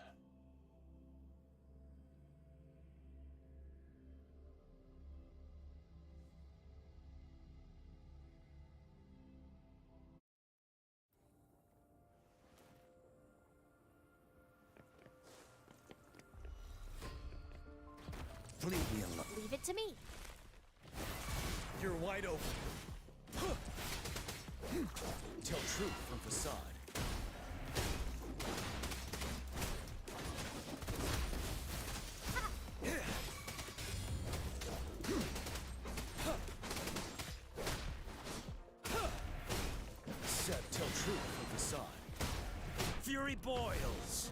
Speaker 12: Leave me alone.
Speaker 9: Leave it to me.
Speaker 12: You're wide open. Tell truth from facade. Said tell truth from facade. Fury boils.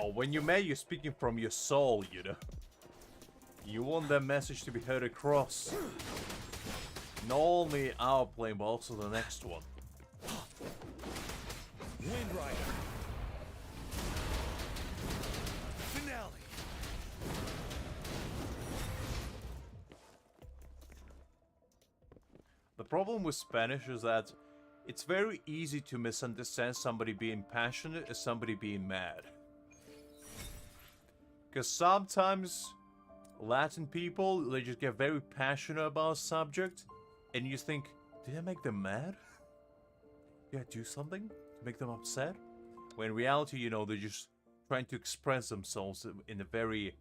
Speaker 1: Oh, when you're mad, you're speaking from your soul, you know. You want that message to be heard across. Not only our plane, but also the next one.
Speaker 12: Wind Rider. Finale.
Speaker 1: The problem with Spanish is that it's very easy to misunderstand somebody being passionate as somebody being mad. Because sometimes Latin people, they just get very passionate about a subject, and you think, did I make them mad? Did I do something to make them upset? When in reality, you know, they're just trying to express themselves in a very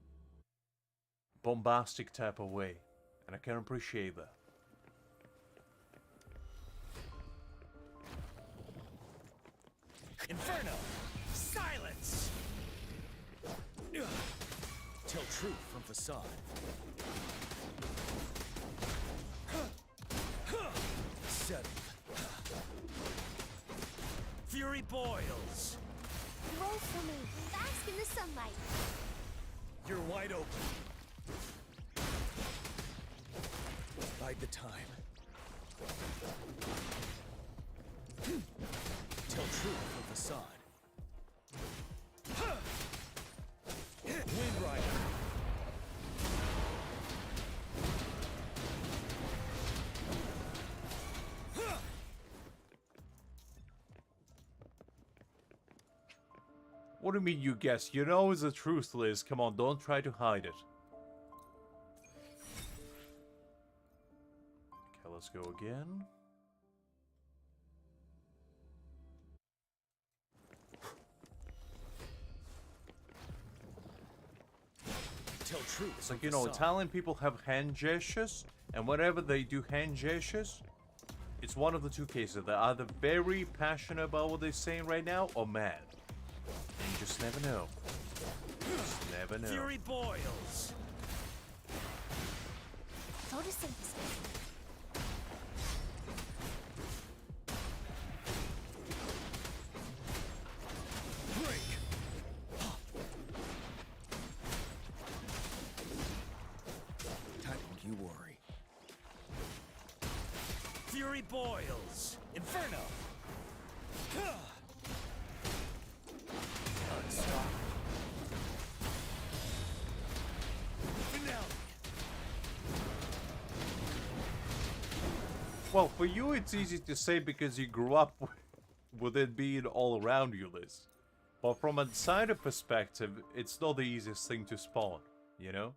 Speaker 1: bombastic type of way. And I can appreciate that.
Speaker 12: Inferno! Silence! Tell truth from facade. Settled. Fury boils.
Speaker 9: Roll for me. Bask in the sunlight.
Speaker 12: You're wide open. Bide the time. Tell truth from facade. Wind Rider.
Speaker 1: What do you mean you guess? You know it's the truth, Liz. Come on, don't try to hide it. Okay, let's go again.
Speaker 12: Tell truth.
Speaker 1: It's like, you know, Italian people have hand gestures, and whenever they do hand gestures, it's one of the two cases. They're either very passionate about what they're saying right now, or mad. And you just never know. Just never know.
Speaker 12: Fury boils.
Speaker 9: Photosynthesis.
Speaker 12: Break. Don't you worry. Fury boils. Inferno. Unstoppable. Finale.
Speaker 1: Well, for you it's easy to say because you grew up with it being all around you, Liz. But from a outsider perspective, it's not the easiest thing to spawn, you know?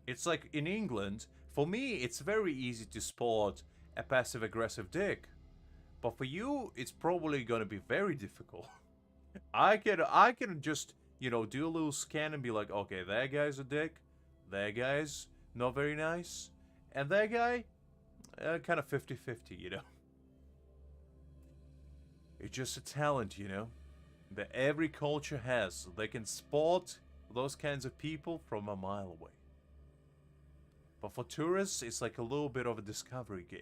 Speaker 1: It's like in England, for me, it's very easy to spot a passive-aggressive dick. But for you, it's probably gonna be very difficult. I can just, you know, do a little scan and be like, okay, that guy's a dick, that guy's not very nice, and that guy, kind of 50-50, you know? It's just a talent, you know? That every culture has. They can spot those kinds of people from a mile away. But for tourists, it's like a little bit of a discovery game.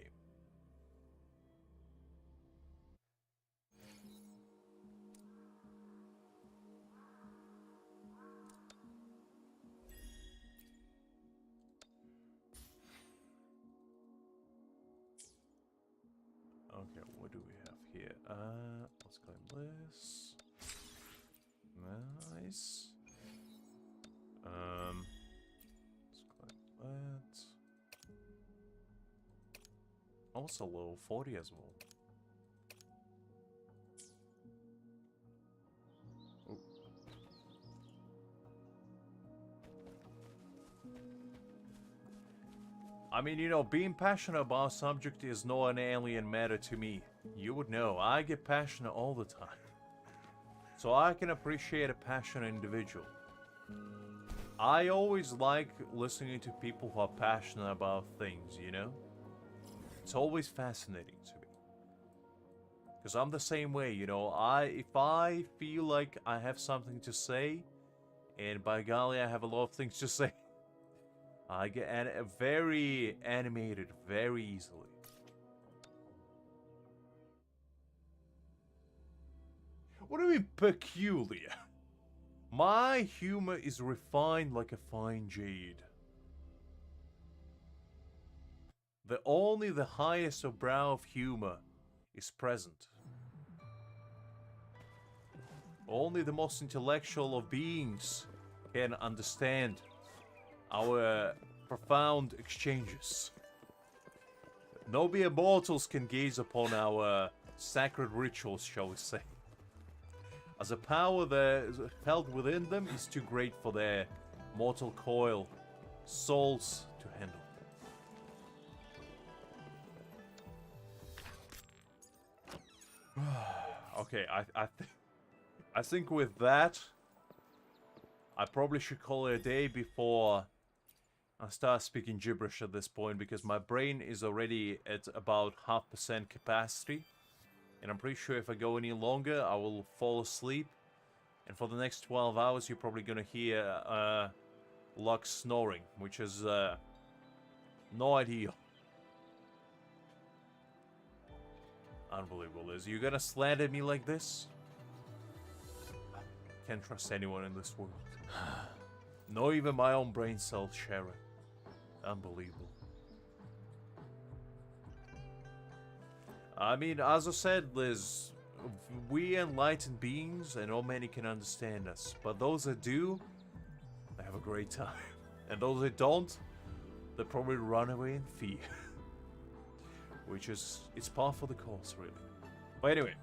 Speaker 1: Okay, what do we have here? Let's claim this. Nice. Let's claim that. Also low 40 as well. Oh. I mean, you know, being passionate about a subject is not an alien matter to me. You would know, I get passionate all the time. So I can appreciate a passionate individual. I always like listening to people who are passionate about things, you know? It's always fascinating to me. Because I'm the same way, you know? If I feel like I have something to say, and by golly, I have a lot of things to say, I get very animated very easily. What do you mean peculiar? My humor is refined like a fine jade. Only the highest of brow of humor is present. Only the most intellectual of beings can understand our profound exchanges. No mere mortals can gaze upon our sacred rituals, shall we say. As a power that is held within them is too great for their mortal coil souls to handle. Okay, I think with that, I probably should call it a day before I start speaking gibberish at this point, because my brain is already at about 0.5% capacity. And I'm pretty sure if I go any longer, I will fall asleep. And for the next 12 hours, you're probably gonna hear Lux snoring, which is no ideal. Unbelievable, Liz. You gonna slander me like this? Can't trust anyone in this world. Not even my own brain cells, Sharon. Unbelievable. I mean, as I said, Liz, we enlightened beings, and not many can understand us. But those that do, they have a great time. And those that don't, they probably run away in fear. Which is, it's par for the course, really. But anyway,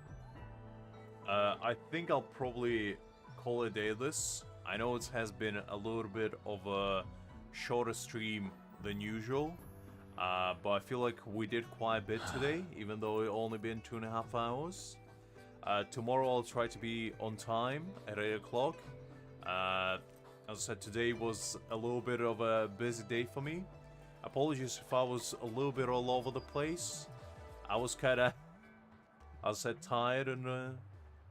Speaker 1: I think I'll probably call it a day this. I know it has been a little bit of a shorter stream than usual. But I feel like we did quite a bit today, even though it only been 2.5 hours. Tomorrow I'll try to be on time at 8 o'clock. As I said, today was a little bit of a busy day for me. Apologies if I was a little bit all over the place. I was kind of as I said, tired and a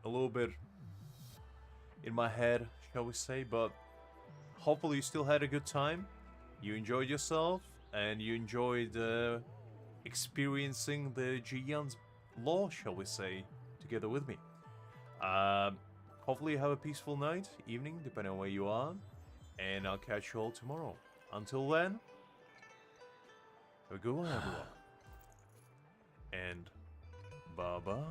Speaker 1: little bit in my head, shall we say, but hopefully you still had a good time. You enjoyed yourself, and you enjoyed experiencing the Jiyan's law, shall we say, together with me. Hopefully you have a peaceful night, evening, depending on where you are, and I'll catch you all tomorrow. Until then, have a good one, everyone. And bye-bye.